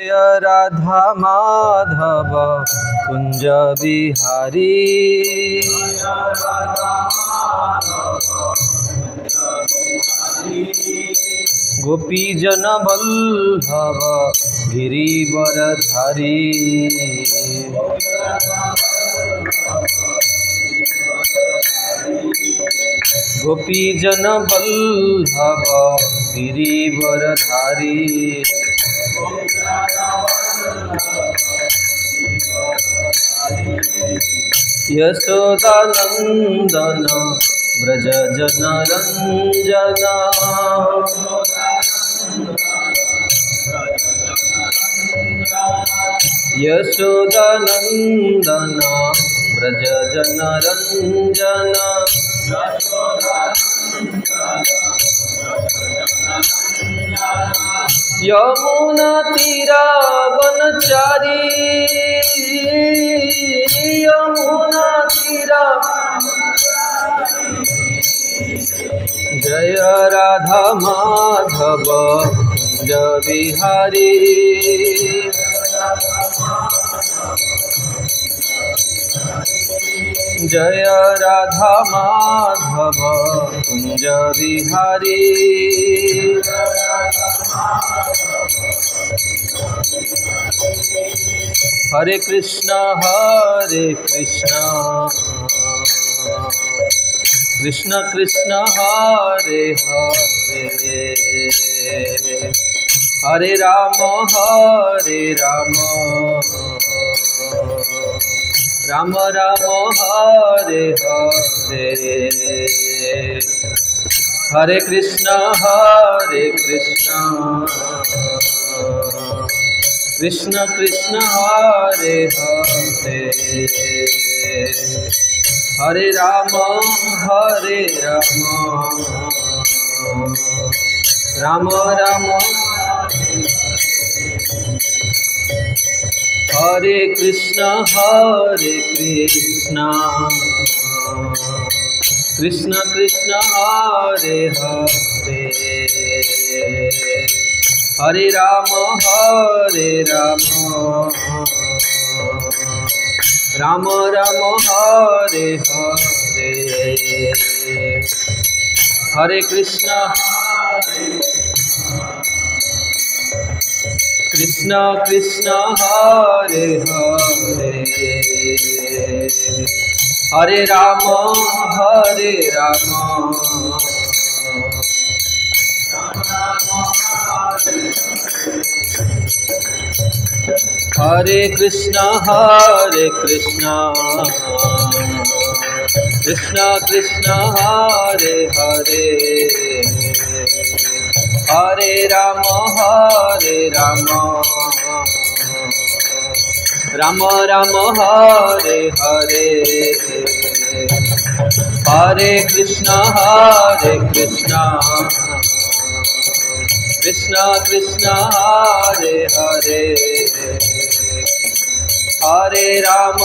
राधा माधव कुंज बिहारी गोपी जन वल्लभ गिरिवरधारी गोपी जन वल्लभ गिरिवरधारी यशोदानंदन व्रज जन रंजना यशोदानंदन व्रज जन रंजना यमुना तीरा वनचारी यमुना तीरा जय राधा माधव कुंज बिहारी जय राधा माधव कुंज बिहारी हरे कृष्णा कृष्ण कृष्ण हरे हरे हरे राम राम राम हरे हरे हरे कृष्ण कृष्ण कृष्ण हरे हरे हरे राम राम राम हरे कृष्ण कृष्ण कृष्ण हरे हरे हरे राम राम राम हरे हरे हरे कृष्ण कृष्ण कृष्ण हरे हरे हरे राम हरे कृष्ण कृष्ण कृष्ण हरे हरे हरे राम राम राम हरे हरे हरे कृष्ण कृष्ण कृष्ण हरे हरे हरे राम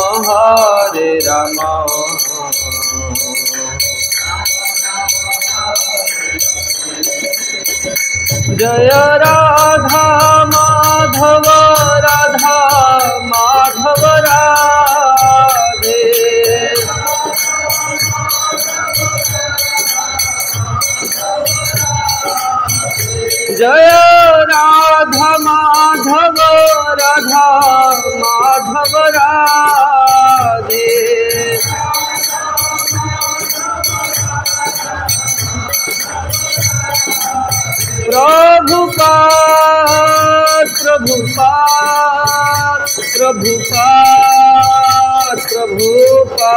जय राधा माधव राधे जय राधा माधव राधे प्रभुपाद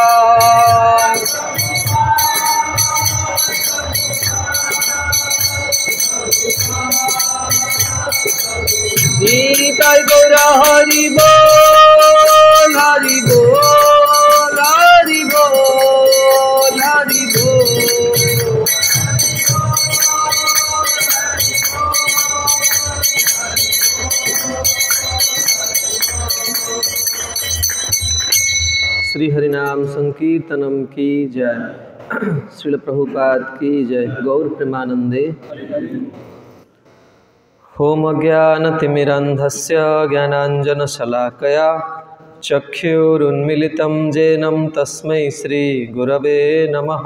निताई गौर हरि बोल हरि बोल हरि बोल हरि बोल श्री हरिनाम संकीर्तनम की जय। श्रील प्रभुपाद की जय। गौर प्रेमानंदे। होम ज्ञानतिमिरन्धस्य ज्ञानाञ्जनशलाकया चक्षुरुन्मिलितं येनं तस्मै श्रीगुरवे नमः।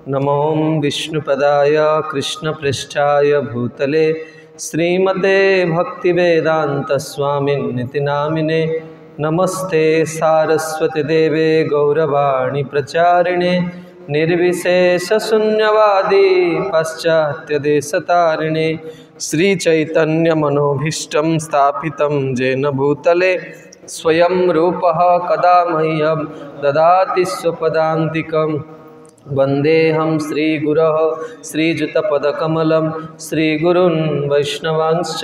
नमो विष्णुपदाय कृष्णपृष्ठाय भूतले श्रीमते भक्तिवेदान्तस्वामिन्निति नामिने। नमस्ते सारस्वतीदेवे गौरवाणी प्रचारिणे निर्विशेषशून्यवादी पाश्चात्यदेशतारिणे। श्रीचैतन्यमनोभीष्टं स्थापितं येन भूतले स्वयं रूपः कदा मह्यं ददाति स्वपदान्तिकं। वन्देऽहं श्रीगुरोः श्रीयुतपदकमलं श्रीगुरून् वैष्णवांश्च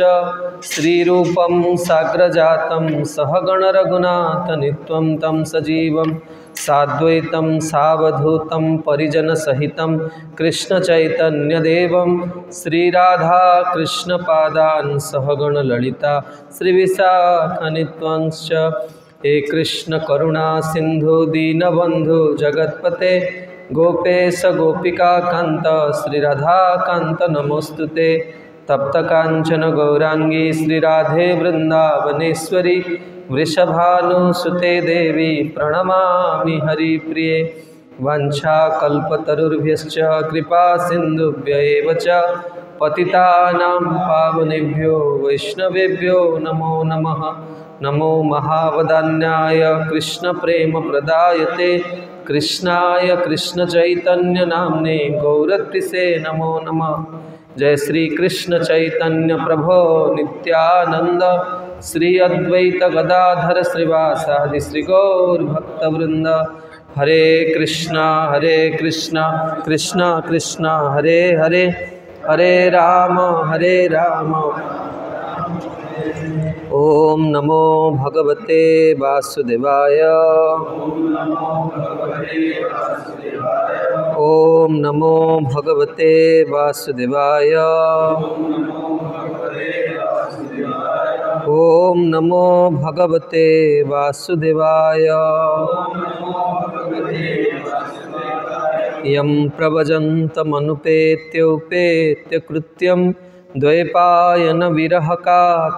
श्रीरूपं साग्रजातं सहगणरघुनाथनित्यं तं सजीवं साद्वैतं सावधूतं परिजनसहितं कृष्णचैतन्यदेवं श्रीराधाकृष्णपादान् सहगणललिता श्रीविशाखान्वितांश्च। हे कृष्ण करुणा सिंधु दीनबंधु जगत्पते गोपेश गोपिकाकांत श्रीराधाकांत नमोस्तुते। तप्त कांचन गौरांगी श्रीराधे वृंदावनेश्वरी वृषभानुसुते देवी प्रणमामि हरिप्रिये। वाञ्छाकल्पतरुर्भ्यश्च कृपा सिन्धुभ्यैव च पतितानां पावनेभ्यो वैष्णवेभ्यो नमो नमः। नमो महावदान्याय कृष्णप्रेमप्रदायते कृष्णाय कृष्णचैतन्यनाम्ने गौरत्रिसे नमो नमः। जय श्री कृष्ण चैतन्य प्रभो नित्यानंद श्री अद्वैत गदाधर श्रीवासादि श्री गौर भक्तवृंद। हरे कृष्णा कृष्णा कृष्णा हरे हरे हरे राम ओम नमो भगवते वासुदेवाय। ओम नमो भगवते वासुदेवाय। ओम नमो भगवते वासुदेवाय। यं प्रव्रजन्तमनुपेत्य उपेत्य कृत्यं द्वैपायन विरहकातराजुहाव।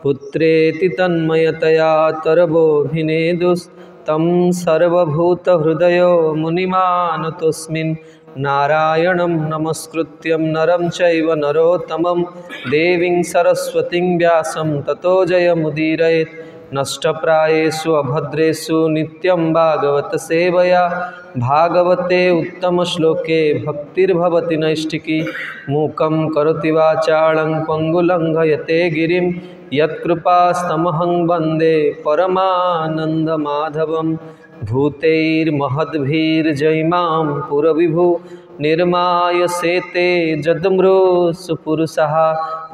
पुत्रेति तन्मयतया तरवोऽभिनेदुस्तं सर्वभूतहृदयो मुनिमानतोऽस्मिन्। नारायणं नमस्कृत्यं नरं चैव नरोत्तमं देवीं सरस्वतीं व्यासं ततो जयमुदीरयेत्। नष्टप्रायेषु अभद्रेषु नित्यं भागवत सेवया भागवते उत्तमश्लोके भक्तिर्भवति नैष्ठिकी। मूकं करोति वाचालं पङ्गुलङ्घयते गिरिं यत्कृपास्तमहं वन्दे परमानन्दमाधवं। भूतैर्महद्भिर्जयिमां पुरविभु निर्माय सेते जदमृत्सुपुरुषः।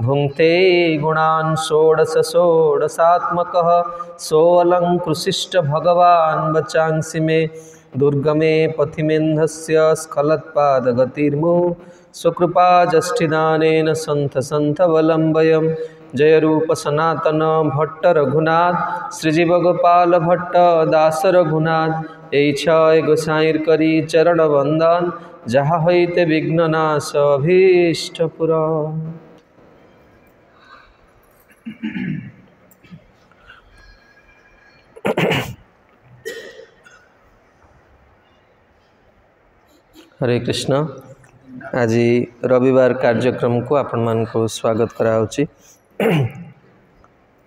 भुङ्क्ते गुणान् षोडश षोडशात्मकः सोऽलङ्कृशिष्ट भगवान् वचांसि मे। दुर्गमे पथिमेन्धस्य स्खलत्पादगतिर्मु स्वकृपा जष्टिदानेन सन्थ जय रूप सनातन भट्ट रघुनाथ श्रीजीव गोपाल भट्ट दास रघुनाथ। ऐछय गोसाईर करी चरण वंदन जहाँ हईते विघ्ननाश अभीष्ट पुराण। हरे कृष्ण। आज रविवार कार्यक्रम को आपण मान को स्वागत कराउची।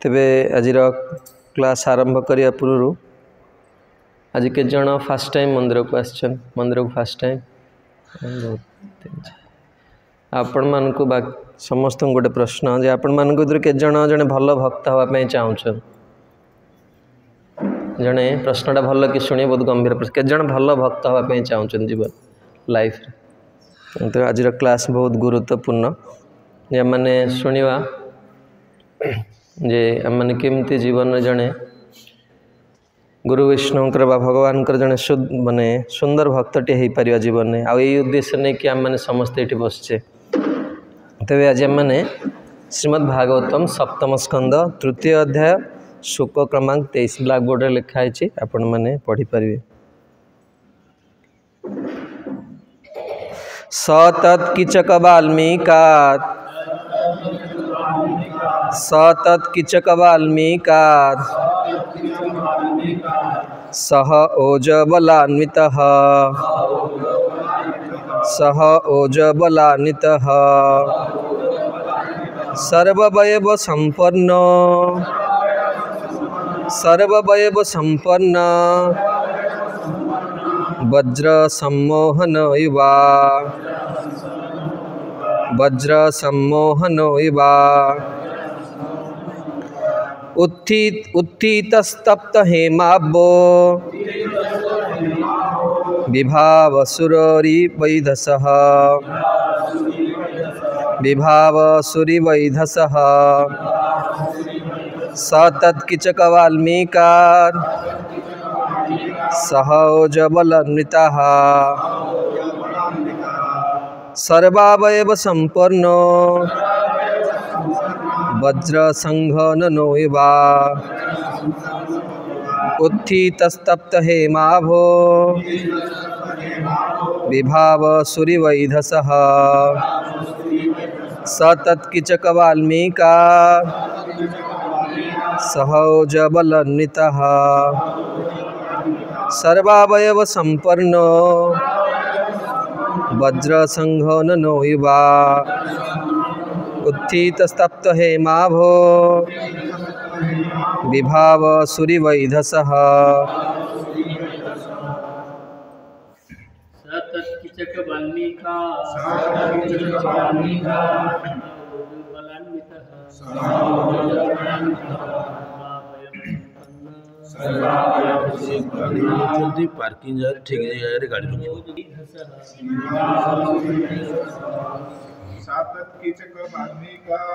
तेबे आज क्लास आरंभ करिया पूर्व आज के जन फर्स्ट टाइम मंदिर को आछन मंदिर को फर्स्ट टाइम आपण मान को समस्त गोटे प्रश्न जे आपण मान को के जन जने भल भक्त हवा पे चाहछन जने प्रश्नटा भल कि शुणी बहुत गंभीर प्रश्न के जन भल भक्त हवा पे चाहछन जीवन लाइफ। तो आज क्लास बहुत गुरुत्वपूर्ण जे माने शुणिवा जे मैंने केमती जीवन जड़े गुरु विष्णुंकर भगवान जड़े माने सुंदर भक्तटे हो पार जीवन में आई उद्देश्य नहीं कि आम मैंने समस्ते ये बसचे। तेज आज मैंने श्रीमद्भागवतम सप्तम स्कंद तृतीय अध्याय शुक क्रमांक 23 ब्लैक बोर्ड लिखाई आपण मैंने पढ़ी पारे। स तत्किचक वाल्मीकात् स तत्किचक वाल्मीकात् सह ओजबलान्वितः सर्ववयव संपन्न वज्र सम्मोहन इवा उत्थितस्तप्त हेमाब्बो विभावसुरिवैधसः स तत्किचक वाल्मीकात् सह ओजबलान्वितः सर्वावयव संपन्नो वज्रसंघननो इवा उत्थितस्तप्त हेमाभो विभावसुरिवैधसः स तत्किचक वाल्मीकात् सह ओजबलान्वितः सर्वावयव संपन्नो वज्रसंघननो इवा उत्थितस्तप्त हेमाभो विभावसुरिवैधसः सतत्किचक वाल्मीकात् जल्दी पार्किंग जाए ठीक जगह गाड़ी रुकी सातत्किचक वाल्मीकात्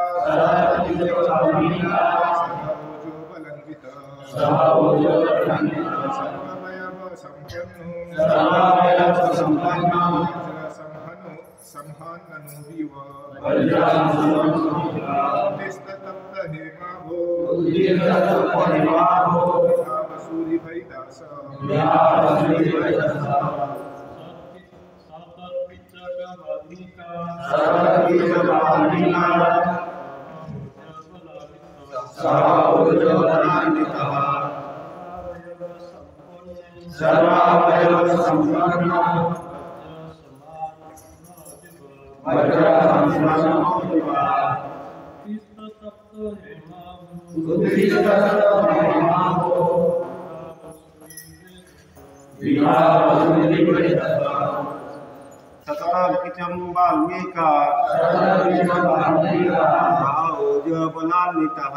सर्ववयव संपन्नो संहननु उत्थितस्तप्त हेमाभो विभावसुरिवैधसः सतर्किचं वाल्मीकात् ओजबलान्वितः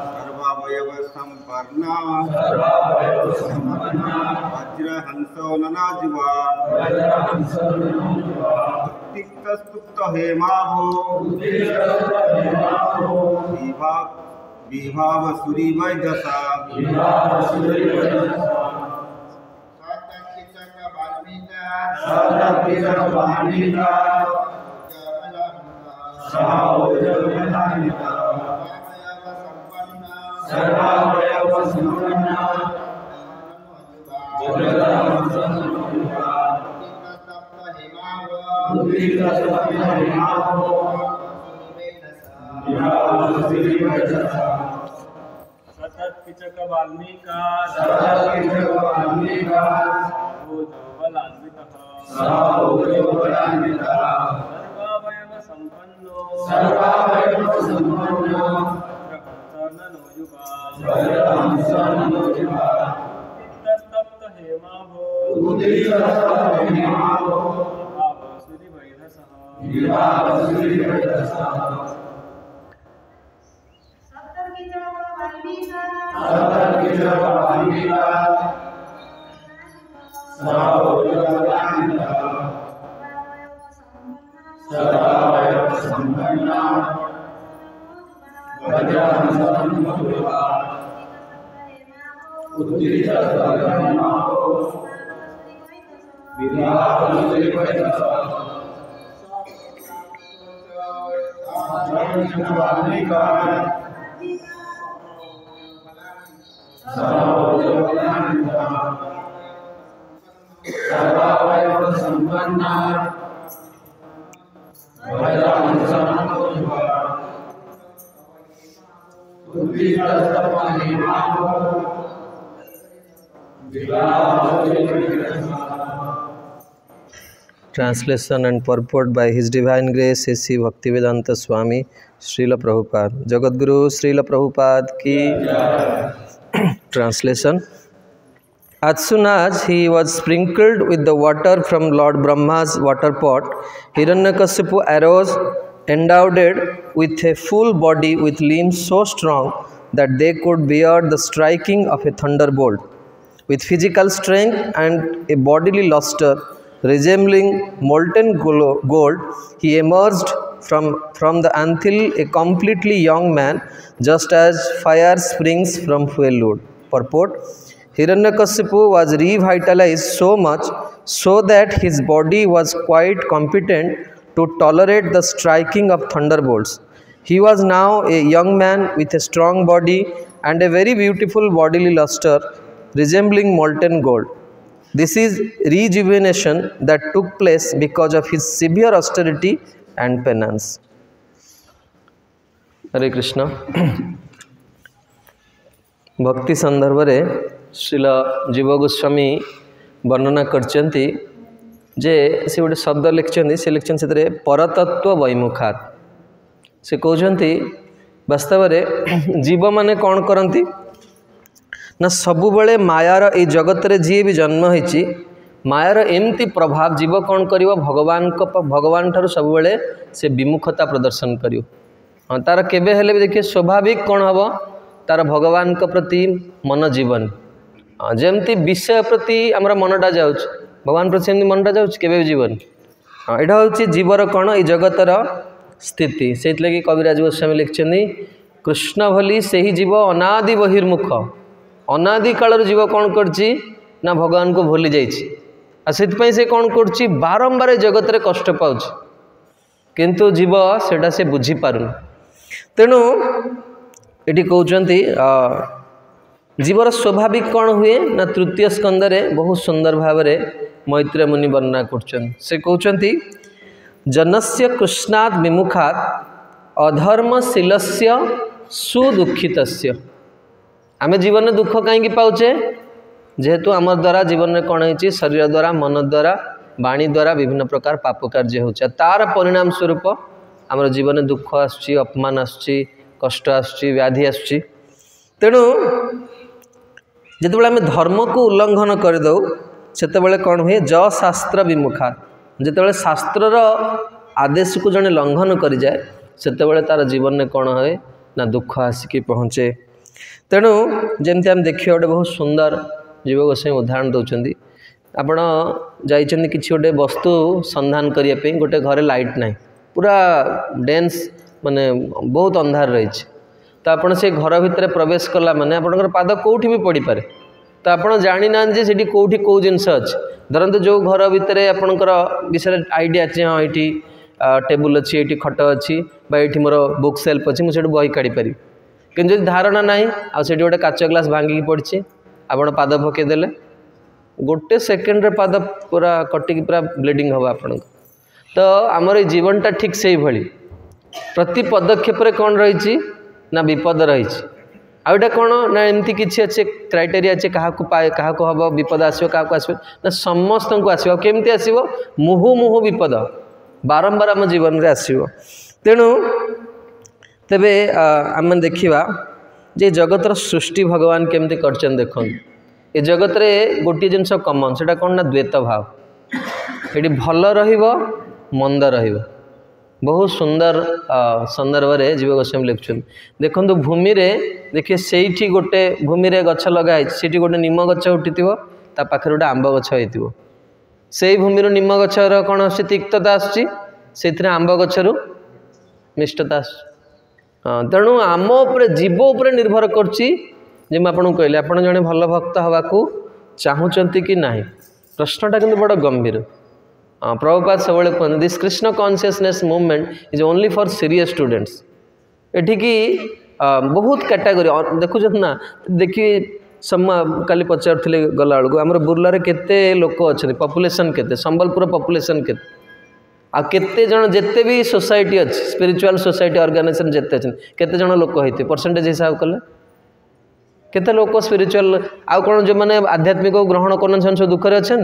सर्वावयव संपन्ना वज्रहंसो ननाजुवा उत्थितस्तप्त हेमाभो विभावसुरिवैधसः सतत्किचक वाल्मीकात् ओजबलान्वितः सर्वावयव संपन्नो उत्थितस्तप्त हेमाभो विभावसुरिवैधसः संपन्ना Translation and purport by His Divine Grace A.C. Bhaktivedanta Swami Srila Prabhupada. Jagadguru Srila Prabhupada ki Translation. As soon as he was sprinkled with the water from Lord Brahma's water pot, Hiranyakasipu arose, endowed with a full body with limbs so strong that they could bear the striking of a thunderbolt. With physical strength and a bodily luster resembling molten gold, he emerged from the until a completely young man, just as fire springs from fuel wood. Purport: Hiranyakasipu was revitalized so much so that his body was quite competent to tolerate the striking of thunderbolts. He was now a young man with a strong body and a very beautiful bodily luster resembling molten gold. This is rejuvenation that took place because of his severe austerity and penance. Hare Krishna. भक्ति संदर्भ रे श्रील जीव गोस्वामी वर्णना करचंती जे से गोटे शब्द लिखचंती से लिखचंती से परतत्व वैमुखात से कहते वास्तव में जीव माने कौन करती ना सबु बेले मायार ए जगत रे जी भी जन्म होइछि मायार एमती प्रभाव जीव कौन करिवो भगवान ठारू सब बेले से विमुखता प्रदर्शन करियो। हाँ तार केबे हेले भी देखिए स्वाभाविक कौन हबो तार भगवान को प्रति मन जीवन जमती विषय प्रति आमर मनटा जाउछ भगवान प्रति सेमती मनटा जाउछ केबे जीवन। हाँ एटा होछि जीवर कौन ए जगतर स्थिति से लगी कविराज गोस्वामी लिखछन्ती कृष्ण भली सही जीव अनादि बहिर्मुख अनादि काल जीव कौन करछि ना भगवान को भूली जाइछि आ सेति से कौन करछि बारंबार जगत रे कष्ट पाउछ किंतु जीव सेटा से बुझी पारुन। तेणु एटी कहउचन्ती जीवर स्वाभाविक कौन हुए ना तृतीय स्कंद रे बहुत सुंदर भाव रे मैत्रेय मुनि वर्णना करछन। से कहउचन्ती जनस्य कृष्णात् विमुखात् अधर्मशीलस्य सुदुखितस्य आम जीवन में दुख कहीं पाचे जेहेतु आम द्वारा जीवन में कौन हो शरीर द्वारा मन द्वारा वाणी द्वारा विभिन्न प्रकार पाप कार्य हो तार परिणाम स्वरूप आम जीवन में दुख आसुची अपमान आसुची कष्ट आसुची व्याधि आसुची। तेणु जिते आम धर्म को उल्लंघन करदे से कौन हुए ज शास्त्र विमुखा जिते शास्त्रर आदेश को जड़े लंघन कर जाए से तार जीवन में कौन हुए ना दुख आसिक पहुँचे। तेणु जमती आम देखिए गोटे बहुत सुंदर जीव गोस्वामी उदाहरण दौरान आपण जाइछन्ति किछि गोटे वस्तु संधान करने गोटे घरे लाइट ना पूरा डेन्स माने बहुत अंधार रही तो आपण से घर भितर प्रवेश कला माने आपणकर पाद कोठी भी पड़ पारे तो आप जानी ना जे सेठी कोठी को जिनस अच्छे धरतु जो घर भितर आपणकर विषय आइडिया अच्छे हाँ ये टेबुल अच्छी ये खट अच्छी ये मोर बुक सेल्फ अच्छी मुझे बही काढ़ी पारि कि धारणा ना आठ गोटे काच ग्लास भांगिकी पड़ी आपण पाद पकईदे गोटे सेकेंड रे पाद पूरा कटिकी पूरा ब्लीडिंग हम आपण तो आमर जीवनटा ठीक से भाई प्रति पदक्षेप कौन रही ना विपद रही आउटा कौन ना एमती किसी अच्छे क्राइटेरिया अच्छे क्या हम विपद आसो क्या आस ना समस्त को आसो केमती आसो मुहु विपद बारंबार आम जीवन में आसो। तेणु तेबे आम देखा जे जगतर सृष्टि भगवान केमती करछन देखो ये जगत रे गोटे जिनस कमन से कौन ना द्वैत भाव ये भल रहिबो मंद रहिबो बहुत सुंदर संदर्भ रे जीव गोस्वामी लिखुन देखो भूमि रे देखिए से गोटे भूमि रे गछ लगाई से गोटे निम गछ उठिथिबो ता पाखरे गोटे आंब गछ होइथिबो से भूमि रो निम गछर कौन आसुची तिक्तता आसुची सेथिरे आंब गछरु मिष्टता आसुची। हाँ तेणु आम उपर जीव उपर निर्भर करछि जे मैं आपको कहली आप जड़े भल भक्त हवा को चाहूँगी कि ना प्रश्नटा किंतु बड़ गंभीर। हाँ प्रभुपाद सब कहते this Krishna consciousness movement is only for serious students एठिकी बहुत कैटेगरी देखुच ना देखिए काली पचारे गला बेलू आम बुर्ला केते लोक अच्छा पॉपुलेशन केते संबलपुर पॉपुलेशन केते आ केते जन जिते भी सोसाइटी अच्छी स्पिरिचुअल सोसाइटी ऑर्गेनाइजेशन जिते अच्छे केते जन लोक होते परसेंटेज हिसाब कले केते लोक स्पिरिचुअल आउ कौन जो मैंने आध्यात्मिक ग्रहण करना सब दुखरे अच्छा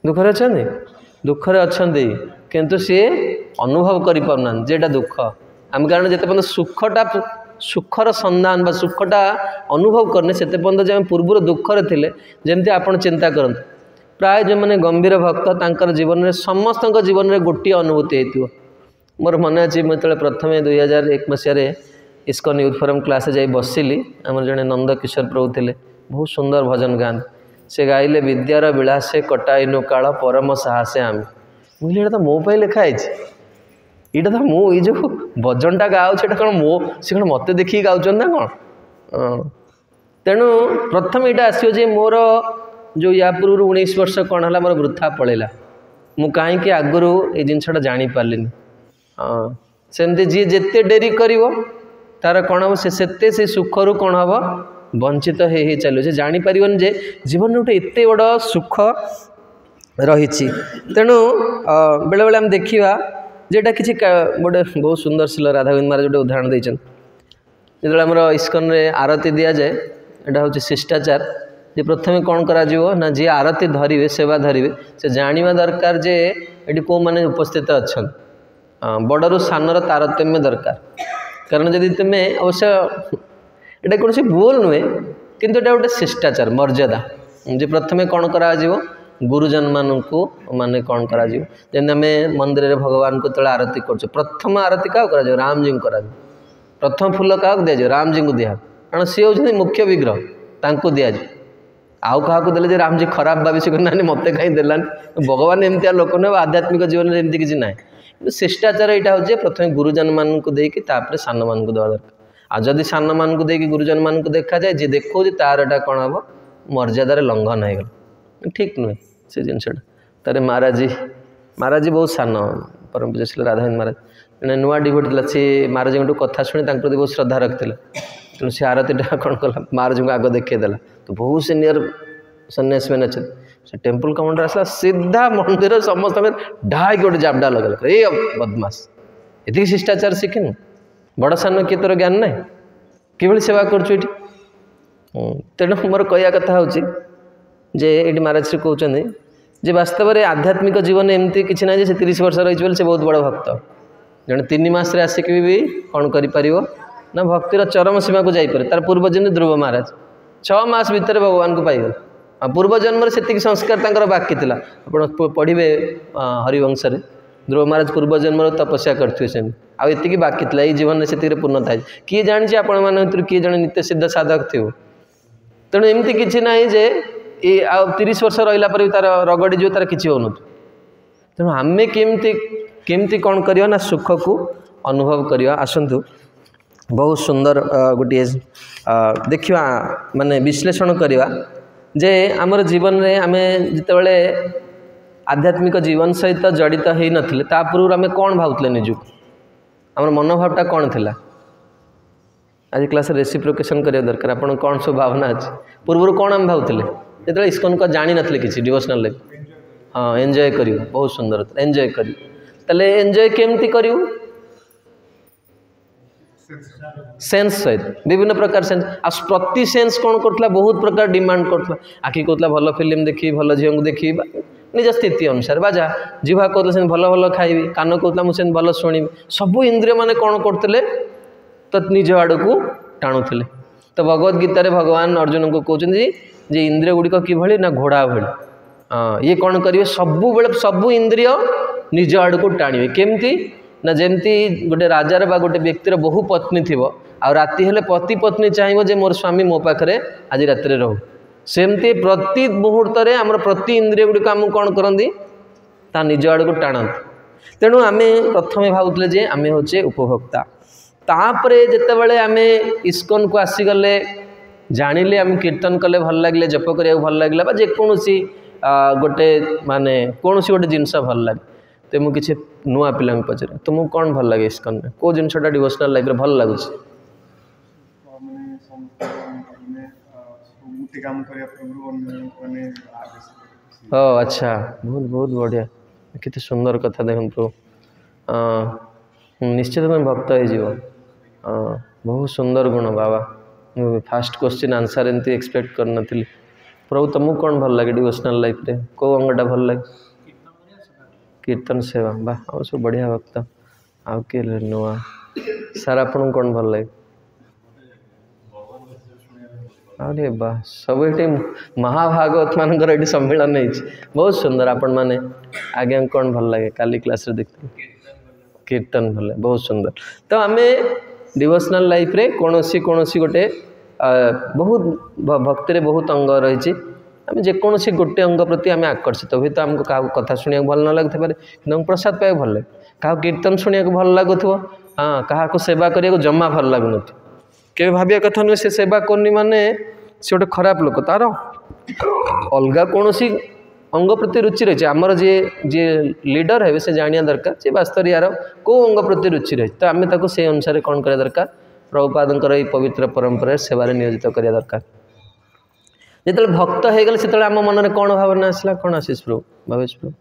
दुखरे अच्छा दुखरे अच्छा किंतु सी अनुभव कर पारना जेटा दुख आम कारण जिते पर्यटन सुखटा सुखर संधान बा सुखटा अनुभव करने से पर्यटन जब पूर्व दुखरे थे जमती आप चिंता करते प्राय जो मैंने गंभीर भक्त तांकर जीवन में समस्त जीवन में गोटे अनुभूति होती मोर मन अच्छी मुझे प्रथम 2001 मसीह इस्कन यूथ फोरम क्लास जा बसिली आम जड़े नंद किशोर प्रभु थे बहुत सुंदर भजन गाँति से गाइले विद्यार विलासे कटाइनु काल परम साहसे आम मुझे तो मो लिखाई यहाँ तो मुझे जो भजनटा गाँचे कौन मो सी कौन मत देखिए गाँच ना कौन तेणु प्रथम यहाँ आसो मोर जो या पूर्व 19 वर्ष कौन है मोर वृथा पड़ेगा मु कहीं आगुरी ये जिनसा जापारे हाँ सेमती जी जिते डेरी कर तार कौन हम से सुखर कौन हम वंचित हो चलो से जापर जे जीवन में गोटे एत बड़ सुख रही तेणु बेले बेले आम देखा जेटा कि गोटे बहुत सुंदर शिल राधा गोविंद महाराज गोटे उदाहरण देते जो आम इस्कन आरती दि जाए यहाँ हूँ शिष्टाचार जे प्रथम कौन करा ना जी आरती धरिवे सेवा धरिवे से जानिबा दरकार जे ये कौ मैंने उपस्थित अच्छा बड़रू सानर तारतम्य दरकार कारण जदि तुम्हें अवश्य ये कौन भूल नुहे किंतु ये गोटे शिष्टाचार मर्यादा जे प्रथम कौन करा गुरुजन मानू माने कौन करा जमी आम मंदिर में भगवान को तले आरती कर प्रथम आरती क्या कर राम जी को प्रथम फूल क्या दिजाए राम जी को दिया कारण सी हूँ मुख्य विग्रह तांको दिजाए आउ क्या देले जे राम जी खराब भावी ना मत कहीं देलानी भगवान एमती लोक न आध्यात्मिक जीवन में एमती किसी ना शिष्टाचार यहाँ हूँ प्रथम गुरुजन मानक देकी सान मान देवा दरकार आदि सान मान देकी गुरुजन मान देखा जाए जी देखो तार एटा कौन हम मर्यादार लंघन हो गला ठीक नुहे से जिनसा तारे महाराजी बहुत सान परम पूज्य श्री राधाविंद महाराज जड़े नुआ डिभोटी सी महाराज कथा शुणी प्रति बहुत श्रद्धा रखते तेणु से आरतीटा कौन कला महाराज को आग देखदेला तो बहुत सीनियर सन्यासी मैंने अच्छे से टेम्पल कमांडर आसला सीधा मंदिर समस्त ढाई गोटे जाबडा लगल ए बदमाश ये शिष्टाचार शिखिनु बड़ सान किए तोर ज्ञान ना कि सेवा करुँ तेणु मोर कहया कथा हूँ जे ये महाराज श्री कहते जे वास्तव में आध्यात्मिक जीवन एमती किसी ना 30 वर्ष रही से बहुत बड़ भक्त जड़े 3 मास आसिक भी कौन कर ना भक्तिर चरम सीमा को जापर तार पूर्वजन्म ध्रुव महाराज 6 मास भितर भगवान को पाइगल पूर्व जन्म से संस्कार तांकर बाकी था आप पढ़े हरिवंश ध्रुव महाराज पूर्व जन्म तपस्या करते से आती बाकी था ये जीवन में से पूर्णता किए जानी आपण मान किए जन नित्य सिद्ध साधक थी तेणु एमती किसी ना जे ये 30 वर्ष रहा पर तार रगड़ी जो तार किसी हो तेणु आम केमती कौन करिया ना सुख को अनुभव करिया आसतु बहुत सुंदर गोटे देखा माने विश्लेषण करवा जे आमर जीवन में आम जिते आध्यात्मिक जीवन सहित जड़ित हो नथिले ता पूर्व आम कौन भावुले निजुक आम मनोभावटा कौन थिला आज क्लास रेसिप्रोकेशन करिया दरकार आपन कौन सब भावना अच्छे पूर्व कौन आम भावुले जो इस्कन को जानी नथिले किसी डिवोशनल लाइफ हाँ एंजॉय करियो बहुत सुंदर एंजॉय करियो ताले एंजॉय केमती करियो सेन्स सहित विभिन्न प्रकार सेन्स आ प्रति सेन्स कौन करता बहुत प्रकार डिमांड करता आखि कहता भल फिल्म देखी भल झील को देखी निज स्थिति अनुसार बाजा जीवा कहता से भल भल खाइबी कान कहता मुझे भल शुणी सबू इंद्रिय मैंने कौन करते तो निज आड़ को टाणुले तो भगवद गीतार भगवान अर्जुन को कहते जे इंद्रिय गुड़िक किभली ना घोड़ा भली हाँ ये कौन करेंगे सबू बेले सबू इंद्रिय निज आड़ को टाणिबे केमती ना जमती गोटे राजार बा गोटे व्यक्तिर बहु पत्नी थी आ राति हेले पति पत्नी चाहिए जे मोर स्वामी मो पाखे आज राति रहू सेमती प्रति मुहूर्त आमर प्रति इंद्रिय गुड़िक आम कौन करती ता निज आड़ को टाणती तेणु आम प्रथम भावुले जे आम होचे उपभोक्ता तापरे जितेबाला आम इस्कन को आसीगले जानिले आम कीर्तन कले भल लगे जप करिया भल लगे जेकोसी गोटे माने कौन गोटे जिनस भल लगे तो मुझे किसी नुआ पिला पचारे तुमको कौन भल लगे इस्कन में कौ जिनसा डिवोशनल लाइफ भल लगुच ଓ ଆଚ୍ଛା ବହୁତ ବହୁତ ବଢ଼ିଆ କେତେ ସୁନ୍ଦର କଥା ଦେଖନ୍ତୁ ନିଶ୍ଚିତ ତୁମେ ଭକ୍ତ ହେଇଯିବ ବହୁତ ସୁନ୍ଦର ଗୁଣ ବାବା ମୁଁ ଫାଷ୍ଟ କ୍ୱେଶ୍ଚିନ୍ ଆନ୍ସର୍ ଏମିତି ଏକ୍ସପେକ୍ଟ କରିନଥିଲି ପ୍ରଭୁ ତୁମକୁ କ'ଣ ଭଲ ଲାଗେ ଡିଭୋସନାଲ୍ ଲାଇଫ୍ରେ କେଉଁ ଅଙ୍ଗଟା ଭଲ ଲାଗେ କୀର୍ତ୍ତନ ସେବା ବା ଆଉ ସବୁ ବଢ଼ିଆ ଭକ୍ତ ଆଉ କିଏ ନୂଆ ସାର୍ ଆପଣଙ୍କୁ କ'ଣ ଭଲ ଲାଗେ ଆରେ ବା ସବୁ ଏଠି ମହାଭାଗବତ ମାନଙ୍କର ଏଠି ସମ୍ମିଳନ ହେଇଛି ବହୁତ ସୁନ୍ଦର ଆପଣମାନେ ଆଜ୍ଞା କ'ଣ ଭଲ ଲାଗେ କାଲି କ୍ଲାସ୍ରେ ଦେଖିଥିଲି କୀର୍ତ୍ତନ ଭଲ ଲାଗେ ବହୁତ ସୁନ୍ଦର ତ ଆମେ ଡିଭୋସନାଲ୍ ଲାଇଫ୍ରେ କୌଣସି ଗୋଟେ ବହୁତ ଭକ୍ତିରେ ବହୁତ ଅଙ୍ଗ ରହିଛି ଆମେ ଯେକୌଣସି ଗୋଟେ ଅଙ୍ଗ ପ୍ରତି ଆମେ ଆକର୍ଷିତ ହୁଏତ ଆମକୁ କାହାକୁ କଥା ଶୁଣିବାକୁ ଭଲ ନ ଲାଗୁଥିପାରେ କିନ୍ତୁ ଆମକୁ ପ୍ରସାଦ ପାଇବାକୁ ଭଲ ଲାଗେ କାହାକୁ କୀର୍ତ୍ତନ ଶୁଣିବାକୁ ଭଲ ଲାଗୁଥିବ କାହାକୁ ସେବା କରିବାକୁ ଜମା ଭଲ ଲାଗୁନଥିବ କେବେ ଭାବିବା କଥା ନୁହେଁ ସେ ସେବା କରୁନି ମାନେ ସେ ଗୋଟେ ଖରାପ ଲୋକ ତାର ଅଲଗା କୌଣସି ଅଙ୍ଗ ପ୍ରତି ରୁଚି ରହିଛି ଆମର ଯିଏ ଲିଡର ହେବେ ସେ ଜାଣିବା ଦରକାର ଯେ ବାସ୍ତବରେ ୟାର କେଉଁ ଅଙ୍ଗ ପ୍ରତି ରୁଚି ରହିଛି ତ ଆମେ ତାକୁ ସେଇ ଅନୁସାରେ କ'ଣ କରିବା ଦରକାର ପ୍ରଭୁପାଦଙ୍କର ଏହି ପବିତ୍ର ପରମ୍ପରାରେ ସେବାରେ ନିୟୋଜିତ କରିବା ଦରକାର ଯେତେବେଳେ ଭକ୍ତ ହେଇଗଲେ ସେତେବେଳେ ଆମ ମନରେ କ'ଣ ଭାବନା ଆସିଲା କ'ଣ ଆଶିଷ ପ୍ରଭୁ ଭାବେଶ ପ୍ରଭୁ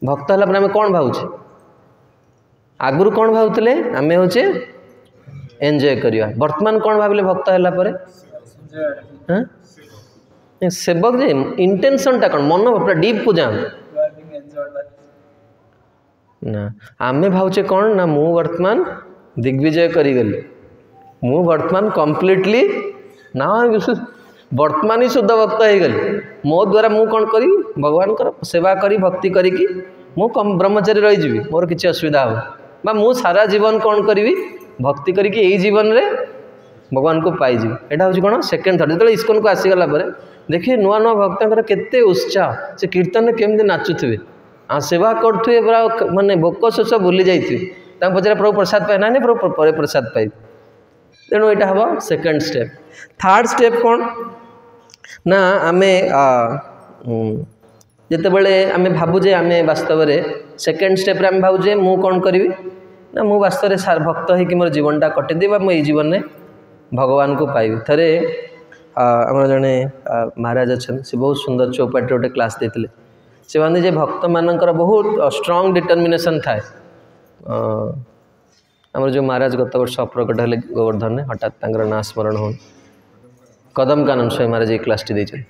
ଭକ୍ତ ହେଲା ପରେ ଆମେ କ'ଣ ଭାବୁଛେ ଆଗରୁ କ'ଣ ଭାବୁଥିଲେ ଆମେ ହେଉଛେ ଏନ୍ଜୟ କରିବା ବର୍ତ୍ତମାନ କ'ଣ ଭାବିଲେ ଭକ୍ତ ହେଲା ପରେ ସେବକ ଯେ ଇଣ୍ଟେନସନଟା କ'ଣ ମନ ପୁରା ଡିପ୍କୁ ଯାଆନ୍ତୁ ନା ଆମେ ଭାବୁଛେ କ'ଣ ନା ମୁଁ ବର୍ତ୍ତମାନ ଦିଗ୍ବିଜୟ କରିଗଲି ମୁଁ ବର୍ତ୍ତମାନ କମ୍ପ୍ଲିଟଲି ନା ବର୍ତ୍ତମାନ ହିଁ ଶୁଦ୍ଧ ଭକ୍ତ ହେଇଗଲି ମୋ ଦ୍ୱାରା ମୁଁ କ'ଣ କରିବି ଭଗବାନଙ୍କର ସେବା କରି ଭକ୍ତି କରିକି ମୁଁ ବ୍ରହ୍ମଚାରୀ ରହିଯିବି ମୋର କିଛି ଅସୁବିଧା ହେବ ବା ମୁଁ ସାରା ଜୀବନ କ'ଣ କରିବି ଭକ୍ତି କରିକି ଏଇ ଜୀବନରେ ଭଗବାନଙ୍କୁ ପାଇଯିବି ଏଇଟା ହେଉଛି କ'ଣ ସେକେଣ୍ଡ ଥଟ୍ ଯେତେବେଳେ ଇସ୍କନକୁ ଆସିଗଲା ପରେ ଦେଖିବେ ନୂଆ ନୂଆ ଭକ୍ତଙ୍କର କେତେ ଉତ୍ସାହ ସେ କୀର୍ତ୍ତନରେ କେମିତି ନାଚୁଥିବେ ସେବା କରୁଥିବେ ପୁରା ମାନେ ଭୋକ ଶୋଷ ଭୁଲି ଯାଇଥିବେ ତାଙ୍କୁ ପଚାରେ ପ୍ରଭୁ ପ୍ରସାଦ ପାଇ ନାହିଁ ପ୍ରଭୁ ପରେ ପ୍ରସାଦ ପାଇବେ ତେଣୁ ଏଇଟା ହେବ ସେକେଣ୍ଡ ଷ୍ଟେପ୍ ଥାର୍ଡ଼ ଷ୍ଟେପ୍ କ'ଣ ନା ଆମେ ଯେତେବେଳେ ଆମେ ଭାବୁଛେ ଆମେ ବାସ୍ତବରେ ସେକେଣ୍ଡ ଷ୍ଟେପ୍ରେ ଆମେ ଭାବୁଛେ ମୁଁ କ'ଣ କରିବି ନା ମୁଁ ବାସ୍ତବରେ ଭକ୍ତ ହେଇକି ମୋର ଜୀବନଟା କଟେଇଦେବି ବା ମୁଁ ଏଇ ଜୀବନରେ ଭଗବାନଙ୍କୁ ପାଇବି ଥରେ ଆମର ଜଣେ ମହାରାଜ ଅଛନ୍ତି ସେ ବହୁତ ସୁନ୍ଦର ଚୌପାଟିରେ ଗୋଟେ କ୍ଲାସ୍ ଦେଇଥିଲେ ସେ କହନ୍ତି ଯେ ଭକ୍ତମାନଙ୍କର ବହୁତ ଷ୍ଟ୍ରଙ୍ଗ ଡିଟର୍ମିନେସନ୍ ଥାଏ ଆମର ଯେଉଁ ମହାରାଜ ଗତ ବର୍ଷ ଅପ୍ରକଟ ହେଲେ ଗୋବର୍ଦ୍ଧନରେ ହଠାତ୍ ତାଙ୍କର ନାଁ ସ୍ମରଣ ହେଉନି କଦମକାନନ ସ୍ୱାମୀ ମହାରାଜ ଏଇ କ୍ଲାସ୍ଟି ଦେଇଛନ୍ତି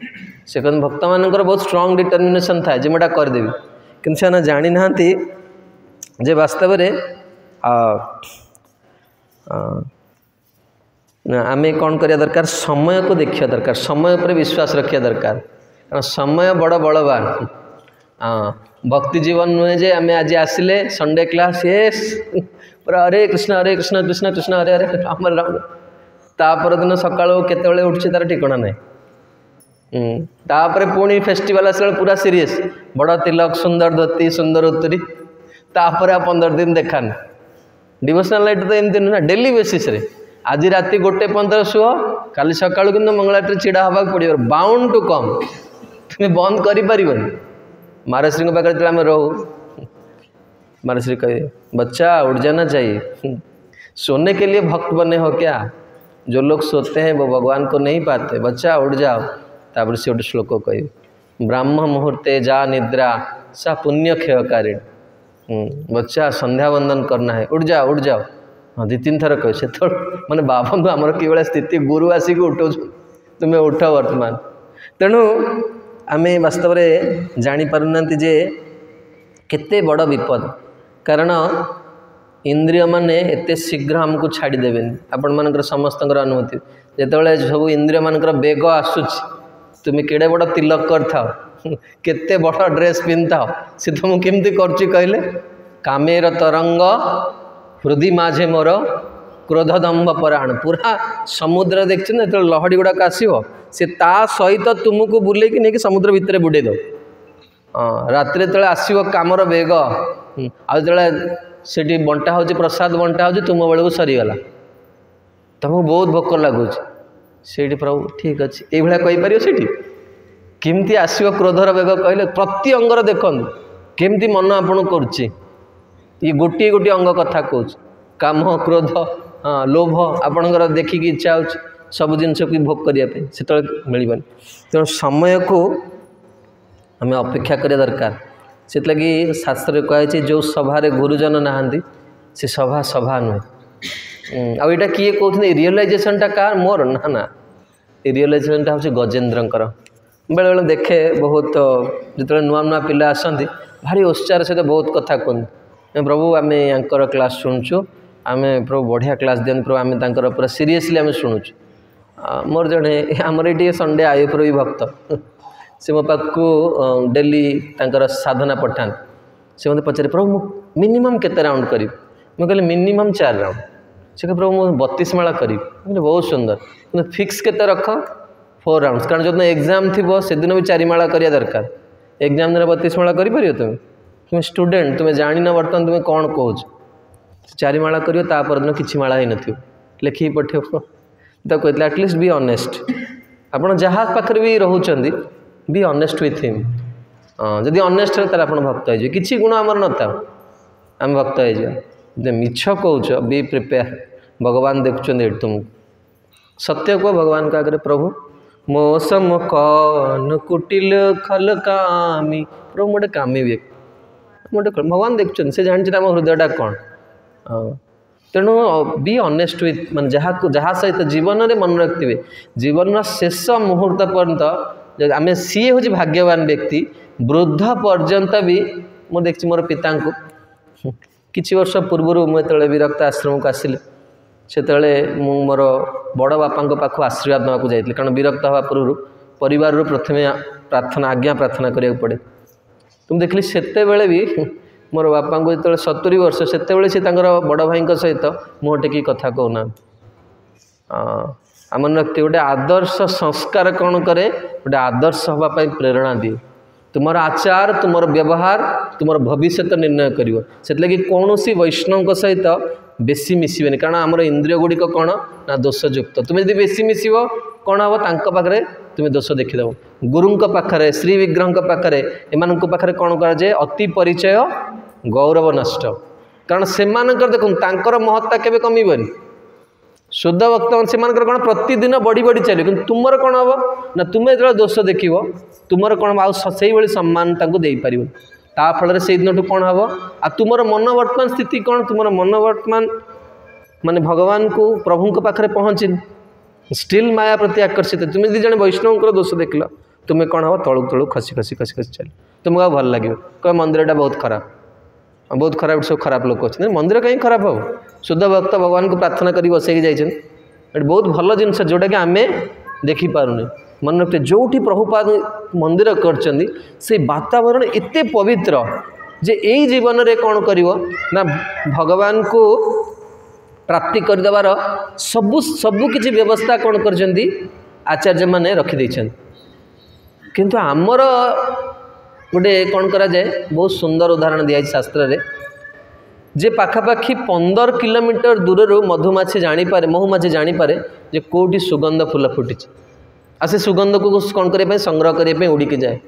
ସେ କହନ୍ତି ଭକ୍ତମାନଙ୍କର ବହୁତ ଷ୍ଟ୍ରଙ୍ଗ ଡିଟର୍ମିନେସନ୍ ଥାଏ ଯେ ମୁଁ ଏଇଟା କରିଦେବି କିନ୍ତୁ ସେମାନେ ଜାଣିନାହାନ୍ତି ଯେ ବାସ୍ତବରେ ଆମେ କ'ଣ କରିବା ଦରକାର ସମୟକୁ ଦେଖିବା ଦରକାର ସମୟ ଉପରେ ବିଶ୍ୱାସ ରଖିବା ଦରକାର କାରଣ ସମୟ ବଡ଼ ବଳବାନ ଭକ୍ତି ଜୀବନ ନୁହେଁ ଯେ ଆମେ ଆଜି ଆସିଲେ ସଣ୍ଡେ କ୍ଲାସ୍ ପୁରା ହରେ କୃଷ୍ଣ କୃଷ୍ଣ କୃଷ୍ଣ ହରେ ହରେ ରାମ ରାମ ତାପର ଦିନ ସକାଳୁ କେତେବେଳେ ଉଠୁଛି ତାର ଠିକଣା ନାହିଁ ତାପରେ ପୁଣି ଫେଷ୍ଟିଭାଲ୍ ଆସିଲା ବେଳେ ପୁରା ସିରିୟସ୍ ବଡ଼ ତିଲକ ସୁନ୍ଦର ଧୋତି ସୁନ୍ଦର ଉତ୍ତରୀ ତାପରେ ଆଉ 15 ଦିନ ଦେଖାନି ଡିଭୋସନାଲ୍ ଲାଇଫ୍ ତ ଏମିତି ନୁହେଁ ନା ଡେଲି ବେସିସ୍ରେ ଆଜି ରାତି 1:15 ଶୁଅ କାଲି ସକାଳୁ କିନ୍ତୁ ମଙ୍ଗଳାଟିରେ ଛିଡ଼ା ହେବାକୁ ପଡ଼ିବ ବାଉଣ୍ଡ ଟୁ କମ୍ ତୁମେ ବନ୍ଦ କରିପାରିବନି महाराश्री के पाखे जो आम रहू महाराश्री कहे बच्चा उठ जाना चाहिए सोने के लिए भक्त बने हो क्या जो लोग सोते हैं वो भगवान को नहीं पाते बच्चा उठ जाओ तापर से गोटे श्लोक कह ब्राह्म मुहूर्ते जा निद्रा सा पुण्य क्षयकारिणी बच्चा संध्या वंदन करना है उठ जाओ हाँ 2-3 थर कह से मैंने बाबा आमर कि स्थिति गुरु आसिक उठौ तुम्हें उठ वर्तमान तेणु आम वास्तव में जापारूना जे केते बड़ विपद कारण इंद्रिय माने एते शीघ्र आमको छाड़देवे आपण मानकर समस्त अनुभूति जिते सब इंद्रिय मानकर बेग आसूची तुम्हें केड़े बड़ तिलक कर था केते बड़ ड्रेस पिंधा सी तुमको केमती करची कहले कामेर तरंग हृदय माझे मोर क्रोधदम्भ पराण पूरा समुद्र देखते ना जो लहड़ी गुड़ाक आसो सी ता सहित तुमको बुलेकी नहीं समुद्र भितर बुड़े दो रात्रि जो आसो कामर बेग आते से बंटा हो प्रसाद बंटा हो तुम बेलू सरीगला तुमको बहुत भोक लगुच से प्रभु ठीक अच्छे ये कहीपर से केमती आसो क्रोधर बेग कहले प्रति अंगर देखु केमती मन आपण करुच्ची ये गोटे गोटे अंग कथा कौच काम क्रोध हाँ लोभ आपणकर देखिकी इच्छा हो सब जिनस को भोग करने से मिलबनी तेणु समय को आम अपेक्षा करिया दरकार से लगी शास्त्र कहे जो सभारे गुरुजन नहांती से सभा सभा नुहे आईटा किए कहते रियलाइजेसनटा कार मोर ना ना रियलाइजेसनटा हूँ गजेन्द्रंकर बेले बेले देखे बहुत जो नुआ नुआ पिला आसती भारी उत्साह सहित बहुत कथा कहते प्रभु आम यांकर क्लास शुणुचु आम प्रभु बढ़िया क्लास दिखाते प्रभु आम तर पूरा सीरीयसली आम शुणुचु मोर जड़े आमर ये संडे आयुपुर भी भक्त से मो पाखु डेली तांकर साधना पठान से मत पचारे प्रभु मिनिमम केते राउंड करी मुझे कहले मिनिमम 4 राउंड से कह प्रभु मुझे 32 माला करी बहुत सुंदर फिक्स केते रख 4 राउंड कारण जो एग्जाम थी से दिन भी 4 माला करिया दरकार एग्जाम दिन 32 माला करि परियो तुम स्टूडेंट तुम्हें जानी ना बर्तमान तुम्हें कौन कहूँ 4 माला करियो ता परदिन किछि माला ही नथियो लेखि पठियो तो कहते एटलिस्ट बी ऑनेस्ट आपड़ जहाँ पाखे भी रोचंदी बी ऑनेस्ट विथ हिम जदि ऑनेस्ट है तार भक्त हो किसी गुण आमर न था आम भक्त हो मिछ कौच बी प्रिपेयर भगवान देखुं तुम सत्य कह भगवान का आगे प्रभु मो सम कौन कुटिल खल कामी प्रभु मोटे कामी व्यक्ति मोटे भगवान देखुं से जानते आम हृदयटा कौन तेणु बी ऑनेस्ट विथ मान जहाँ सहित जीवन में मन रखिए जीवन शेष मुहूर्त पर्यंत आम सी हूँ भाग्यवान व्यक्ति वृद्ध पर्यंत भी मुझे देखी मोर पिता को किछि वर्ष पूर्व मुझे विरक्त आश्रम को आसिली से मोर बड़ बापा पाखु आशीर्वाद नाक जाइए कारण विरक्त हवा पूर्व परिवार प्रथमे प्रार्थना आज्ञा प्रार्थना करिया पड़े तुम देखली सेते बेले भी मोर बापा को जो 70 वर्ष से बड़ भाई सहित मुँह टेकी कथा कहना आम व्यक्ति गोटे आदर्श संस्कार कौन करे गोटे आदर्श हाँपाई प्रेरणा दिए तुमर आचार तुमर व्यवहार तुमर भविष्य निर्णय कर से लगी कौन वैष्णव सहित बेसी मिसबेनि कारण आमर इंद्रिय गुड़िक कौन ना दोषयुक्त तुम्हें जब बेसी मिसब कौन हम तांरे तुम्हें दोष देखीदेव गुरुं पाखे श्री विग्रह पाखे एम पाखे कौन कराए अति परिचय गौरव नष्ट कारण से देखो तांकर महत्ता केबे कमीबनी शुद्ध भक्त से कौन प्रतिदिन बढ़ी बढ़ी चलिए कि तुमर कौन हम ना तुम्हें जो दोष देख तुमर कौन आई सम्मान दे पार ताफल से दिन कौन हम आ तुमर मन वर्तमान स्थिति कौन तुमर मन वर्तमान माने भगवान को प्रभु पाखे पहुँची स्टिल माया प्रति आकर्षित तुम्हें जन वैष्णव दोष देख तुम्हें कौन हम तलू तलू खसी खसी खसी खसी चल तुमको भल लगे कह मंदिरटा बहुत खराब सब खराब लोक अच्छे मंदिर कहीं खराब हो शुद्ध भक्त भगवान को प्रार्थना कर बसैक जाइए बहुत भल जिन जोटा कि आम देखिपारे मन रखते जो प्रभुपाद मंदिर कर वातावरण एते पवित्र जे यही जीवन में कौन कर ना भगवान को प्राप्ति करदेवार सबु सबु किछि व्यवस्था कौन कर आचार्य माने रखिदे किंतु आमर गोटे कौन करा जाए बहुत सुंदर उदाहरण दिया शास्त्र रे जे पाखापाखि 15 किलोमीटर दूर मधुमाछी जानीपे महुमाछी जानीपे जे कौटी सुगंध फूल फुटी आ से सुगंध को कौन करने संग्रह करने उड़ीकी जाए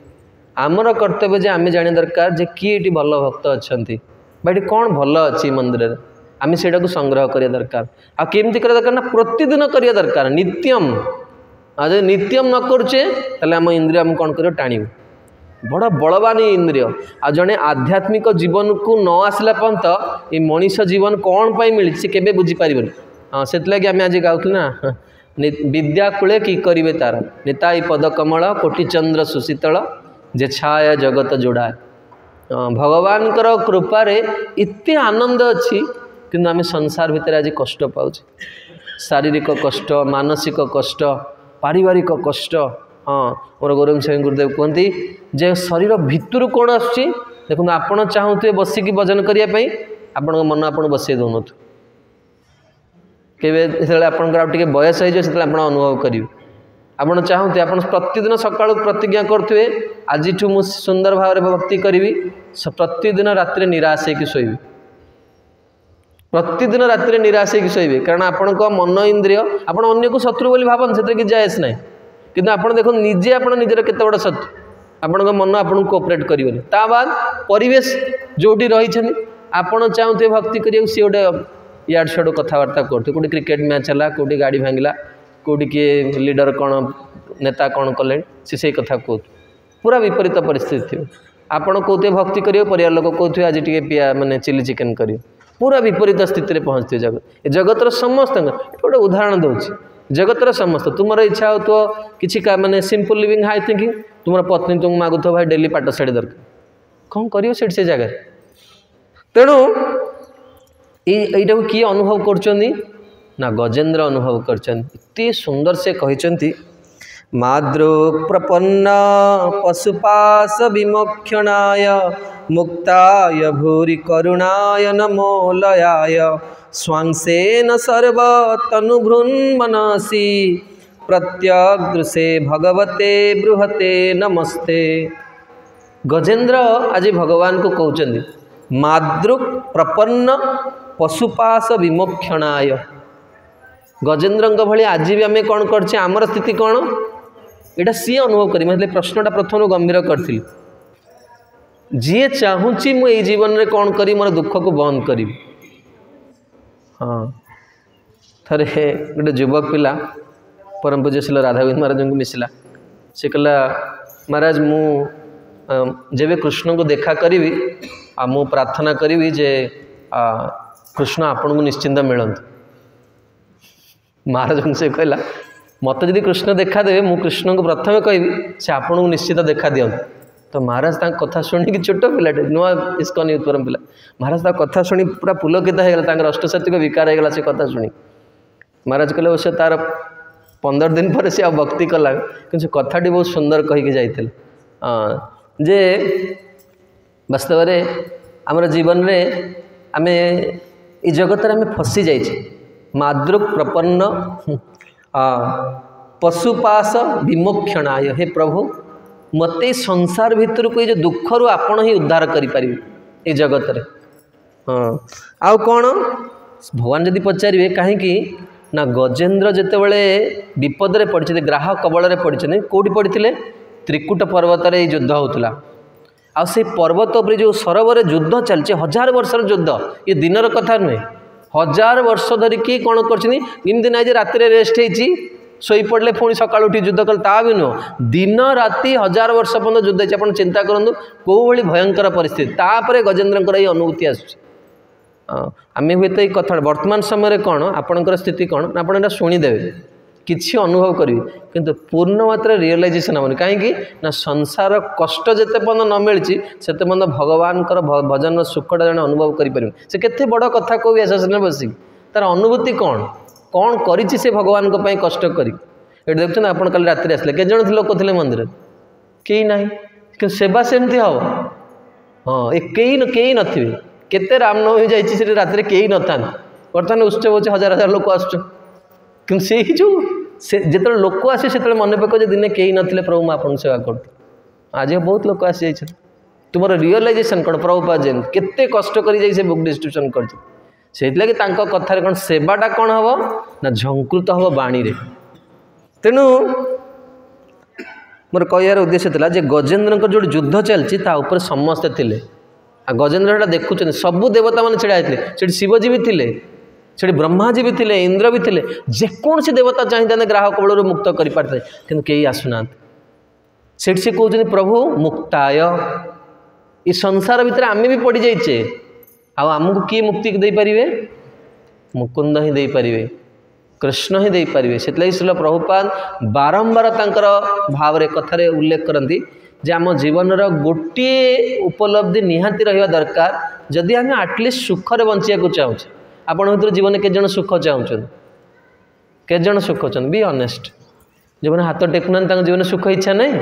आमर कर्तव्य जे आम जाना दरकार जे किए ये भल भक्त अच्छा भाई कौन भल अच्छी मंदिर में आम से संग्रह करिया दरकार आ केमती करिया दरकार ना प्रतिदिन करिया दरकार नित्यम आ जो नित्यम न करुचे ताले आम इंद्रिय आम कौन कर टाणु बड़ा बलवान इंद्रिय आ जड़े आध्यात्मिक जीवन को न आसला पर्यंत ये मनीष जीवन कौन पाई मिली से केबे बुझीपार हाँ से लगे आम आज गाँव ना विद्याकूले कि करिवे तार निताई पदकमल कोटि चंद्र सुशीतल जे छाया जगत जोड़ा भगवान कृपारे इत्ते आनंद अच्छी किंतु आम संसार भितर आज कष्ट पाउछ शारीरिक कष्ट मानसिक कष्ट पारिवारिक कष्ट हाँ मोर गौरव स्वामी गुरुदेव कहती जे शरीर भितर कौन आसुची देखो आपण चाहूथे बसिकी भजन करने आपण मन आपण बसई दौन केवे आपंकर बयस हो अनुभव करेंगे आपड़ चाहते आप प्रतिदिन सका प्रतिज्ञा करुवे आज मु सुंदर भाव में भक्ति करी प्रतिदिन राति निराश होगी शोबी प्रतिदिन राति निराश होगी शोबे कारण आपण मन इंद्रिय आपण अन्य को शत्रु बोली भावना से कि जायस ना कि आप देखो निजे आप निजर केते बड़ शत्रु आपण मन आपको कोऑपरेट करें ता बाद परिवेश जोटी रही आपण चाहते भक्ति करिया सी गोटे याड साड़ू कथबार्ता करते कौटी क्रिकेट मैच है कौटी गाड़ी भांगला कौटी किए लीडर कौन नेता कौन कले से कथा कहते पूरा विपरीत परिस्थिति थी आपण कहते भक्ति करियो परिवार लोक कहते आज टे पिया माने चिली चिकेन करियो पूरा विपरीत स्थिति में पहुँचते जगत जगतर समस्त गोटे उदाहरण दूसरी जगतर समस्त तुम इच्छा हो तो किसी का माने सिंपल लिविंग हाई थिंकिंग तुम पत्नी तुमको मागुथ भाई डेली पाट शाढ़ी दरकार कौन कर से जगह तेणु यहीटा किए अनुभव कर गजेन्द्र अनुभव करते सुंदर से कहते माद्रो प्रपन्न पशुपाश विमोक्षणाय मुक्ताय भूरि करुणाय नमोलयाय स्वांसेन सर्वतनुभृन्मनसि प्रत्यग्दृशे भगवते बृहते नमस्ते। गजेन्द्र आज भगवान को कहते माद्रुक प्रपन्न पशुपाश विमोक्षणाय गजेन्द्र भली आज भी आम कौन कर आमर स्थिति कौन यहाँ सी अनुभव करी मतलब प्रश्नटा प्रथम गंभीर करी जी चाहूँगी मुझे जीवन में कौन करी मोर दुख को बंद करी। हाँ थे गोटे युवक पिला परम पूज्यशील राधागोविंद महाराज को मिसला से कहला महाराज मु जेबे कृष्ण को देखा करी आ मु प्रार्थना करी जे कृष्ण आपन को निश्चिंत मिलत। महाराज से कहला मत जदि कृष्ण देखा देवे मु कृष्ण को प्रथम कहबी से आपन को निश्चित देखा दियंत। तो महाराज कथा शुणी छोट पिलाटे नुआ इस्कन यूथ परम पिला महाराज कथा शुणी पूरा पुलकित होगा अष्टसात्विक विकार होगा से कथा शुणी महाराज कहले से तार 15 दिन पर से भक्ति कला कि कथाटी बहुत सुंदर कहीकि जाइए जे वास्तव में आम जीवन में आम ये जगत आम फसी जाइए माद्रुक प्रपन्न पशुपाश विमोक्षणाय हे प्रभु मते संसार भितर को ये दुख रू आपण ही उद्धार करें ये जगत रे। हाँ आउ कौन भगवान जदि पचारे कहीं ना गजेन्द्र जितेबले विपद रे पड़ते ग्राह कबल रे पड़ते कौटी पड़ते त्रिकुट पर्वत रे युद्ध होता आ से पर्वत पर जो सरोवर युद्ध चलছে 1000 वर्षर युद्ध ये दिनर कथा नुहे 1000 वर्ष धरिकी कौन करमती ना राति रेस्ट होती शोई पड़े पुणी सका उठी युद्ध कल ता भी नुह दिन राति 1000 वर्ष पर्यटन युद्ध होती आप चिंता करूँ कौ भाई भयंकर परिस्थिति तापर गजेन्द्र ये अनुभूति आस आम हुए तो ये कथा वर्तमान समय कौन आपणकर स्थिति कौन आप शुणीदेवे किसी अनुभव करी किंतु पूर्ण मात्रा रियलाइजेशन हेनी कहीं ना संसार कष्ट जिते पर्यटन न मिली से पर्यटन भगवान भजन सुखटा जन अनुभव करें से केते बड़ कथा कौ आश्वासन बसिक तार अनुभूति कौन कौन करी से भगवान कष्ट करी ये देखते आप कल रात आसले के जन लोक थे मंदिर कई ना कि सेवा सेमती हम हाँ ये कई नथिबे केते रामनवमी जाइए रात कई न था बर्तमान उत्सव हो 1000 लोक आस से जो जिते लोक आसे से मन पक दिन कई नथिले प्रभु मुझे सेवा कर आज बहुत लोक आसी जाइए तुम रियलाइजेशन कौन प्रभुपाद जेन केते कष्ट कर बुक डिस्ट्रीब्यूशन कर कथार कौन सेवाटा कौन हम ना झंकृत हम बाणी रे। तेणु मोर कहर उद्देश्य था गजेन्द्र जो युद्ध चलती समस्ते थे गजेन्द्र देखुं सबू देवता मैंने छिड़ा होते शिवजी भी थे से ब्रह्माजी भी थे इंद्र भी थे जेकोसी देवता चाहिए ग्राह कबल मुक्त कर पारे कि कई आसुना से कहते प्रभु मुक्ताय ये संसार भितर आम भी पड़ जाइए आमको किए मुक्ति दे पारे मुकुंद ही दे पारे कृष्ण ही दे पारे से श्रील प्रभुपाद बारंबार तांकर भाव कथार उल्लेख करती जे आम जीवन गोटे उपलब्धि निहाती रहा दरकार जदि आम आटलिस्ट सुखरे बंचा चाहूँ आपण भर जीवन के सुख चाहूँ के सुख चाहते बी ऑनेस्ट जो हाथ टेकुना जीवन सुख इच्छा नहीं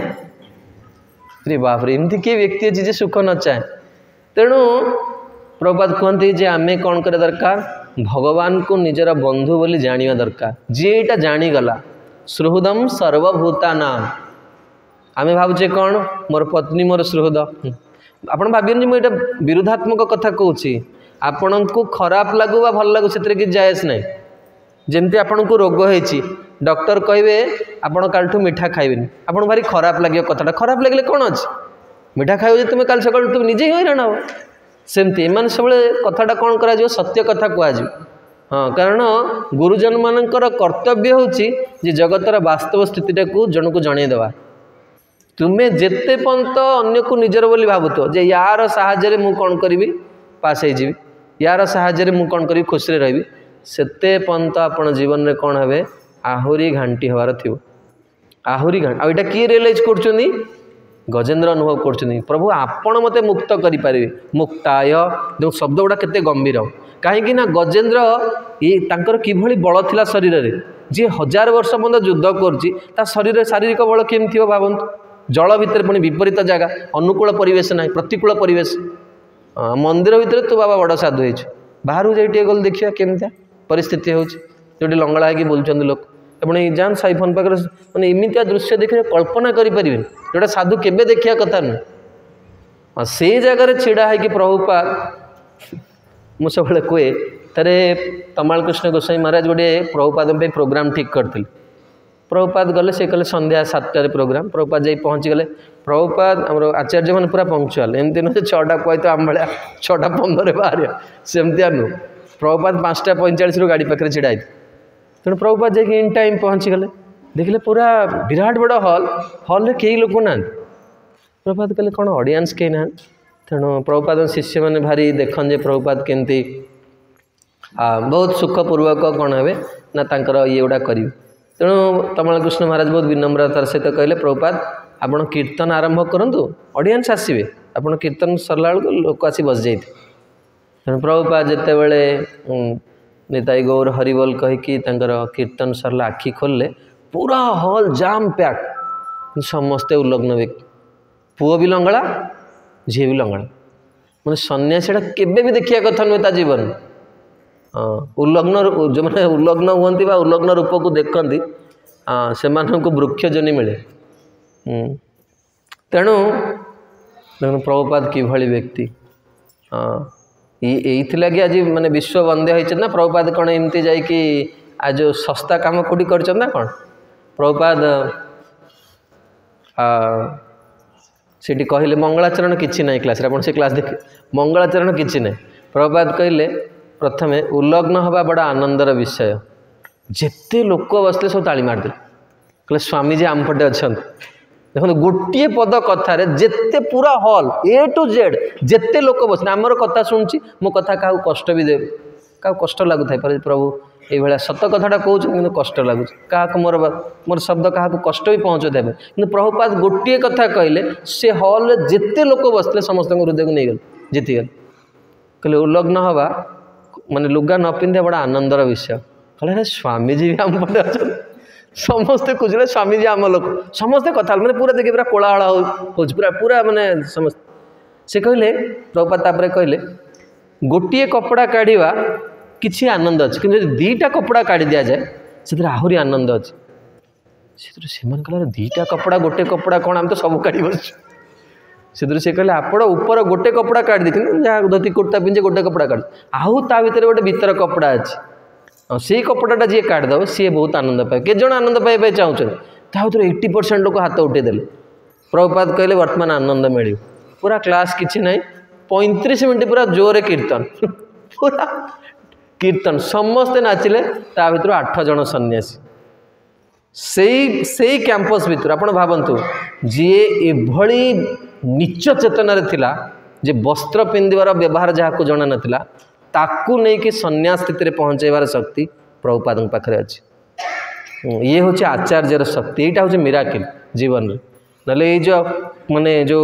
रे बाप रे एमती किए व्यक्ति अच्छी जे सुख न चाहे। तेणु प्रभुपाद कहते जे आमे कौन करे दरकार भगवान को निजर बंधु बोली जानिया दरकार जी यहाँ जानीगला सुहृदम सर्वभूता नाम आमे भावुचे कौन मोर पत्नी मोर सुहृद आप भाविनी मुझे विरोधात्मक कथा कहूँ आपण को खराब लगू बा भल लगू से कि जायस ना जमती आपन को रोग होती डॉक्टर कहे आपण कालठू मिठा खाइबेनि आपन भारी खराब लगे कथाटा खराब लगे कौन अच्छे मिठा खाइब तुम काल सकाल तुम निजे ही हैरान हो सेमती एम सब कथाटा कौन कर सत्य कथा कह हाँ कारण गुरुजन मानकर कर्तव्य होची जे जगतर वास्तव स्थितिटा को जन को जनईदेवा तुम्हें जेते पर्यंत अन्य को निजर बोली भावुथ जे यार साहाय्य मु कौन करी पास हो यार साहाय्य मु कौन करी खुशी रही सेते पर्यंत आपण जीवन में कौन हे आहुरी घांटी हबार थी आहुरी घाटी आईटा किए रियलाइज कर गजेंद्र अनुभव कर प्रभु आपण मते मुक्त करें मुक्ताय जो शब्द गुड़ा केते गंभीर कहीं ना गजेंद्र ये तांकर किभली बल थिला शरीर रे जी 1000 वर्ष पर्यंत युद्ध कर शरीर शारीरिक बल केमती हो भावतु जल भितर पुणी विपरीत जगह अनुकूल परिवेश ना प्रतिकूल परिवेश मंदिर भितर तू बाबा बड़ साधु हो बाहर जाइए गल देखिए केमती परिस्थिति हो लंगड़ा है बोलुं लोक एपण जान साइफोन पाखे मैंने एमतिया दृश्य देखिए कल्पना करें जोटा साधु केबे देखिया कथा नुह से जगह छिड़ा है कि प्रभुपाद मु सब कहे थे तमाल कृष्ण गोसाई महाराज गोटे प्रभुपाद प्रोग्राम ठीक करते प्रभुपाद गले से कले संध्या 7टार प्रोग्राम प्रभुपाद जाई पहुँची गले प्रभुपाद आम आचार्य मैंने पूरा पंक्चुआल एमती नुह 6टा कही तो आम भाया 6:15 बाहर सेमतिया नुह प्रभुपाद 5:45 गाड़ी पाखे छिड़ा है तेणु प्रभुपाद जाकि इन टाइम पहुँची गले देखिले पूरा विराट बड़ हल हल रे कई लोक ना प्रभुपाद कहले कौन ऑडियंस कहीं ना तेणु प्रभुपाद शिष्य मैंने भारी देखन जे प्रभुपाद केमती बहुत सुखपूर्वक कौन हे ना तांकर ये गुड़ा करेंगे तेणु तमाल कृष्ण महाराज बहुत विनम्रतार सहित कहले प्रभुपाद आपण कीर्तन आरंभ करूँ ऑडियंस आसवे आपण कीर्तन सरला बेलू लोक आसी बस जाइए तेणु प्रभुपाद जिते बड़े निताई गौर हरिबोल कहीकि कीर्तन सरला आखि खोलले पूरा हॉल जाम पैक समस्ते उल्लग्न व्यक्ति पुओ भी लंगड़ा झी भी लंगड़ा मैंने सन्यासी केबे भी देखिया कथा नुहे जीवन उल्लग्न जो मैंने उल्लग्न हुंती उल्लग्न रूप को देखती से वृक्ष जनि मिले तेणु तेणु प्रभुपाद किभली व्यक्ति ये लगे आज माने विश्व वंदे होती ना प्रभुपाद कौन एमती जाकि आज सस्ता काम कौटी कर ना कौन प्रभुपाद सीटी कहले मंगलाचरण किसी ना क्लास आप क्लास देखे मंगलाचरण किसी ना प्रभुपाद कहले प्रथमे उल्लग्न हवा बड़ा आनंदर विषय जेते लोक बसले सब ताली मारदे कहले स्वामीजी आमपटे अच्छा देखो गोटे पद कथार जेते पूरा हॉल ए टू जेड जेते लोक बस आमर कथा शुणुची मो कथा क्या कष्ट भी दे क्या कष्ट लगुता है प्रभु ये सत कथाटा कहूँ कष्ट लगुच क्या मोर मोर शब्द क्या कष्ट भी पहुँचते कि प्रभुपाद गोटे कथा कहले से हॉल जेते लोक बसते समस्त हृदय को नहीं गल जीतीगल कहले उल्लग्न हवा माने लुगा न पिंधे बड़ा आनंदर विषय कहले स्वामीजी भी आम पटे अच्छा समस्ते खोजले स्वामीजी आम लोक समस्ते कथा मैंने पूरा देखिए पूरा कोलाहल हो पूरा पूरा माने समस्त से कहले प्रभुपाद तापर कहले गोटे कपड़ा काढ़ा किसी आनंद अच्छे कि दीटा कपड़ा काढ़ी दि जाए से आहरी आनंद अच्छे से कहला दीटा कपड़ा गोटे कपड़ा कौन आम तो सब काढ़ी बस से कहले आपण ऊपर गोटे कपड़ा काढ़ी देखते जहाँ धोती कुर्ता पिंधे गोटे कपड़ा काढ़ आहू ता भीतर गोटे भीतर कपड़ा अच्छे से कपड़ाटा जी काढ़ीदेव सी बहुत आनंद पाए के जन आनंद पाइबा चाहते ता 80% लोक हाथ उठेदेले प्रभुपाद कहले वर्तमान आनंद मिल पूरा क्लास किसी ना 35 मिनट पूरा जोरे कीर्तन पूरा कीर्तन समस्ते नाचिले ता भीतर 8 जन सन्यासी से कैंपस भीतर आप भावतु जी एभली नीच चेतन थिला जे वस्त्र पिंधार व्यवहार जहाँ को जना नाला ताकू नहीं कि सन्यास स्थिति में पहुँचाइबार शक्ति प्रभुपाद पाखे अच्छी ये हूँ आचार्यर शक्ति यहाँ हूँ मिराकिल जीवन में ना ये जो माने जो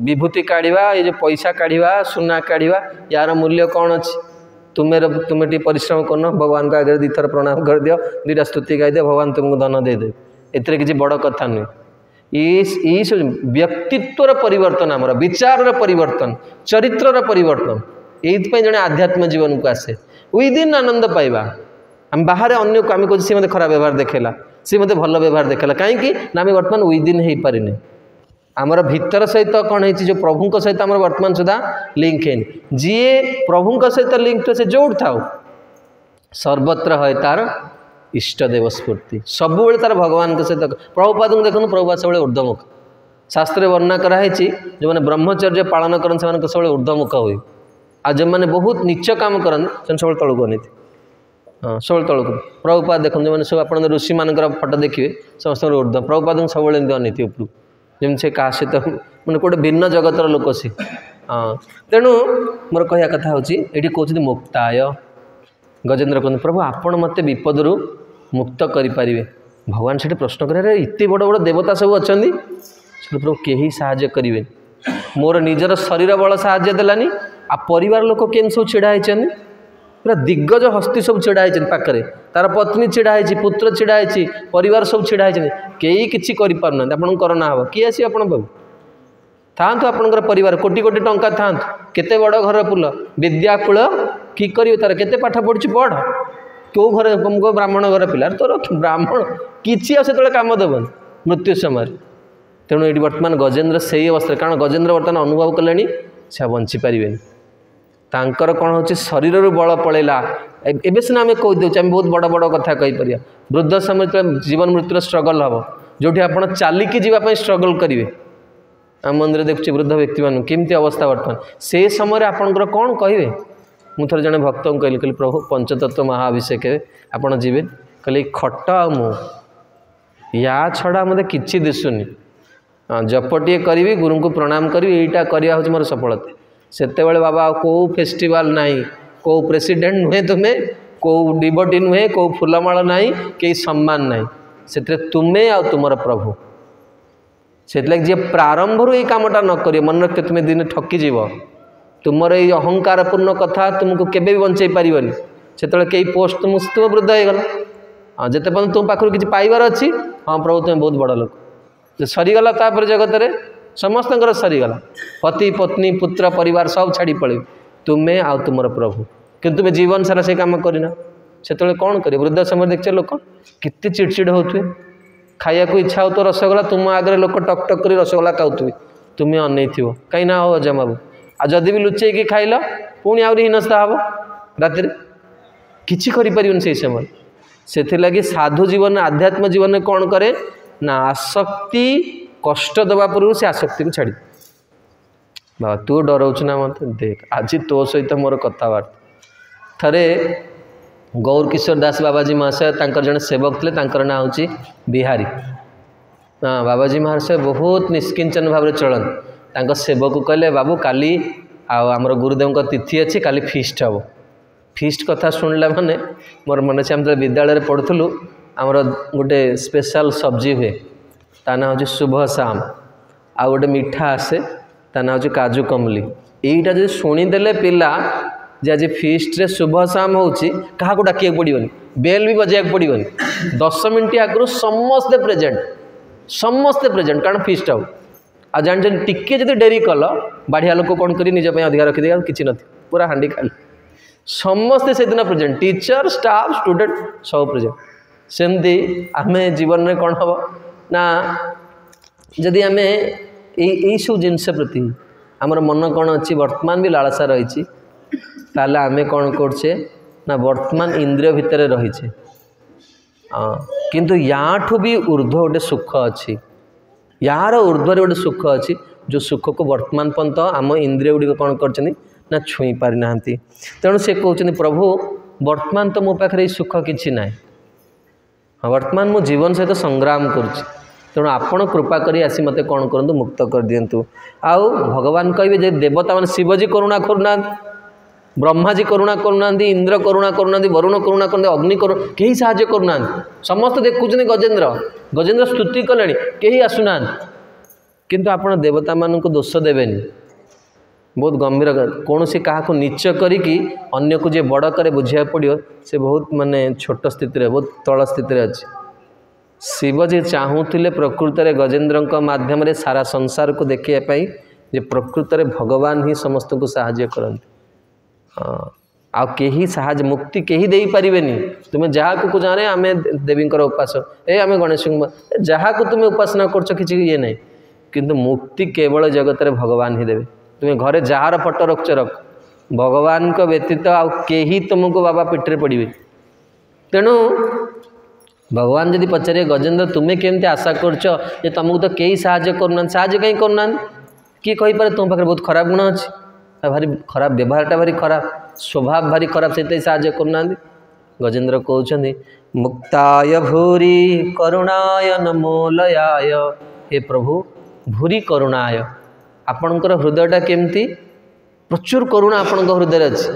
विभूति काढ़ा ये जो पैसा काढ़ा सुना काढ़ा यार मूल्य कौन अच्छी तुम्हें टी परिश्रम करना भगवान को आगे 2 थर प्रणाम कर दियो 2टा स्तुति गाई दियो भगवान तुमको धन देदे एथिरे किसी बड़ कथा नुहे ये सब व्यक्तित्वर परिवर्तन आमर विचार परिवर्तन चरित्र परिवर्तन ये जड़े आध्यात्म जीवन को आसे विदिन आनंद पाइबा आम बाहर अन्य को आम कह सी मत खराब व्यवहार देखेला सी मत भल व्यवहार देखेला कहीं ना आम बर्तमान विदिन हो पारिने आमर भीतर सहित कौन है जो प्रभु सहित आम बर्तमान सुधा लिंक है जी प्रभु सहित लिंक से जोड़ था सर्वत्र है तार इष्टदेव स्फूर्ति सब तार भगवान सहित प्रभुपाद को देखो प्रभुपाद सब ऊर्ध्वमुख शास्त्र वर्णना कराई जो मैंने ब्रह्मचर्य पालन कर सब ऊर्ध्वमुख हुए आ जो मैंने बहुत नीच काम करते सब तौक अनिथि हाँ सब तौक प्रभुपाद देखते मैंने सब आप ऋषि मान फटो देखिए समस्त ऊर्ध्व प्रभुपाद सब अनिथि उपरू जमी से क्या सहित मैंने गोटे भिन्न जगतर लोक सी हाँ तेणु मोर कह कथा हूँ ये कहते मुक्ताय गजेन्द्र कहते प्रभु आपण मत विपदु मुक्त करें भगवान से प्रश्न करें इतने बड़ बड़ देवता सब अच्छा प्रभु कहीं साहाय्य करेंगे मोर निजर शरीर बल साहाय्य देलानी आ परिवार लोक केम सब छिड़ा होती पूरा दिग्गज हस्ती सब छिड़ा होती पाखे तार पत्नी छिड़ा होती पुत्र छिड़ा होती परिवार सब छिड़ा होती कई किसी करना आपन करना हम किए आस आप बाबू थांतु आपंकर परिवार कोटी कोटी टंका थांतु केते बड़ घर पुल विद्याकूल कि करेंगे तार केते पाठ पढ़ी पढ़ क्यों घर तुमको ब्राह्मण घर पिला तोर ब्राह्मण किसी आते कम देवन मृत्यु समय तेणु ये बर्तमान गजेन्द्र से ही अवस्था कारण गजेन्द्र बर्तमान अनुभव कले से बंची पारे तांकर कौन हो शरीर बल पलैला एवं सीना आम कहीदे आम बहुत बड़ बड़ कथा कहीपर वृद्ध समय जीवन मृत्युर स्ट्रगल हम जो आप चलिकी जावाई स्ट्रगल करेंगे आम मंदिर देखुचे वृद्ध व्यक्ति मान केमती अवस्था बर्तमान से समय आपंकर कौन कहे मुझे जड़े भक्त कहली प्रभु पंचतत्व महाअभिषेक आपड़ जी कहले खट आ या छड़ा मत कि दिशुनी जपटे करी गुरु को प्रणाम करी यहीटा करवा हूँ मोर सफलता से बाबा कौ फेस्टिवल ना कौ प्रेसिडेंट नुहे तुम्हें कौ डिवोटी नुहे कौ फूलमाल ना कई सम्मान ना से तुम्हें आ तुमर प्रभु से जी प्रारंभ ये कामटा न कर मन रखते तुम्हें दिन ठकीजीव तुमर ये अहंकारपूर्ण कथा तुमको केवे भी बंचे पारनि से कई पोस्ट तुम वृद्ध हो गला हाँ जिते पर्यटन तुम पाखर किसी पाइबार अच्छी हाँ प्रभु तुम्हें बहुत बड़ लोक सरीगला तापर जगत रे समस्त सरीगला पति पत्नी पुत्र परिवार सब छाड़ी पड़े तुम्हें आ तुमर प्रभु कि तुम्हें जीवन सारा से कम करना से कौन कर वृद्ध समय देखिए लोक कितने चिड़चिड़ होते खाया को इच्छा हो तो रसगोला तुम आगे लोक टक टक कर रसगोला खाऊे तुम्हें अनै थो कहीं ना हो अजम बाबू आ जदि भी लुचेक खाइल पुणी आहरी हीनस्ता हम राति किसी कर समय से लगी साधु जीवन आध्यात्म जीवन में कौन करे ना आसक्ति कष्ट दबा पूर्व से आसक्ति को छाड़ी बाबा तू डराऊच ना मत देख आज तो सहित मोर कथबार्ता थे गौर किशोर दास बाबाजी महाशय जड़े सेवक थे ना हूँ बिहारी हाँ बाबाजी महाशय बहुत निष्किंचन भाव चलन सेवक कहले बाबू काली आमर गुरुदेव तिथि अच्छी काली फीस्ट हम फीस्ट कथा शुणिला माने मोर मन से आम विद्यालय पढ़ुलु आमर गोटे स्पेशल सब्जी हुए ता ना हूँ शुभ शाम आ गोटे मिठा आसे ता ना हूँ काजू कमली यहीटा जो शुणीदे पिला जे आज फीस्ट रे शुभ शाम हो क्या डाक पड़ोनी बेल भी बजाया पड़ोनी 10 मिनट आगु समस्ते प्रेजेंट कारण फीस्ट हो आ जान टिके जब डेरी कल बाढ़िया लोक कौन कर निजपाई अधिकार रखिदे किसी न पूरा हांडी खाली समस्ते से दिन प्रेजेंट टीचर स्टाफ स्टूडेंट सब प्रेजेंट सेमती आम जीवन में कौन हम ना जदि आम यही सब जिनस प्रति आमर मन कौन अच्छी वर्तमान भी लालसा रही ताले आमे कौन करछे ना वर्तमान इंद्रिय भितर रहीछे किंतु याठू भी ऊर्ध्व गोटे सुख अच्छी यार ऊर्ध्व गोटे सुख अच्छी जो सुख को वर्तमान पर्यंत आम इंद्रिय गुड़िक कौन कर ना छुई पारि ना तेणु से कहते प्रभु वर्तमान तो मो पाखे सुख किसी ना वर्तमान मो जीवन सहित संग्राम करुच्ची तेणु आपण कृपा करी आसी मते कौन करूँ मुक्त कर दिंतु आउ भगवान कहे जे देवता मान शिवजी करुणा करूना ब्रह्माजी करुणा करूना इंद्र करुणा करूना वरुण करुणा कर अग्नि कहीं साहाय्य करूना समस्त देखुं गजेन्द्र स्तुति कले कहीं आसुना किंतु आपण देवता मान को दोष देवेनि बहुत गंभीर कौन सी क्या नीच करी अन्य को जे बड़ करे बुझा पड़ो से बहुत माने छोट स्थिति बहुत तल स्थिति अच्छी शिवजी चाहूले प्रकृत में गजेन्द्र माध्यम सारा संसार को देखापी जे प्रकृत में भगवान ही समस्त को साहाय्य करते हाँ कहीं साहाय्य मुक्ति कहीं दे पारे तुम्हें जहाँ को जाने आम देवी उपास आम गणेश जहाँ को तुम्हें उपासना कर किसी ये नहीं किंतु मुक्ति केवल जगत में भगवान ही देवे तुम्हें घरे जार फटो रखुच रख भगवान को व्यतीत आउ कहीं तुमको बाबा पिठरे पड़े तेणु भगवान जदि पचारे गजेन्द्र तुम्हें केमती आशा करछ तुमको तो कहीं साहाय्य करना साहाय्य कहीं करना किए कहीपे तुम पाखे बहुत खराब गुण अच्छी भारी खराब व्यवहारटा भारी खराब स्वभाव भारी खराब से साहाय्य करना गजेन्द्र कहते मुक्ताय भूरी करुणाय नमोलयाय हे प्रभु भूरी करुणाय आपणकर हृदयटा केमती प्रचुर करुणा आपण हृदय अच्छी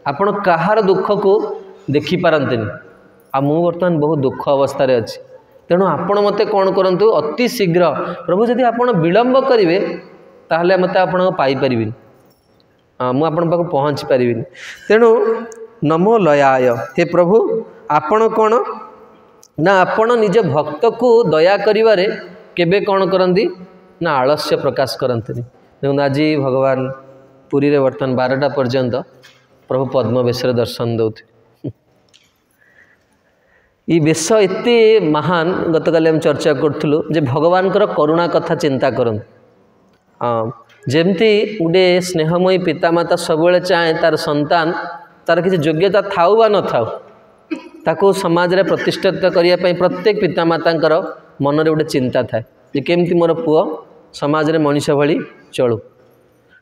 आपण कहार दुख को देखिपारती आ मु बर्तमान बहुत दुख अवस्था अच्छी तेणु आपण मते कौन करूँ अति शीघ्र प्रभु जदि आपण विलंब करेंगे ताहले मते आपण पाइपर मुझे पाक पहुँची पारि तेणु नमो लयाय हे प्रभु आपण कौन ना आपण निज भक्त को दया करिवारे केबे कौन करती ना आलस्य प्रकाश करते देखो आज भगवान पुरी रे वर्तमान 12टा पर्यंत प्रभु पद्म वेश दर्शन दौथे ये वेश एते महान गतकाली हम चर्चा करूँ जे भगवान करुणा कथा चिंता करन जमती गोटे स्नेहमयी पितामाता सब चाहे तार संतान तार किसी योग्यता थाउ बा न थाउ ताको समाज रे प्रतिष्ठित करने प्रत्येक पितामाता मन रे गोटे चिंता थाए जे केमती मोर पुओ समाज रे मनीष भली चलू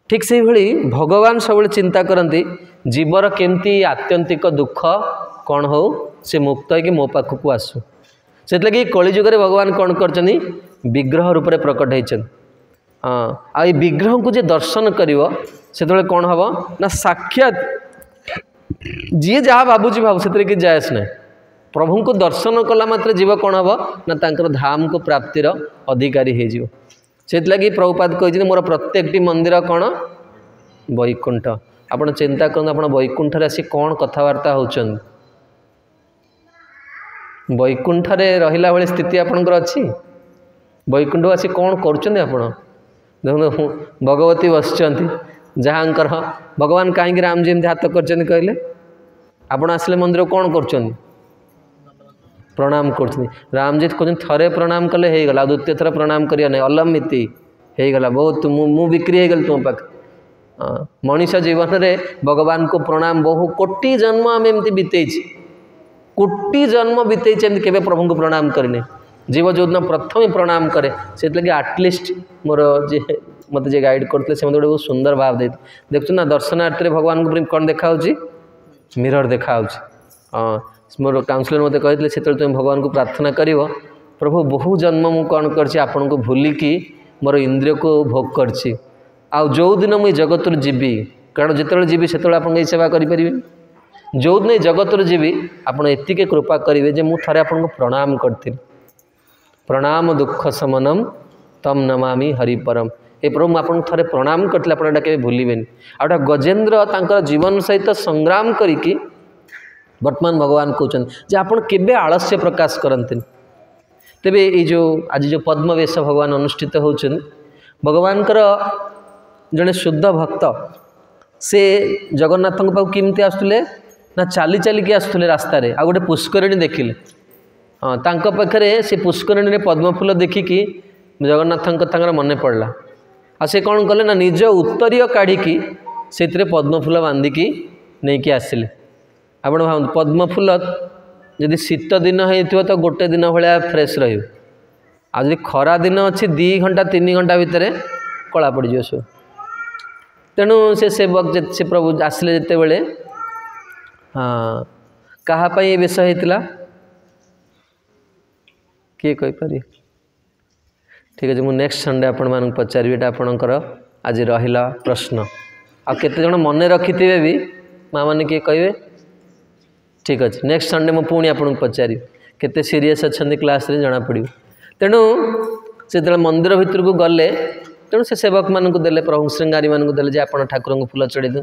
ठीक से भली भगवान सब चिंता करती जीवर केमती आत्यंतिक दुख कौन हो से मुक्त हो कि मो पाखक आसू से लगी कलिजुग भगवान कौन कर विग्रह रूप में प्रकट होती आ विग्रह को जे दर्शन करिवो से कौन हम ना साक्षात जी जहाँ भावुची भाव से कि जायस ना प्रभु को दर्शन कला मात्र जीव कौन हम ना तांकर धाम को प्राप्तिर अधिकारी हो से लगी प्रभुपाद कहते मोर प्रत्येकटी मंदिर कौन वैकुंठ आपण चिंता करते आप वैकुंठ आसी कौन कथबार्ता होचन वैकुंठ रहिला भली स्थिति आपणकर अच्छी वैकुंठ आसी कौन करुँच आपण देखो भगवती बसचंती जहाँ भगवान कहीं राम जी एमती हाथ कर कहले आपण आसले मंदिर कौन कर प्रणाम कर रामजी कहते थरे प्रणाम कले हो गला द्वितीय थर प्रणाम करिया नहीं अलमिति हो गला बहुत मु बिक्री हो गल तुम पाख मनीष जीवन में भगवान को प्रणाम बहु कोटि जन्म आम एमती बीते कोटि जन्म बीते के प्रभु को प्रणाम करने जीव जो दिन प्रथम प्रणाम करे से लगे आटलिस्ट मोर जे मत जे गाइड करते से बहुत सुंदर भाव दे देखु ना दर्शनार्थी भगवान को कौन देखा मिरर देखा मोर काउंसलर मत कहते से तुम भगवान को प्रार्थना कर प्रभु बहु जन्म मु कौन कर को भूलिकी मोर इंद्रिय को भोग करछि आउ जो दिन मुझे जगत जीवी कारण जिते जीवी से आप सेवा करें जो दिन जगत जीवी आपड़ एतिके कृपा करेंगे जे मुझे थे आपको प्रणाम करी प्रणाम दुख समनम तम नमामि हरिपरम ए प्रभु मुझे थे प्रणाम करते आपड़ा के भूलें आटा गजेन्द्र तांकर जीवन सहित संग्राम करिकी वर्तमान भगवान कहते जे आपड़ केबे आलस्य प्रकाश करते तेबे ये जो आज जो पद्मवेश भगवान अनुष्ठित होचन भगवान जड़े शुद्ध भक्त से जगन्नाथ पाक केमती आसुले ना चली चलिकी आसुले रास्तार आ गोटे पुष्करिणी देखिले हाँ तांको पाखरे से पुष्करिणी पद्मफूल देखिकी जगन्नाथ मन पड़ला आ से कौन कले ना निज उत्तरीय काढ़ी से पद्मफूल बांधिकी नहीं कि आसिले आप भाव पद्मफूल जदि शीत दिन हो तो गोटे दिन भाया फ्रेश रही खरा दिन अच्छी 2 घंटा 3 घंटा भितर कला पड़ सब तेणु से सेवक से प्रभु आसिले जिते बड़े हाँ कहाँपाई बेश होता किए कहीपर ठीक है मुझे नेक्स्ट संडे आपण मान पचारि एटा आपणकर आज रहिला प्रश्न आ केते जण मन रखिथिबे भी माँ मैंने किए कहे ठीक अच्छे नेक्स्ट संडे मु पुणी आपको पचारि केते सीरीयस अच्छा क्लास रे जना पड़ो तेणु से जो मंदिर भितर को गले तेणु से सेवक मानक देले प्रभु श्रृंगारी मानक देले जे आपण ठाकुर को फूल चढ़े दे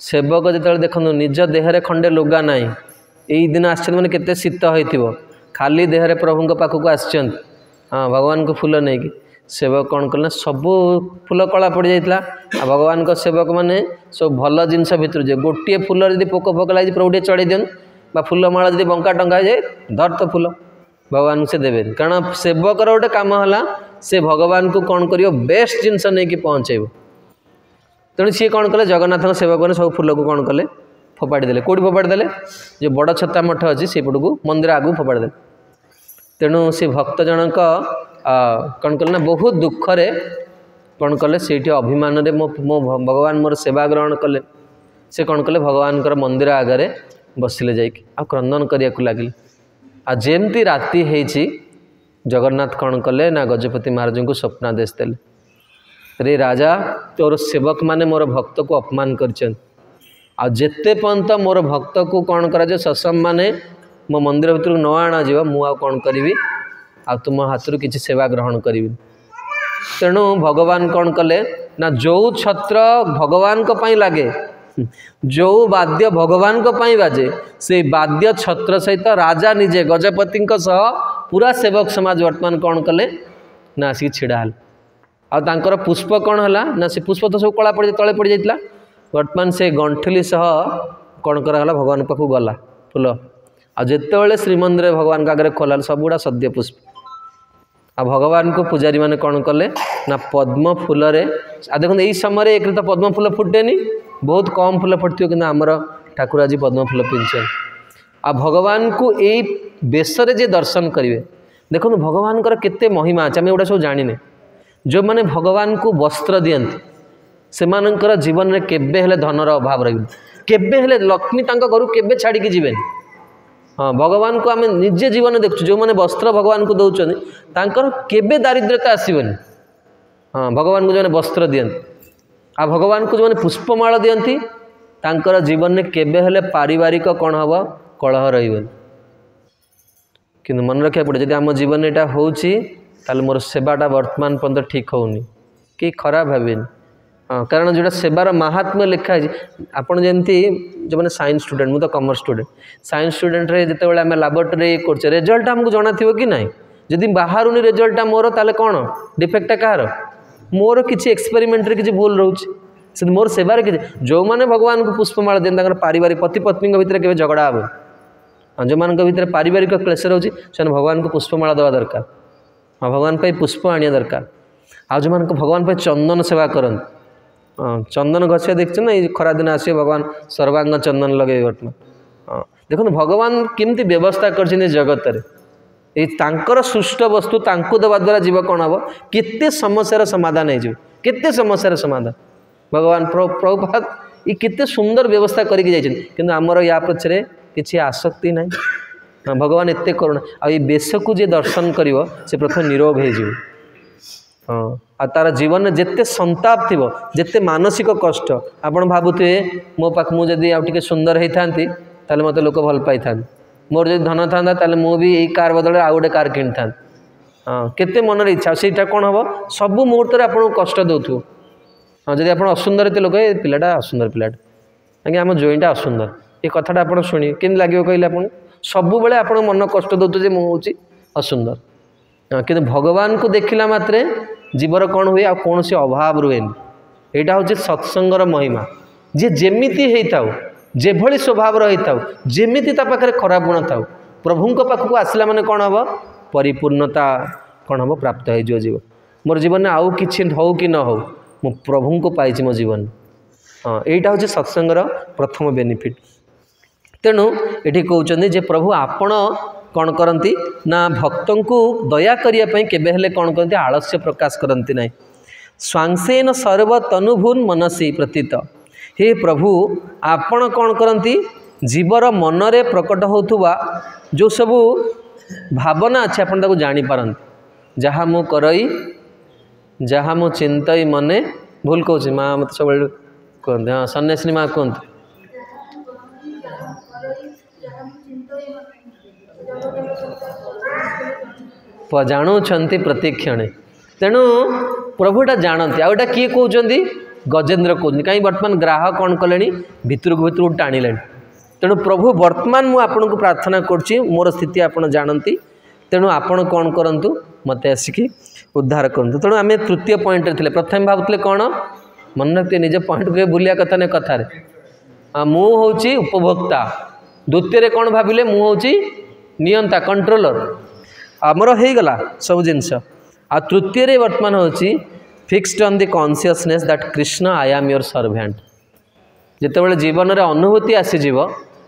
सेवक जो देखो निज देहरे खंडे लुगा ना यही दिन आने केते शीत हो खाली देहरे प्रभु पाखक आसचन हाँ भगवान को फूल नहीं कि सेवक कौन कल सब फूल कला पड़ जाता भगवान को सेवक मैंने सब भल जिनस भितर जे गोटे फूल यदि पोक फोक लगे प्रभु टे चढ़े दियन बा फूलमाला यदि बंका टंगा जाए धर तो फूल भगवान से देवे कारण सेवकर गोटे कम है से भगवान को कौन कर बेस्ट जिनस नहीं कि पहुँचेब तेणु सी कौन कले जगन्नाथ सेवक मैंने सब फूल को कौन कले फोपाड़ी देले कौटी फोपाड़ी देले जो बड़ छता मठ अच्छी से पट को मंदिर आगू फोपाड़ी देले तेणु से भक्त जनक कौन कले ना बहुत दुखरे कौन कले से अभिमान मो भगवान मोर सेवा ग्रहण कले से कौन कले भगवान मंदिर आगे बसिले जा क्रंदन करने लगे आ जमती राति जगन्नाथ कौन कले ना गजपति महाराज को स्वप्नादेश देले, रे राजा तोर सेवक माने मोर भक्त को अपमान करछन आ जेते पर्यंत मोर भक्त को कौन करा ससम्माने मो मंदिर भीतर न आना जीव मु आ कौन करी आ तुम हाथ किसी सेवा ग्रहण करी। तेणु भगवान कौन कले ना जो छत्र भगवान को पाई लगे, जो वाद्य भगवान को पाई बाजे, से वाद्य छत्र सहित राजा निजे गजपति सह पूरा सेवक समाज वर्तमान कौन कले ना आसिक छिड़ा हल आर पुष्प कौन है ना से पुष्प तो सब कला पड़ तले पड़ जाता वर्तमान से गंठली सह कौन कराला भगवान पाखु गला फूल आते श्रीमंदिर भगवान का आगे खोला सबुड़ा सद्य पुष्प आ भगवान को पुजारी मैंने कौन कले ना पद्म फूल देखो यही समय एक तो पद्म फूल फुटेनी बहुत कम फूल फुटो कि आमर ठाकुर आज पद्म फूल पिंधन आ भगवान को यही बेसरे जे दर्शन करेंगे देखो भगवान केते महिमा अच्छे आम एगुड़ा सब जाने जो मैंने भगवान को वस्त्र दियंती से जीवन में केबे हेले धनर अभाव रही केबे हेले लक्ष्मी तांका घर केबे छाड़ी जीवें। हाँ भगवान को आम निजे जीवन देखु जो मैंने वस्त्र भगवान को दौरान तांकर केबे दारिद्र्यता आसबनी। हाँ भगवान को जो वस्त्र दियंती आ भगवान को जो पुष्पमाला दियंती तांकर जीवन में केबे हेले पारिवारिक कौन हम कलह रही कि मन रखा पड़े जब आम जीवन यहाँ होची मोर सेवाटा वर्तमान पर्यंत ठीक होनी कि खराब भावेनि। हाँ कारण जो सेवार महात्म्य लिखाई आपड़ जमी जो मैंने साइंस स्टूडेंट मुझे कमर्स स्टूडेंट साइंस स्टूडेंट जिते आम लाबोरेटरी कर रिजल्ट आमको जाना थी कि ना जदि बाहर रिजल्टा मोर ताले कौन डिफेक्टा कहार मोर किसी एक्सपेरिमेंट किसी भूल रोचे से मोर सेवार कि जो मैंने भगवान को पुष्पमाला दिखाते पारिवारिक पति पत्नी भितर के झगड़ा हे जो मान भितर पारिवारिक क्लेश रोचे से भगवान को पुष्पमाला देवा दरकार। हाँ भगवान पे पुष्प आनिया दरकार आ जो मान भगवान पे चंदन सेवा करन चंदन घसिया देखते ना ये खरा दिन आस भगवान सर्वांग चंदन लगे वर्तमान। हाँ देखो भगवान केमती व्यवस्था कर जगत ये सृष्ट वस्तु तांको देवा द्वारा जीव कौन हम केते समस्यार समाधान हो केते समस्यार समाधान भगवान प्रभुपाद ये केते सुंदर व्यवस्था करके जाइछन आमर या पछरे किसी आसक्ति ना। हाँ भगवान एत करुणा आ बेश को जे दर्शन करिवो से प्रथम निरोग हो। हाँ आ तार जीवन में जिते संताप थी जिते मानसिक कष्ट आपड़ भावुए मो पाख मुझे आउे सुंदर होता ताले मत लोक भल पाई था मोर जो धन था मुझे यही कार बदल आउ गोटे कार कि था। हाँ केते मन इच्छा से कौन हम सब मुहूर्त में आपको कष्ट दौथु। हाँ जब आप असुंदर थे लोक पिलाटा असुंदर पिलाटा आज्ञा आम जोईटा असुंदर ये कथाटा आप शुणी केम लगे कहले आप सबु बेले आप मन कष्ट दौते मुझे असुंदर। हाँ कि भगवान को देखला मात्रे जीवर कौन हुए आ कौन से अभाव रुए यहाँ हूँ सत्संगर महिमा जी जेमिति होता जेभली स्वभाव रही था जेमिति ता पाखे खराब गुण था प्रभु पाखक आसला माने कौन हम परिपूर्णता कौन हम प्राप्त हो जीव मोर जीवन में आउ कि हो कि न हो मो प्रभु को पाई मो जीवन। हाँ यहाँ हूँ सत्संगर प्रथम बेनिफिट। तेणु ये कहते जे प्रभु आपण कौन करती ना भक्त को दया करने केबे हेले कौन करती आलस्य प्रकाश करती ना स्वांसेन सर्वतनुभून मनसी प्रतीत हे प्रभु आपण कौन करती जीवर मनरे प्रकट होथुवा जो सबू भावना अच्छे आप जानीपारती जहाँ मु करई जहाँ मु चिंतई मने भूल कहूँ माँ मत सब कहते हाँ सन्यासिनी माँ कहते जाणुंट प्रतीक्षणे तेणु प्रभुटा जानती आउटा किए कहते गजेन्द्र कहते कहीं बर्तमान ग्राहक कौन कले भितर को टाणिले तेणु प्रभु वर्तमान मु आपन को प्रार्थना करुच्ची मोर स्थिति आपन जानती तेणु आपन कौन करूँ मत आसिकी उद्धार करूँ। तेणु आम तृतीय पॉइंट थे प्रथम भावुले कौन मन रखते निज पॉइंट को बुलिया कथा नहीं कथार मु हूँ उपभोक्ता द्वितीय कौन भाविले मु हूँ नियंता कंट्रोलर आमर हो गला सब जिनस आ तृतीय वर्तमान हूँ fixed on the consciousness that Krishna I am your servant जितेबाला जीवन में अनुभूति आसीज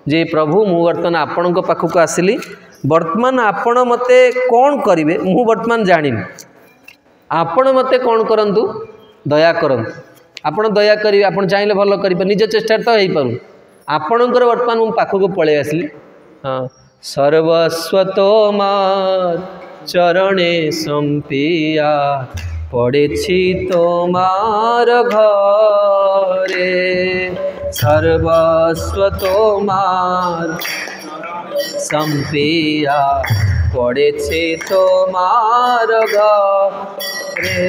जे प्रभु मु वर्तमान आपण पाखक आसली वर्तमान आपण मते कौन करेंगे मु वर्तमान जानी आपण मते कौन करंतु दया करंतु आपण दया करेंगे आप चाहिए भल करेंगे निज चेष्टा तो हो पार आपणकर वर्तमान मु पाखक पलि आसली। हाँ सर्वस्व तोमार चरणे संपिया पड़ेछि तोमार घरे सर्वस्व तोमार संपिया पड़ेछि तोमार घरे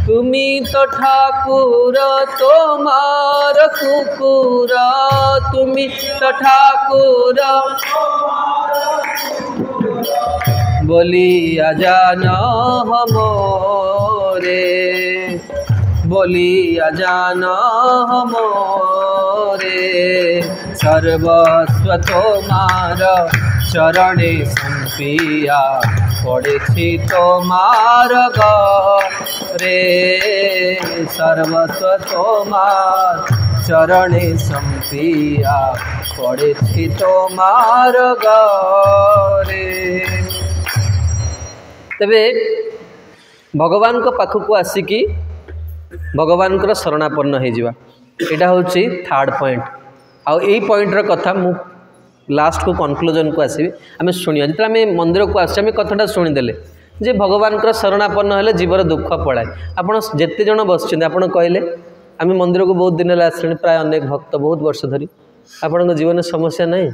तुमी तो ठाकुर तोमार कुकुर तुमी तो ठाकुर बोलिया जान हमोरे बोलिया जान हमोरे सर्वस्व तोमार चरणे संपिया पड़ेछि तोमार घरे सर्वस्व तोमार चरणे संपिया पड़ेछि तोमार घरे तेबे भगवान को पाखक आसिकी भगवान को शरणापन्न हो जावा यहाँ हूँ थर्ड पॉइंट आउ यही पॉइंटर कथा मु लास्ट को कनक्लूजन को आसबि आम शुणा जो आम मंदिर को आस कथाटा शुणीदे जे भगवान को शरणापन्न हेले जीवर दुख पड़ाए आपड़ जिते जन बस आप कहले आम मंदिर को बहुत दिन आस प्राय अनेक भक्त बहुत वर्ष धरी आपण जीवन में समस्या नहीं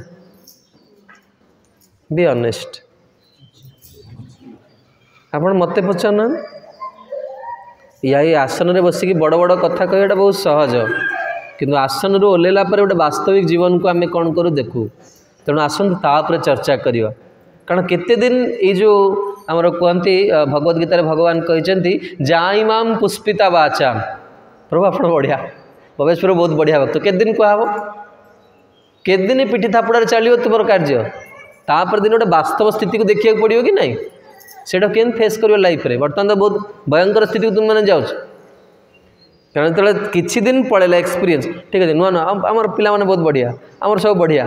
बी ऑनेस्ट आपण मत पचार या आसन में बसिकी बड़ बड़ कथा कहटा बहुत सहज किंतु आसन रू ओल्ला गोटे वास्तविक जीवन को आम कौन करूँ देखू तेणु आसतु तापर चर्चा करवा कारण केते दिन ये जो आमर कहती भगवद गीतार भगवान कहते जाइमाम पुष्पिता वाचा प्रभु आप बढ़िया भवेश्वर बहुत बढ़िया भक्त केते दिन कहब केते दिन पिठी थापड़ा चलो तुम कार्य तापर दिन गोटे वास्तव स्थिति को देखा पड़ो कि नहीं सेटा केन फेस कर लाइफ रे बर्तमान तो बहुत भयंकर स्थिति को तुम मैंने जाओ कारण जो किसी दिन पड़ेगा एक्सपीरियंस ठीक है नुआ नुआ आम पिला माने बहुत बढ़िया आमर सब बढ़िया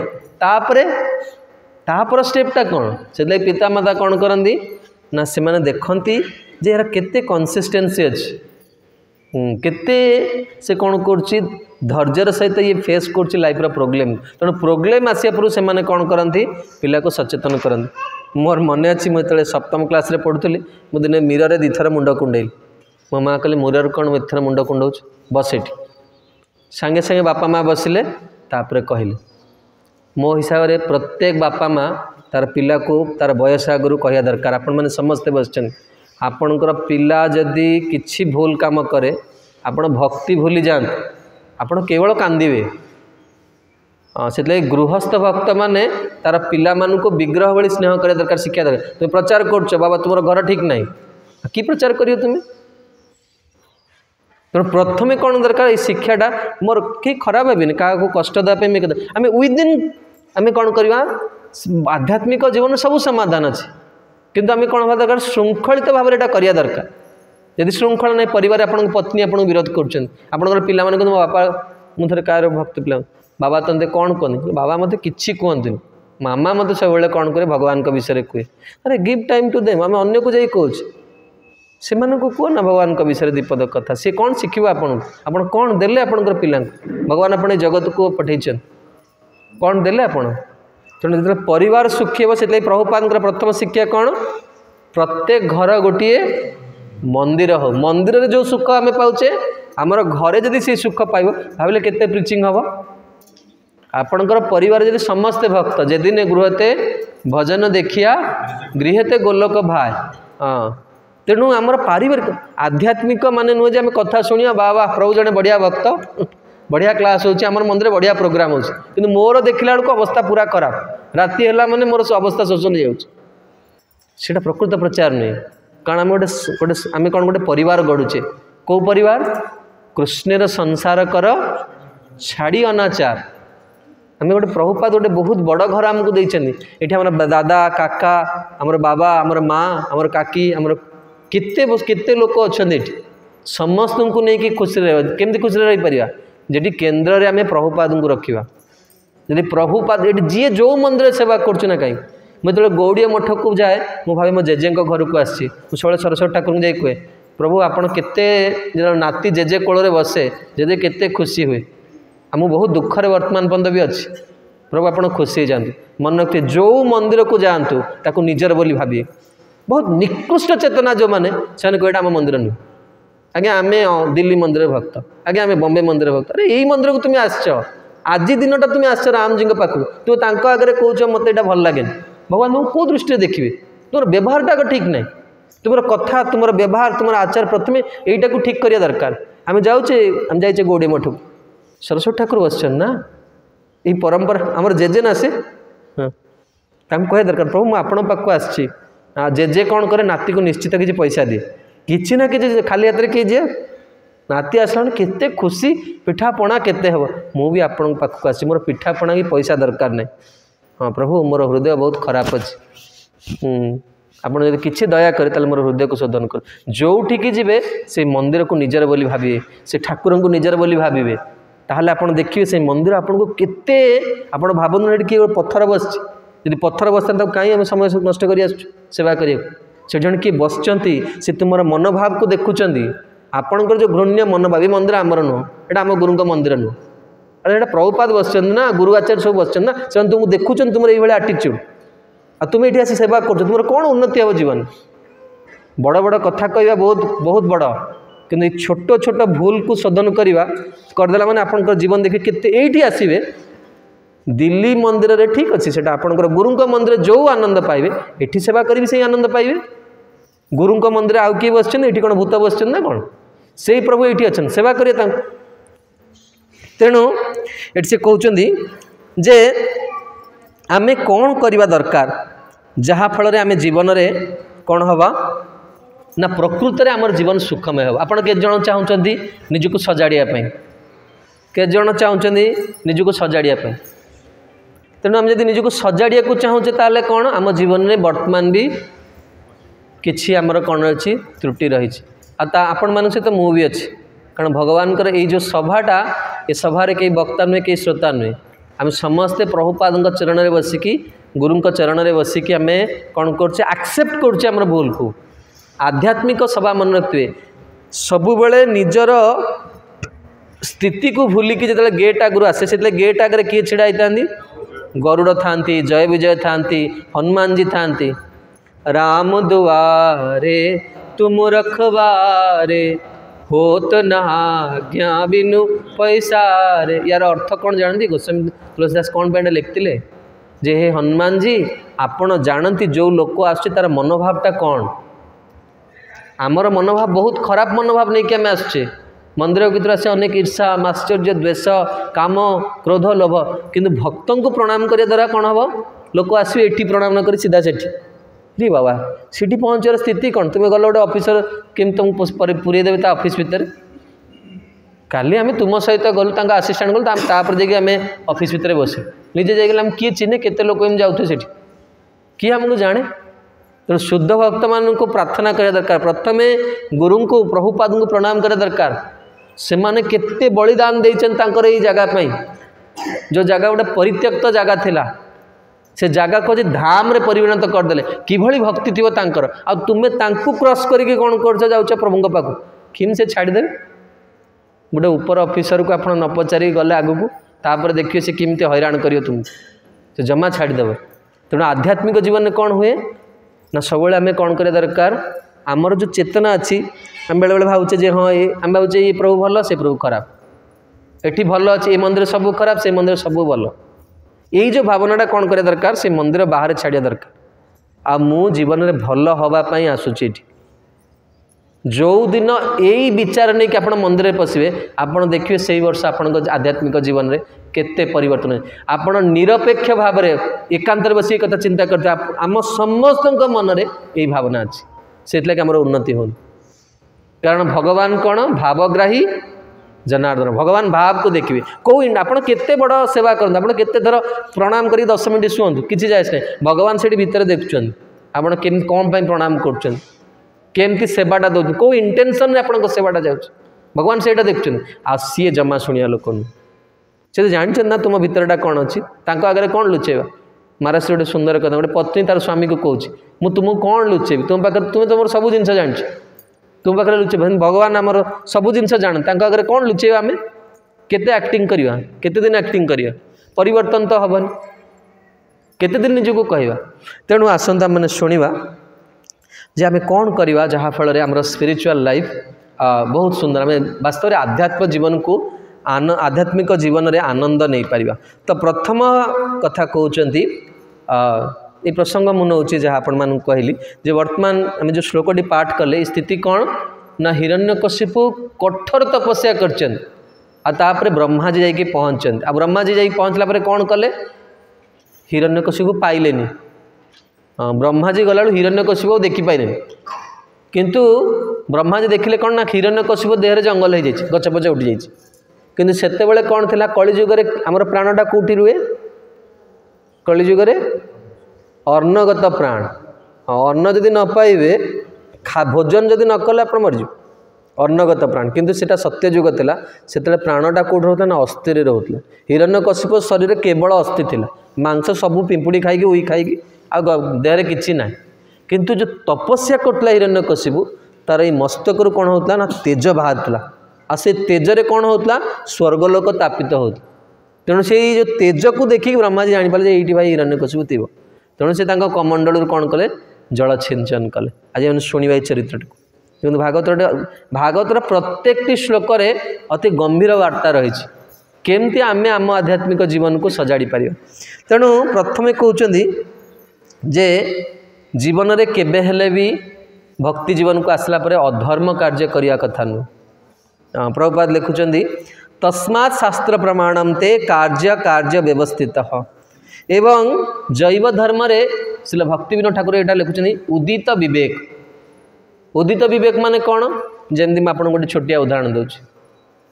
तापर स्टेपटा कौन से पिता माता कौन करती ना से मैंने देखती जे यार केते कंसिस्टेंसी अच्छी केते से कौन कर धैर्यर सहित ये फेस कर लाइफ प्रोब्लेम तेणु प्रोब्लेम आसिया पूर्व से मैंने कौन करती पिला को सचेतन करती मोर मन अच्छी मुझे सप्तम क्लास रे पढ़ुली मुझे दिने मिरर दुईथर मुंड कुंडेली मो माँ कहले मिरर कौन मुझे मुंड कुंडाऊँ बस एटी सांगे सांगे बापा माँ बसिले तापर कहले मो हिसाब से प्रत्येक बापा माँ तार पिला को तार बयस आगु कहया दरकार आपण मैंने समस्ते बसचन आपणकर पिला जदि किछि भूल काम करे आपण भक्ति भूली जाते आपण केवल कांदिबे से गृहस्थ भक्त माने तार पिला मानू विग्रह भली स्नेह करा दरकार शिक्षा दरकार तुम प्रचार कर बाबा तुम घर ठीक नहीं कि प्रचार करियो तुम्हें तेणु प्रथमे कौन दरकार ये शिक्षाटा मोर कि खराब हेनी क्या कष्ट देवाई आम विदिन आम कौन करवा आध्यात्मिक जीवन सब समाधान अच्छे किंतु आम कौन दरकार श्रृंखलित भाव में करिया दरकार यदि श्रृंखला नहीं परिवार आप पत्नी आपको विरोध कर पिला माने मो बापा मुझे कार भक्त पिला बाबा तंते कौन कहते बाबा मत कि कहते मामा मत सब कौन करे भगवान का विषय कहे अरे गिव टाइम टू देम आम अन्य को जाई कहूँ से कह ना भगवान का विषय दीपद कथा सी कौन शिखा आपड़ कौन देले आपणकर पिला भगवान अपने जगत को पठेचन कौन देले आपण तेणु जो परिवार सुखी हे से प्रभुपाद प्रथम शिक्षा कौन प्रत्येक घर गोटे मंदिर हो मंदिर रे जो सुख आम पाचे आमर घरे जदि से सुख पाइब भाविले केते प्रिचिंग हम आपणकर परिवार जदि समस्ते भक्त जेदिन गृहते भजन देखिया गृहते गोलोक भाई हाँ तेणु आमर पारिवारिक आध्यात्मिक माने नुहे आम कथा शुणिया बाबा प्रभु जड़े बढ़िया भक्त बढ़िया क्लास होची आमर मंदिर बढ़िया प्रोग्राम होची किंतु मोर देखला बेलू अवस्था पूरा खराब राति है माने मोर अवस्था शोषण जाऊँगा प्रकृत प्रचार नुहे कारण आम गोटे आम कौन गोटे परिवार गढ़ुचे कौ परिवार कृष्णर संसार कर छाड़ी अनाचार आम गोटे प्रभुपाद गोटे बहुत बड़ घर आमको देते ये आम दादा काका आमर बाबा आमर माँ आमर काकी आमर केते लोक अच्छा समस्त को लेकिन खुशी केमती खुशी रही पार जी केन्द्र में आम प्रभुपाद को रखा जदि प्रभुपाद ये जी जो मंदिर सेवा करना कहीं मुझे गौड़िया मठ को जाए मु भावे मो जेजे घर को आसी सब सरस्वती ठाकुर जाए कहे प्रभु आपड़ केते नाती जेजे कोल बसे जेजे केते खुशी हुए आम बहुत दुखरे वर्तमान पर्यंत भी अच्छी प्रभु आप खुशी जातु मन रखिए जो मंदिर को जातु ताकू निजर बोली भाविए बहुत निकृष्ट चेतना जो मैंने से कहते आम मंदिर नुह आज्ञा आम दिल्ली मंदिर भक्त आज्ञा आम बम्बे मंदिर भक्त अरे यही मंदिर को तुम आस आज दिनटा तुम आस राम जी पाखु तुम आगे कौच मत यहाँ भल लगे भगवान तुम कौ दृष्टि देखिए तुम व्यवहारटा ठीक ना तुम कथा तुम व्यवहार तुम आचार प्रथम यहीटा को ठीक करिया दरकार आम जाए गौड़ी मठ सरस्वती ठाकुर बस ना यही परंपरा आमर जेजे ना से हाँ कह दरकार प्रभु मुझे आपण पाक आसी जेजे कौन करे नाती को निश्चित किसी पैसा दिए किसी ना कि खाली हाथ में किए नाती आसला केते खुशी पिठापणा केते हम मुझे आपण पाखक आसी मोर पिठापणा की पैसा दरकार नहीं हाँ प्रभु मोर हृदय बहुत खराब अच्छे आपड़ जब किसी दया करे मोर हृदय को शोधन कर जोठिकी जी से मंदिर को निजर बोली भाविए से ठाकुर को निजर बोली भाविए ताहले आपड़ देखिए से मंदिर आपन को केते आपड़ भावन किए पत्थर बस यदि पत्थर बसता कहीं आम समय नष्ट कर सेवा कर जन किए बसचंती से तुम मनोभाव को देखुं आपणकर जो घृण्य मनोभाव ये मंदिर आमर नुह यहाँ आम गुरु मंदिर नुह अरे यहाँ प्रभुपाद बस ना गुरु आचार्य सब बस ना से तुमको देखुं तुम ये आटीट्यूड आ तुम ये आसी सेवा कर तुम कौन उन्नति हे जीवन बड़ बड़ कथा कहवा बहुत बहुत बड़ कि छोट छोट भूल को शोधन करवा करदेला मैंने आपंकर जीवन देखिए केते एठी आसीबे दिल्ली मंदिर रे ठीक अच्छे से आपंकर गुरु मंदिर जो आनंद पाइबे एठी सेवा करी से आनंद पाइबे गुरु मंदिर आउ किए बस कौन भूत बस ना कौन से प्रभु ये अच्छा सेवा करिए तेणु ये से कहते जे आमे कौन करवा दरकार जहाँ फल आम जीवन में कौन हवा ना प्रकृत में आमर जीवन सुखमय हो आपड़ के जन चाहते निजक सजाड़ियाँ के जन चाहते निजक सजाड़ियाँ तेणु आम जब निजक सजाड़िया को चाहूचे ताले कौन आम जीवन में वर्तमान भी किसी आमर कौन अच्छी त्रुटि रही आपण मान सहित मु भी अच्छी कारण भगवान ये जो सभाटा ये सभारे कई वक्ता नुहे कई श्रोता नुहे आम समस्ते प्रभुपाद चरण में बसिकी गुरु चरण में बसिकी आम कौन कर एक्सेप्ट कर भूल को आध्यात्मिक सभा मन रखिए सबु बेले निजर स्थिति को भूलिकी जो गेट आगु आसे से गेट आगे किए छिड़ा होता गरुड़ था जय विजय था हनुमान जी था राम दुआरे तुम रखवारे होत ना आज्ञा बिनु पैसा रे यार अर्थ कौन जानती गोस्वामी तुलसीदास कौन पे लिखते जे हे हनुमान जी आपण जानती जो लोक आस तार मनोभावटा कौन आमर मनोभाव बहुत खराब मनोभाव नहीं कि आम आसुचे मंदिर भीतर आसे अनेक ईर्षा आश्चर्य द्वेष काम क्रोध लोभ किंतु भक्त को प्रणाम करिया द्वारा कौन हम लोक आसवे एठी प्रणाम न करी सीधा सेठी रे बाबा सीठी पहुँचार स्थिति कौन तुम गल गोटे ऑफिसर केम तुमको पूरे देवे ऑफिस भितर काली आम तुम सहित गलु आसीस्टाट गलु तापर जाकि आम ऑफिस भितर बस निजे जाइए किए चिन्हे केते लोक एम जाऊे से किए आमको जाने तेणु शुद्ध भक्त मान को प्रार्थना करा दरकार प्रथमे गुरु को प्रभुपाद को प्रणाम करा दरकार से माने केते बलिदान देइछन ये जगह जो जगह गोटे परित्यक्त जगह थिला से जगह को धाम रे परिणत करदे किभली भक्ति थी आ तुम्हें क्रॉस करके कौन कर जाऊँ प्रभु पाक किम से छाड़देवे गोटे ऊपर ऑफिसर को आप न पचारि गले आगू तापर देखिए से किमती हैरान कर तुम से जमा छाड़देव तेणु आध्यात्मिक जीवन में कौन हुए ना सब आम कौन कर दरकार आमर जो चेतना अच्छी आम बेले बेले भावचे जे हाँ ये आम भावचे ये प्रभु भल से प्रभु खराब एटी भल अच्छे ये मंदिर सब खराब से मंदिर सब भल यही जो भावनाटा कौन कर दरकार से मंदिर बाहर छाड़िया दरकार आ मु जीवन में भल हवापाई आसूची जो दिन यही विचार नहीं कि आप मंदिर में पशिवे आपड़ देखिए से वर्ष आपण आध्यात्मिक जीवन में केते परिवर्तन आपण निरपेक्ष भाव में एकांत बस कथा चिंता करते आम समस्त मन में यही भावना अच्छी से आम उन्नति हो कारण भगवान कौन भावग्राही जनार्दन भगवान भाव को देखिए कौ आप केते बड़ सेवा करते आप केते थर प्रणाम कर 10 मिनट शुंतु किसी जाए भगवान से भीतर देखुं आप कौन प्रणाम कर केमती सेवाटा दौर कौ इंटेंशन आप सेवाटा जाऊँ भगवान से देखुं आ सी जमा शुणिया लोक से जानते ना तुम भीतरटा कौन अच्छी आगे कौन लुचेवा महाराज गोटे सुंदर कथा गोटे पत्नी तार स्वामी को कौच मुझे तुमको कौन लुचेबी तुम पाखे तुम्हें तुम सब जिन जान तुम पाखे लुचे भगवान आमर सब जिन जान आगे कौन लुचेवा आम केते एक्टिंग करवा केते दिन एक्टिंग करवा परिवर्तन तो हेनी केते दिन निजको कहवा तेणु आसंता मैंने शुणा जे आम कौन करवा जहाँफल आम स्पिरिचुअल लाइफ बहुत सुंदर आम वास्तव में आध्यात्म जीवन को आध्यात्मिक जीवन में आनंद नहीं पारिबा। तो प्रथम कथा कहते ये प्रसंग मु नौ जहाँ आपण मान कहली जे वर्तमान आम जो श्लोकटी पाठ कले स्थिति कौन ना हिरण्यकशिपु कठोर तपस्या करछन तापर ब्रह्माजी जाइए पहुँचन आ ब्रह्माजी जाइए पहुँचला कौन कले हिरण्यकशिपु पाइलेनी। ब्रह्माजी गला हिरण्यकशिपु देखिपारे किंतु ब्रह्माजी देखिले कौन ना हिरण्यकशिपु देहर जंगल हो जाए गछ पछ उठी जाए किंतु सेते बेले कौन थिला कलिजुगरे आमर प्राणटा कोठी रुए कलिजुगरे अन्नगत प्राण अन्न जदि न पाइबे भोजन जदि न कले आप मरजु अन्नगत प्राण किंतु सेटा सत्यजुग थिला सेते प्राणटा कोठी रहता ना अस्थि रे रहउतला। हिरण्यकशिपु शरीर केवल अस्थि थिला मांस सबू पिंपुड़ी खाई उई खाई आ देहरे किछि ना किंतु जो तपस्या करतला हिरण्यकशिपु तार ये मस्तक कौन होता ना तेज बाहरला आ से तेजरे कौन होता स्वर्गलोक तापित होता तेणु से जो तेज को देखिक ब्रह्माजी जानीपारे ये भाई हिरण्यकशिपु थी तेणु से कमंडल कौन कले जल छिंचन कले। आज हम शुणा चरित्र किंतु भागवतर प्रत्येक श्लोक अति गंभीर वार्ता रही केमती आमे आम आध्यात्मिक जीवन को सजाड़ी पार। तेणु प्रथमे कहते जे जीवन रे केबे हेले भी भक्ति जीवन को आसला परे अधर्म कार्य करिया कथा नु। प्रभुपाद लिखुचंदी तस्मात् शास्त्र प्रमाणम ते कार्य कार्य व्यवस्थित एवं जैव धर्म रे श्रील भक्ति विनोद ठाकुर एटा लिखुचंदी उदित विवेक। उदित विवेक माने कौन जमी आप गोटे छोटिया उदाहरण दूँ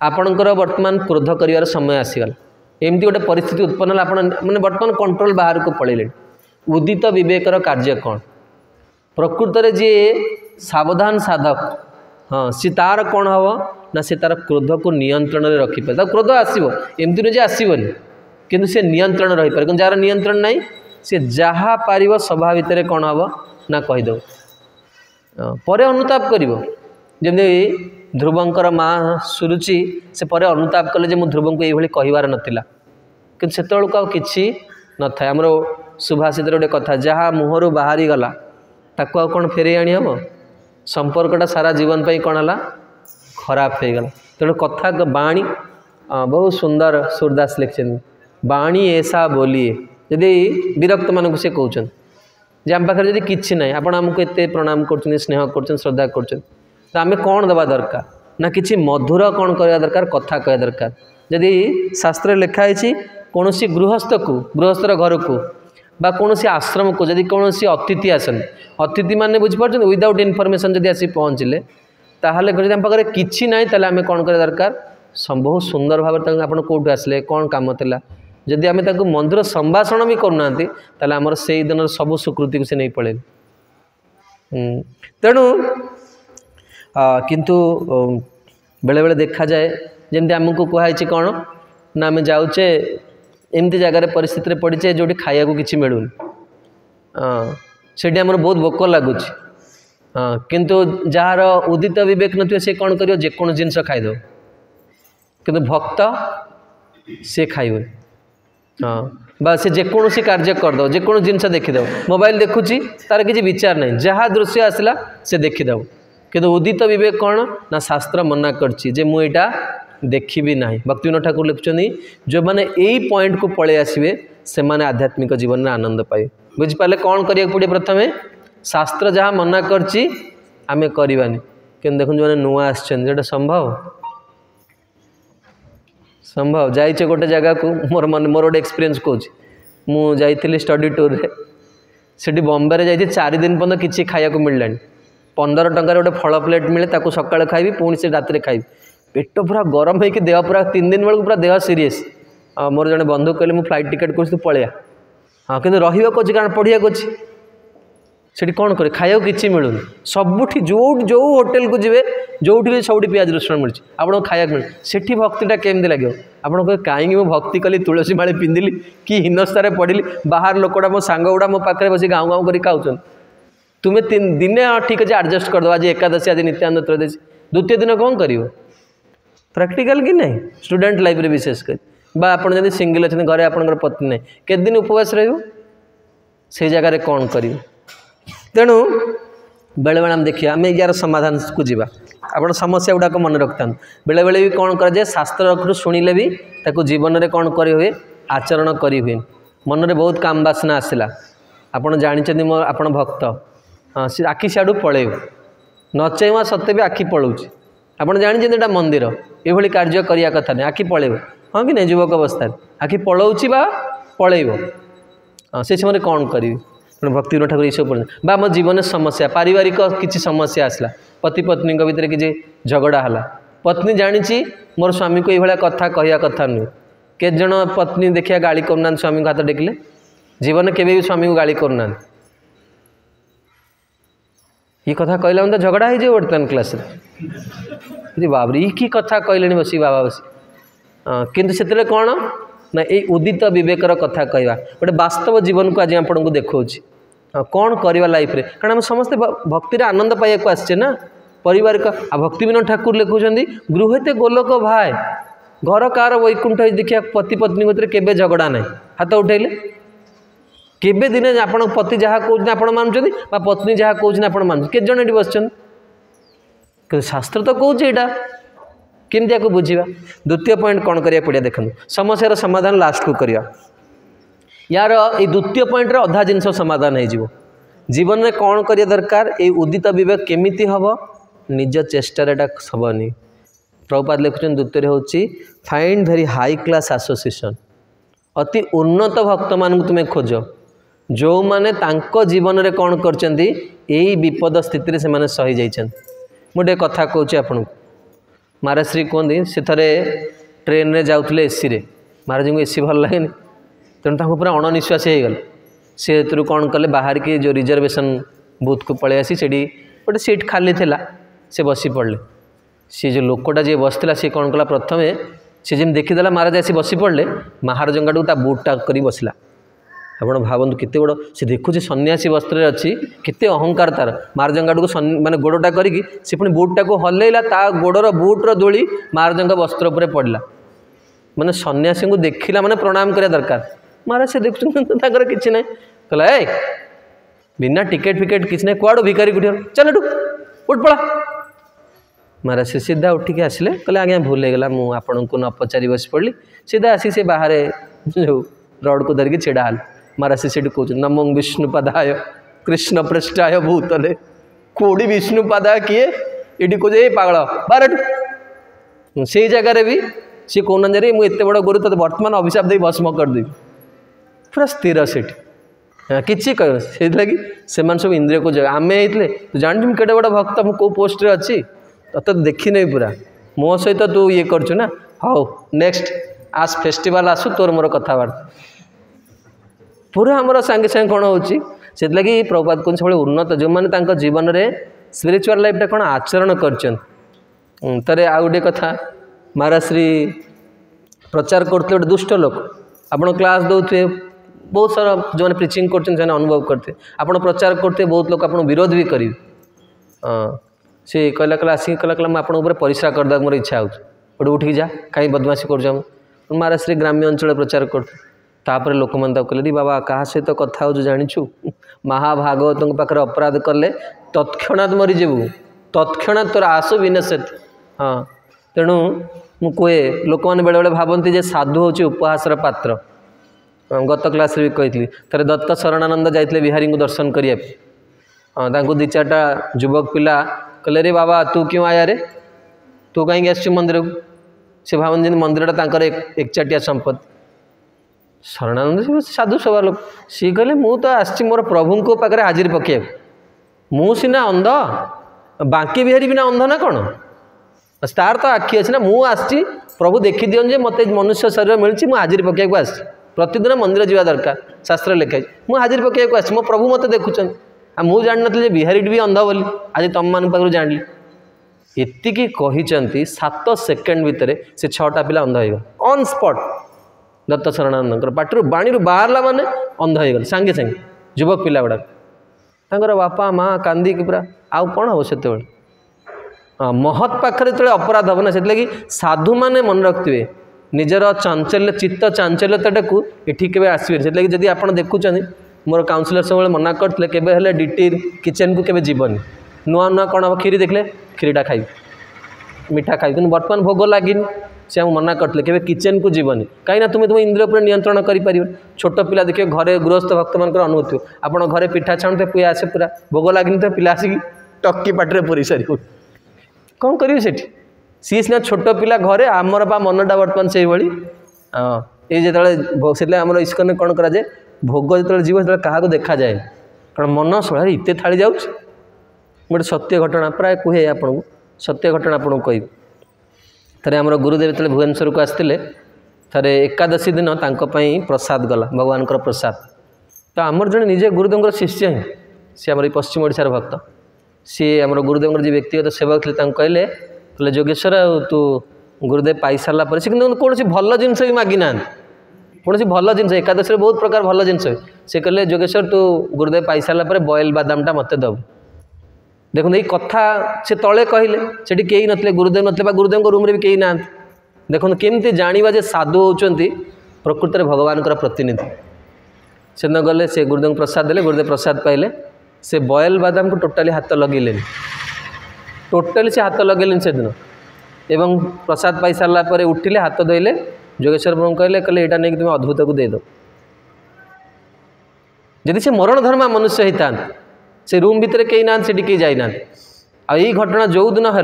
आपणकर वर्तमान क्रोध कर समय आसीगला एमती गोटे परिस्थिति उत्पन्न आप मैंने वर्तमान कंट्रोल बाहर को पड़े उदित विवेकर कार्य कौन प्रकृत में जी सावधान साधक हाँ सी तार कौन हम ना सी तार क्रोध को नियंत्रण में रखिपारे क्रोध आसो एमती नुहे आसबनी किंतु से नियंत्रण रही पारे जार नियंत्रण नहीं सी जहाँ पार सभा भितर कौन हम ना कहीद पर अनुताप कर जमी ध्रुवंकर माँ सुरुचि से पर अनुताप कले मु ध्रुव को ये कहबार नाला कि से कि न था आमर सुभाषित गोटे कथा जहाँ मुहर बाहरी गला ताको कौन फेरे आनी हम संपर्कटा सारा जीवन पर कौन है खराब हो गला। तेणु कथा बाणी बहुत सुंदर सूरदास लिखिं बाणी ऐसा बोलिए यदि विरक्त मानक से कहते जे आम पाखे जब कि ना आप आमको एत प्रणाम कर स्नेह कर श्रद्धा कर तो आम कौन देवा दरकार ना कि मधुर कौन करवा दरकार कथा कह दरकार। जदि शास्त्र लिखाई कौन गृहस्थ को गृहस्थर घर को बा कौन आश्रम को जदि कौन अतिथि आसन अतिथि माने बुझीपार विदाउट इनफर्मेशन जदि आसी पहुँचले ताहले जदि आम पाखे कि ना आम कौन करवा दरकार बहुत सुंदर भाव आप कौटू आसले कौन काम था जदि आम मंदिर संभाषण भी करूना ताले आमर से दिन सब स्वीकृति को से नहीं पड़े। तेणु किंतु बेले बेले देखा जाए जमी आमको कहुई कौन ना आम जाऊे एमती जगार परिस्थिति पड़चे जो खाया को किसी मिलूनी से बहुत भोक लगुच किंतु जार उदित विवेक न सी कौन कर जेको जिनस खाईद किंतु भक्त सी खाइबे हाँ बा से जेकोसी कार्य करद जेको जिनस देखीद मोबाइल देखुची तार किसी विचार नहीं जहाँ दृश्य आसला से देखीद किंतु उदित विवेक कौन ना शास्त्र मना करछि जे मु एटा देखी ना। भक्ति विनोद ठाकुर लिखुचंदी जो मैंने यही पॉइंट को पलि आसबे से माने आध्यात्मिक जीवन में आनंद पाए बुझिपारे कौन करिया पड़े प्रथमे शास्त्र जहाँ मना करछि आमे करवानी कि देखो जो नुआ आसछन संभव संभव जाइए गोटे जगह को मोर मन मोर गोटे एक्सपीरियंस कहूँ मु जाइली स्टडी टूर रे सेठी बॉम्बे जाइए 4 दिन पर्यंत किसी खाया को मिललानी 15 टंकार गोटे फल प्लेट मिले ताको सकाଳେ खाइबी पुणी से रात खाइबी पेट पूरा गरम होकर देह पूरा 3 दिन बेलू पूरा देह सीरीयस मोर जड़े बंधु कहले मु फ्लाइट टिकेट कर पलैया हाँ कि रहा अच्छी कारण पढ़िया अच्छी से कौन करे खाया किसी मिलूनी सबुठी जो जो होटेल को जी जो भी सब प्याज रसुण मिली आपको खाया मिले से भक्तिटा केमती लगे आप कहीं मु भक्ति कली तुलसी माली पिंधिली कि हीनस्थान पढ़ी बाहर लोकटा मो सांग गुड़ा मो पाखे बस गाँव गाँव कर खाऊन तुम्हें दिने ठीक अच्छे आडजस्ट करदे आज एकादशी आज नित्यानंद त्रयोदशी द्वितीय दिन कौन कर प्रैक्टिकल कि नहीं स्टूडेंट लाइफ रे विशेषकर बा आप सिंगल अच्छे घरे आपंकर पत्नी नहीं केते दिन उपवास रही से जगार कौन कर तेणु बेले बेले आम देखिए आम यार समाधान को जीवा आपण समस्या गुड़ाक मन रखता बेले बेले भी कौन कराए शास्त्र शुणिले भी ताको जीवन में कौन कर हुए आचरण करी हुए मन में बहुत काम बासना आसला आपड़ जानते मो आप भक्त हाँ सी आखि सियाड़ू पलैब न चाहवा सत्ते भी आखि पलाऊँ आप जानते यहाँ मंदिर ये कार्य करने कथा नहीं आखि पलैब हाँ कि नहीं युवक अवस्था आखि पलाऊँ बा पलैब हाँ से समय कौन करी भक्ति विनोद ठाकुर ये सब बा आम जीवन समस्या पारिवारिक किसी समस्या आसला पति पत्नी भितर किसी झगड़ा है पत्नी जानी मोर स्वामी को ये कथा कहया कथा नुह के जन पत्नी देखिया गाली करना स्वामी को हाथ टेकिले जीवन केवे भी स्वामी को गाली करना ये कथा कहला मतलब झगड़ा हो जाए वर्तमान क्लास बाबरी ये कि कथा कहले बस बाबा बस किंतु से कौन ना ये उदित विवेकर कथा कहवा गोटे वास्तव जीवन को आज आपन को देखा कौन करवा लाइफ रे कारण हम समस्ते भक्ति आनंद पाइबा आसचे ना पारिवारिक भक्ति विनोद ठाकुर लिखुं गृहते गोलोक भाई घर कार वैकुंठ देखिए पति पत्नी भितर केबे झगड़ा ना हाथ उठेले केबे दिने आप पति जहाँ कौन आप मानुंट पत्नी जहाँ कौन आप मानुंट के जन ये बस शास्त्र तो कौच यहाँ केमती आपको बुझा द्वितीय पॉइंट कौन करिया पड़िया देखो समस्यार समाधान लास्ट को करिया यार ये द्वितीय पॉइंट रे अधा जिनस समाधान हो जीवन में कौन करिया दरकार ये उदित विवेक केमिति हम निज चेष्टार एटा सबनी प्रभुपाद लिखुन द्वितीय हूँ find very high class association अति उन्नत भक्त मान तुम्हें खोज जो माने तांको जीवन में कौन कर विपद स्थिति से सही जाइछन मुझे कथा कहूँ आपन महाराज श्री कहते से थे ट्रेन रे जाऊले एसी रे महाराज को एसी भल लगे तेणु पूरा अणनिश्वास हो गल सी कौन कले बाहर की जो रिजर्वेशन बूथ को पलि आसी से गोटे सीट खाली थिला से बसी पड़े सी जो लोकटा जी बसला सी कौन कला प्रथम सी जमी देखीदेला महाराज आसी बसी पड़े महाराज गाड़ू ता बुटा कर बसला आप भावतु केते बड़ से देखुचे सन्यासी वस्त्र अच्छी केते अहंकार तार महाराज गाड़ू को माने गोड़टा करी से पुणी बुटा को हल्ला ता गोड़र बुट्र दोली महाराज वस्त्र उपर पड़ला माने सन्यासी को देखला माने प्रणाम करिया दरकार महाराज से देखुर कि ना कहला ए बिना टिकेट फिकेट किसी ना कुआड़ भिकारी गुटिया चल उठ पड़ा महाराज से सीधा उठिक आसिले कहले आज्ञा भूल हो गला मुझे आपन को न पचारि बस पड़ी सीधा आसी से बाहर जो रड को धरिकी छेड़ा हल महाराज से कहते नमो विष्णुपदाय कृष्ण पृष्ठाय भूतले कोड़ी विष्णुपदाय किए ये कहे पागल बाहर से जगार भी सी कहना जे मुझे बड़ गुरु तो बर्तमान अभिशाप दे भस्म करदेवी पूरा स्थिर सेठी किसी कह से लगी से सब इंद्रिय को जगह आम होते तू जानू केटे बड़ा भक्त मु कौ पोस्ट रे अच्छी तो देखी नहीं पूरा मो सहित तू ये करछु ना हाउ नेक्स्ट आस फेस्टिवल आसु तोर मोर कथबार्ता पूरा आमर सांगे सांगे कौन होची लगी प्रभुपाद कौन सब उन्नत जो मैंने जीवन में स्पिरिचुअल लाइफ कौन आचरण करे आ गए कथा महाराज श्री प्रचार करते गोटे दुष्ट लोक आप क्लास दौथे बहुत सारा जो मैंने प्रिचिंग कर अनुभव करते आप प्रचार करते बहुत लोग आप विरोध भी करेंगे सी कहला कहला आसिक कहला कहला मुझे परिश्रा करदे मोर इच्छा हो उठिक जा कहीं बदमाशी कर महाराज श्री ग्राम्य अंचल प्रचार करते तापर लोक मैंने कहले बाबा क्या सहित कथा हो जाचु महाभागवत पाखे अपराध कले तत्क्षणात मरीजु तत्क्षणात तोर आसु विनश्यत हाँ तेणु मु कहे लोक मैंने बेले बेले भावती जे साधु हूँ उपहासर पात्र गत क्लास भी कही थे दत्त शरणानंद जाते बिहारी को दर्शन करने हाँ दी चार्टा युवक पिला कहले रे बाबा तू क्यों आया रे तू कहीं आसु मंदिर को से भावती मंदिरटा एक चाटिया संपत्ति शरणानंद साधु सभा लोक सी कहले मु तो आसी मोर प्रभु को पाखे हाजिर पकड़ मु सीना अंध बांकी बिहारी बिना अंध ना कौन तार तो आखि अच्छी ना मुझे प्रभु देखी दियन जे मत मनुष्य शरीर मिली मुझे हाजिर पकड़ आस प्रतिदिन मंदिर जावा दरकार शास्त्र लिखाई मुझे हाजिर पकड़ आस मो प्रभु मत देखुं मुझे जान नी बिहारी भी अंध बोली आज तुम मान पाखु जानी एतिकी कहते 7 सेकेंड भितर से 6टा पिला अंध हो ऑन स्पॉट दत्त शरणानंद पाटर बाणी बाहरला माने अंध हो गल सांगे सांगे युवक पिला गुड़ा तर बापा माँ कांदिक पूरा आउ कौन हम से हाँ महत पाखे जो अपराध हम ना से लगी साधु मैंने मन रखिए निजर चांचल्य चित्त चांचल्यता को ये के आसबे से लगी जदि आप देखुं मोर काउनसिलर सब मना करते केवे डीटी किचन को केवे जीवनी नुआ नुआ कौन हम खीरी देखले खीरीटा खाई मिठा खाई कि बर्तमान भोग लगे से मना करते केवे किचन को जीवनी कहीं तुम तुम इंद्रिय पर नियंत्रण कर छोट पिला देखिए घरे गृहस्थ भक्त मान अनुभूति आप घरे पिठा छाणुते पुए आसे पूरा भोग लगे तो पिला आसिक टक्की पाटे पूरी सारी कौन करेंगे से सी सीना छोट पिला घरे आमर बा मनटा बर्तमान से हाँ ये जो आम इस्कन कौन कराए भोग जो जीव जो क्या देखा जाए कारण मन सड़े इतने थाली जाऊँ गोटे सत्य घटना प्राय कहे आपन को सत्य घटना आपको कह थे आम गुरुदेव जो भुवनेश्वर को आसते थे एकादशी दिन तांई प्रसाद गला भगवान प्रसाद तो आमर जड़े निजे गुरुदेव शिष्य ही सी आम पश्चिम ओडिशार भक्त सी आम गुरुदेव जो व्यक्तिगत सेवक थे कहले कहले जोगेश्वर तू गुरुदेव पाई सारा पर से कौन भल जिनस भी मागी ना कौन भल जिन एकादशी बहुत प्रकार भल जिनस से कहले जोगेश्वर तू गुरुदेव पाई सारा पर बॉयल बादामटा मत दबू देखो ये कथा से तले कहले से कई नथिले गुरुदेव नथिले गुरुदेव रूम रे भी कई ना देखो केमती जानिबा जे साधु होउचंती प्रकृत में भगवान प्रतिनिधि से न गले से गुरुदेव प्रसाद देले गुरुदेव प्रसाद पाइले से बॉयल बादाम को टोटाली हाथ लगेले टोटाली से हाथ लगेले से दिन एवं प्रसाद पाई सारा पर उठिले हाथ धोइले जोगेश्वर प्रभु कहले कहले एटा नहीं तुम अद्भुत को दे दो यदि से मरण धर्मा मनुष्य होता से रूम भितर कई ना से कई जाना आई घटना जो दिन है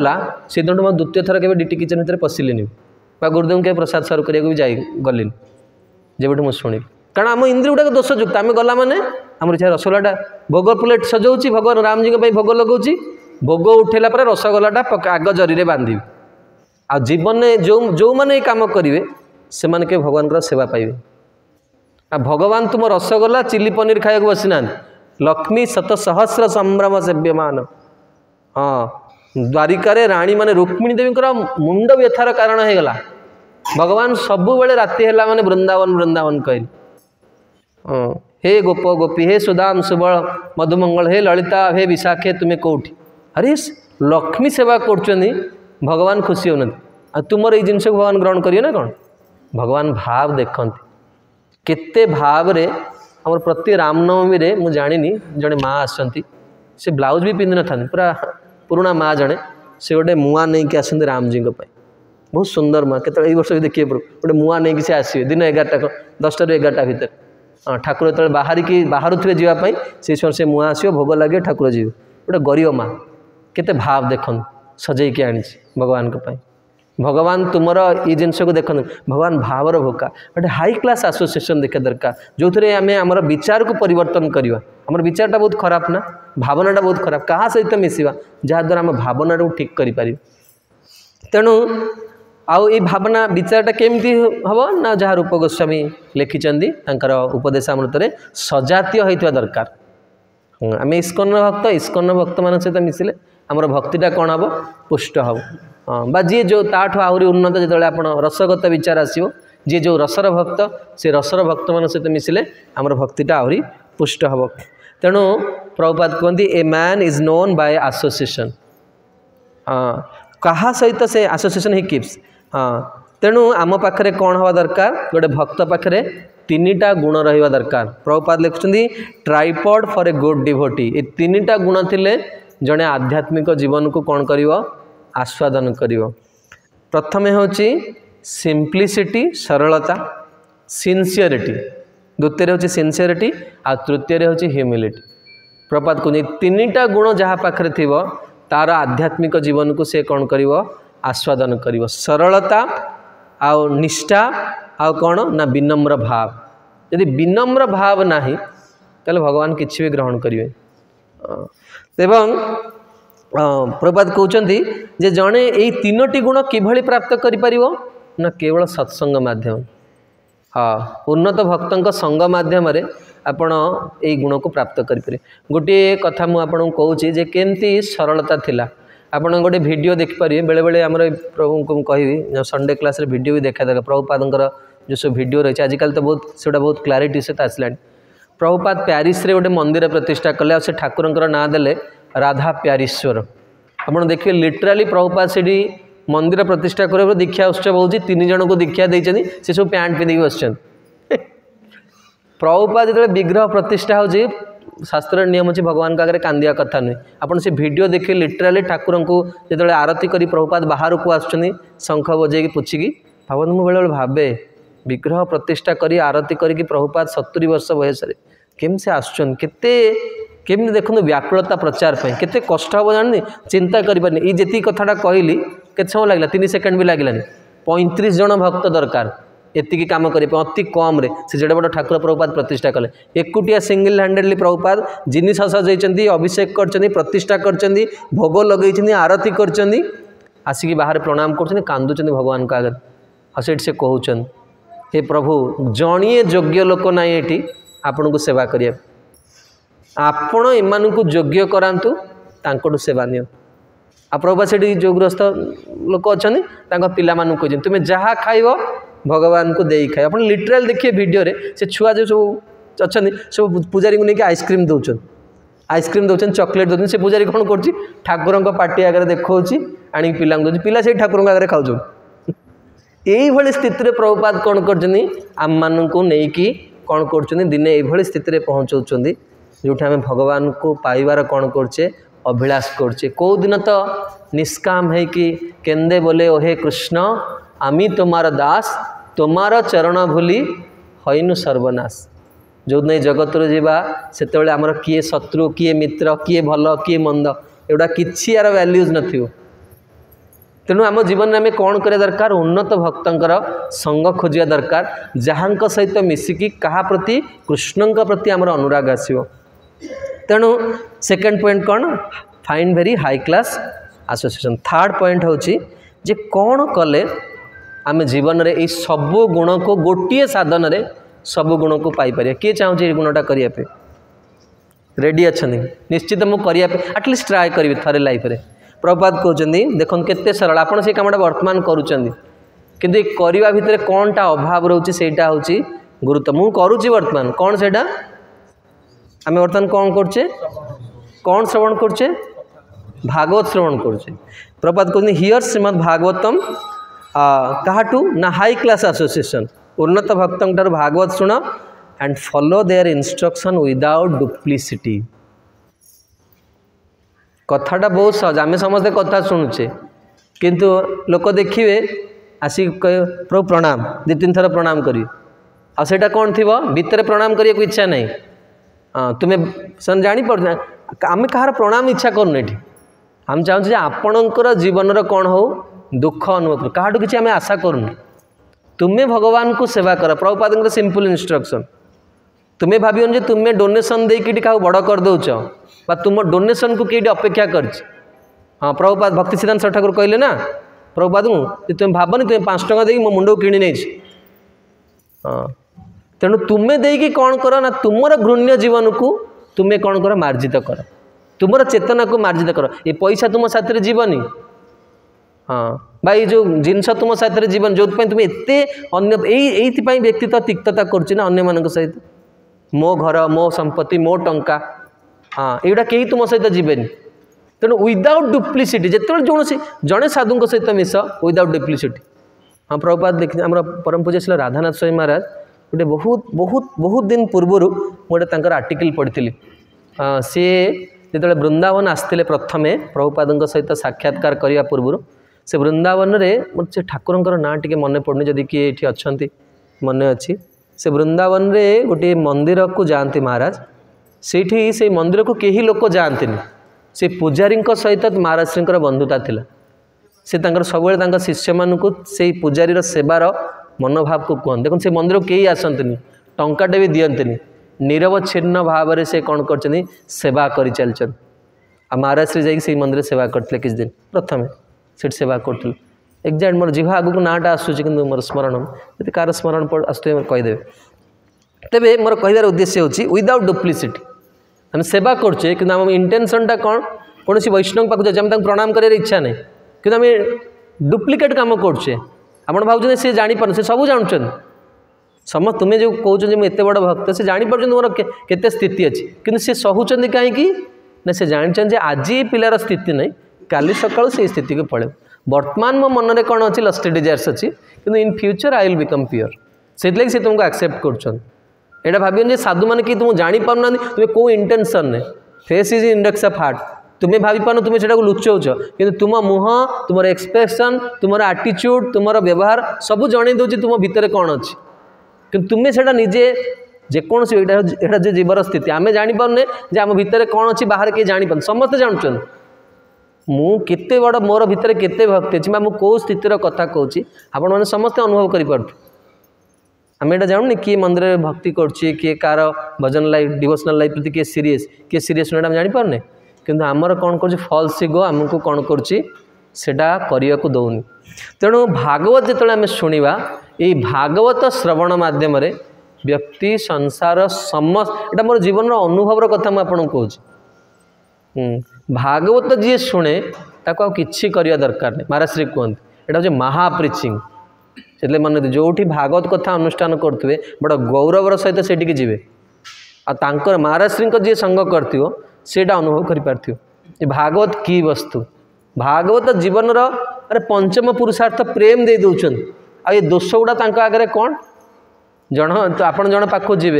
से दिन मैं द्वितीय थर के डीटी किचन भितर पशिलेनि गुरुदेव के प्रसाद सर्व करने भी जा गलिनी जब मुझे शुणी कारण आम इंद्रिय गुड़ाक दोषयुक्त आम गला मैंने आम रसगोलाटा भोग प्लेट सजाऊँ भगवान राम जी भोग लगाऊँ भोग उठेला पर रसगोलाटा आग जरी बांधि आ जीवन में जो मैंने कम करेंगे से के भगवान सेवा पाइबे आ भगवान तुम रसगोला चिली पनीर खाया बसीना लक्ष्मी शत सहस्र संभ्रम सेव्यमान हाँ द्वारिकार राणी माने रुक्मिणी देवी मुंड व्यथार कारण हो गला भगवान सबु बेले राति है माने वृंदावन वृंदावन कहल हाँ हे गोप गोपी हे सुदाम सुबल मधुमंगल हे ललिता हे विशाखे तुम्हें कौटी अरे लक्ष्मी सेवा कर भगवान खुशी होना तुम ये जिनस भगवान ग्रहण करिए ना कौन भगवान भाव देखते केते भाव रे आम प्रति रामनवमी रे मु जानी जड़े माँ आसती से ब्लाउज भी पिंधि न था पूरा पुराना माँ जड़े से गोटे मुआ नहीं कि आसती राम जी बहुत सुंदर माँ के वर्ष भी देखिए गोटे मुआ नहीं कि से आसवे दिन 11टा 10टा ରୁ 11ଟା भितर हाँ ठाकुर जो बाहर थे जावाई से समय से मुआ आसो भोग लगे ठाकुर जी गोटे गरीब माँ केते भाव देख सजेकी आनी भगवान भगवान तुमर ये जिनस को देख भगवान भावर भोका गोटे हाई क्लास एसोसिएशन देखा दरकार जो थे आम आमर विचार को परिवर्तन करवा आमर विचारटा बहुत खराब ना भावनाटा बहुत खराब क्या सहित मिसवा जहाद्वारा आम भावना को ठीक कर तेणु आउ ये भावना विचारटा केमती हम ना जहाँ रूप गोस्वामी लिखिं उपदेश अमृत सजातीय होता दरकार आम इस्कन भक्त मान सहित मिसिले आमर भक्तिटा कौन हम पुष्ट हम हाँ बा जी जो ताठू आहरी उन्नत जो आप रसगत विचार आसो जी जो रसर भक्त से रसर भक्त मान सहित मिसिले आमर भक्तिटा आहरी पुष्ट हम तेणु प्रभुपाद कहते a man is known by association हाँ क्या सहित से एसोसिएशन ही कीप्स हाँ तेणु आम पाखे कौन हवा दरकार गोटे भक्त पाखे 3टा गुण रहा दरकार प्रभुपाद लिखुं tripod for a good devotee ये 3टा गुण थिले जड़े आध्यात्मिक जीवन को कौन कर आस्वादन कर प्रथम हूँ सिंप्लिसिटी सरलता सिंसियरिटी द्वितीय हूँ सिंसियरिटी आ तृतीय हूँ ह्यूमिलिटी प्रपात को 3टा गुण जहाँ पाखे थी तार आध्यात्मिक जीवन को से कौन कर आस्वादन कर सरलता आ निष्ठा आ कौन ना विनम्र भाव यदि विनम्र भाव नहीं ताले भगवान किसी भी ग्रहण करेंगे एवं प्रभुपाद कहते जे जड़े यही 3टी गुण किभली प्राप्त करि ना केवल सत्संग माध्यम हाँ उन्नत भक्तों संग माध्यम आपण यही गुण को प्राप्त करें गोटे कथा मुझे कहूँ जे केमती सरलता थिला आपण गोटे वीडियो देखिपारे बेले बेले आम प्रभु को कहि संडे क्लास रे वीडियो भी देखा दरकार प्रभुपाद जो सब वीडियो रही आजिकल तो बहुत से बहुत क्लारिटी सहित आसला प्रभुपाद प्यारिस रे गोटे मंदिर प्रतिष्ठा कले से ठाकुर ना देले राधा प्यारीश्वर आप देखिए लिटराली प्रभुपाद से मंदिर प्रतिष्ठा कर दीक्षा उत्सव हो 3 जन को दीक्षा देते से सब पैंट पिंधिक बस प्रभुपाद जो विग्रह प्रतिष्ठा हो शास्त्र नियम अच्छे भगवान आगे कांदिया कथा नुहे आपन से वीडियो देखिए लिटराली ठाकुर को जो आरती करी प्रभुपाद बाहर को आसुँच शंख बजे पूछिकी भावना मुझे बेले भावे विग्रह प्रतिष्ठा करी आरती करी प्रभुपाद 70 वर्ष बयस केम से आसुँच केमी देखो व्याकुलता प्रचार पर केते कष्ट हम जानी चिंता करें ये जी कथाटा कहली के समय लगला 3 सेकेंड भी लगलानी 35 जन भक्त दरकार एतिकी काम करें अति कम रे से जेडे बड़ ठाकुर प्रभुपाद प्रतिष्ठा कले एकुटिया सिंगल हैंडेडली प्रभुपाद जिनिस सजाई अभिषेक कर प्रतिष्ठा कर भोग लगे आरती कर आसिकी बाहर प्रणाम कर कांदुच भगवान का आगे हसेट से कहउछन हे प्रभु जणिए योग्य लोक ना ये आपण को सेवा करिया आपण एमान को योग्य करांतु तांकोटु सेवा नियो आ प्रभुपाद से जो गृहस्थ लोक अच्छा पिला मानू कह तुम्हें जहाँ खाइब भगवान को दे खाए आप लिटराल देखिए वीडियो रे से छुआ जो सब अच्छा सब पूजारी को लेकिन आइसक्रीम दौन चॉकलेट दौन से पूजारी कौन कर ठाकुर पार्टी आगे देखा आनी पिला दौर पिला से ठाकुर आगे खाऊ यही स्थिति प्रभुपाद कौन कर कौन कर दिने ये स्थिति पहुँचाऊँ जो आम भगवान को पाइबार कौन करचे अभिलाष करचे कौ दिन तो निष्काम है कि केंदे बोले ओहे कृष्ण आमी तुम्हार दास तुम्हार चरण भूली हईनु सर्वनाश जो दिन जगत जावा से आमर किए शत्रु किए मित्र किए भल किए मंद एगुड़ा किसी यार वैल्यूज नथियो तेणु आम जीवन में आम कौन करिया दरकार उन्नत भक्तंकर संग खोजिया दरकार जहाँ सहित मिसिकी कहा प्रति कृष्ण प्रति आमर अनुराग आसो तेणु सेकेंड पॉइंट कौन find very high class association third point हूँ जे कौन कले आम जीवन में ये सबू गुण को गोटे साधन रे सबू गुण को पाइपर किए चाहूँ गुणटा करने रेडी अच्छा निश्चित मुझे एटलिस्ट ट्राए करी थे लाइफ रे प्रभुपाद कहते देखो केते सरल आपड़ से कमटा वर्तमान करुँच किंतु करवा भितर कौनटा अभाव रोचे सेटा हूँ गुरुत्व मुझे करुँची वर्तमान कौन से आम वर्तमान कौन करचे कौन श्रवण करचे भागवत श्रवण करचे प्रभुपाद कहते हियर श्रीमद् भागवतम कहाटू ना हाई क्लास एसोसिएशन उन्नत भक्तों भागवत शुण and follow their instruction without duplicity कथाटा बहुत सहज आम समस्ते कथा शुणुचे किंतु लोक देखिए आसिक प्रभु प्रणाम 2-3 थर प्रणाम करी आटा कौन थी भितर प्रणाम करने को इच्छा नहीं तुम्हें सन जापर आम कहार प्रणाम इच्छा करूँ ये आम चाहूँ आपणकर जीवन कौन हो दुख अनुभव कर कहाटू किसी आम आशा करूँ तुम्हें भगवान को सेवा कर प्रभुपाद सिंपल इंस्ट्रक्शन तुम्हें भावियों जे तुम्हें डोनेशन देकी क्या बड़ कर दौच तुम डोनेशन को कई अपेक्षा कर हाँ प्रभुपाद भक्ति सिद्धांत ठाकुर कहले ना प्रभुपाद को तुम भावनी तुम्हें 5 टଙ୍କା देकी मो मुंड को किणी नहीं हाँ तेणु तुम्हें देकी कौन कर ना तुमर घृण्य जीवन को तुम्हें कौन कर मार्जित कर तुमर चेतना को मार्जित कर ये पैसा तुम साथ जीवनी हाँ भाई जो जिनस तुम साथ जीवन जो तुम्हें एते अन्य यही व्यक्तित्व तिक्तता करना अन्य मान सहित मो घर मो संपत्ति मो टंका हाँ युवा कहीं तुम सहित जीवेनि तेणु विदाउट डुप्लिसिटी जिते जो जड़े साधु सहित मिस विदाउट डुप्लिसिटी हाँ प्रभुपाद देख आम परम पूज्य श्री राधानाथ स्वामी महाराज गोटे बहुत बहुत बहुत दिन पूर्वर गोटे आर्टिकल पढ़ी सी जो वृंदावन आसते प्रथमे प्रभुपाद सहित साक्षात्कार करने पूर्व से वृंदावन में से ठाकुर ना टे मन पड़नी जदि किए ये अच्छा मन अच्छी से वृंदावन में गोटे मंदिर को जाती महाराज से मंदिर को कहीं लोक जाती से पुजारी सहित महाराज श्री बंधुता थिला से सब शिष्य मान से पुजारी सेवार मनोभाव को कहते देखो से मंदिर को कहीं आसती टंकाटे भी दियंतनी निरवच्छिन्न भाव से कौन कर सेवा कर चलचन आ महाराज श्री जाकि मंदिर सेवा करते किस दिन प्रथम से सेवा करते एग्जाक्ट मोर जीवा आगू नाटा आसूँ कि मोर स्मरण यदि कार स्मरण आसुए कहीदेवे तेरे मोर कहबार उद्देश्य हूँ विदाउट डुप्लिसिटी आम सेवा करचे कि आम इंटेंशनटा कौन कौन वैष्णव पाक जाए प्रणाम कर इच्छा नहीं कि आम डुप्लिकेट काम करचे आप भावुँ सी जापर से सब जानते समस्त तुम्हें जो कहते मुझे बड़ भक्त से जापर मोर केते स्थिति अच्छी कि सी सहूँ कहीं ना से जानते आज ये पिलार स्थिति नहीं काली सकाल से स्थिति को पड़े वर्तमान मो मन में कौन अच्छी लस्ट डिजायर्स अच्छी कि in future I will become pure से तुमको एक्सेप्ट कर एटा भाबियोनि साधु माने कि तुम जानी पारना तुम्हें को इंटेंशन ने face is index of heart तुम्हें भाभी पार तुम्हें सेटा लुचाऊच कि तुम मुह तुम एक्सप्रेशन तुम आटीट्यूड तुम व्यवहार सब जन दूसरी तुम भितर कौन अच्छी कि तुम्हें से निजे जेकोसी यहाँ जो जीवर स्थिति आम जापारे जे आम भितर कौन अच्छी बाहर किए जापार समस्ते जानुं मुझे बड़ मोर भितर केते भक्ति अच्छी मु कौ स्थितिर कथा कहूँ आपण मैंने समस्ते अनुभव कर आम यहाँ जानूनी किए मंदिर में भक्ति किए कार भजन लाइफ डिवोशनल लाइफ प्रति किए सीरीयस ना जापारे किंतु आमर कौन कर फॉल्स इगो आमको कौन करटा करने को दौनी तेणु भागवत जो आम शुणा ये भागवत श्रवण मध्यम व्यक्ति संसार समस्त यहाँ मोर जीवन अनुभव कथा मुझे कहूँ भागवत जी शुणे ताको किसी करवा दरकार नहीं महाराज श्री कहते यहाँ हूँ महाप्रिचिंग से मन जो भागवत कथा अनुष्ठान करुवे बड़ गौरवर सहित से जी आर महाराज श्री जी संग करटा अनुभव कर भागवत की वस्तु भागवत जीवन अरे पंचम पुरुषार्थ प्रेम दे दौरान आ ये दोष गुड़ा आगे कौन जन आपड़ जन पाखु जी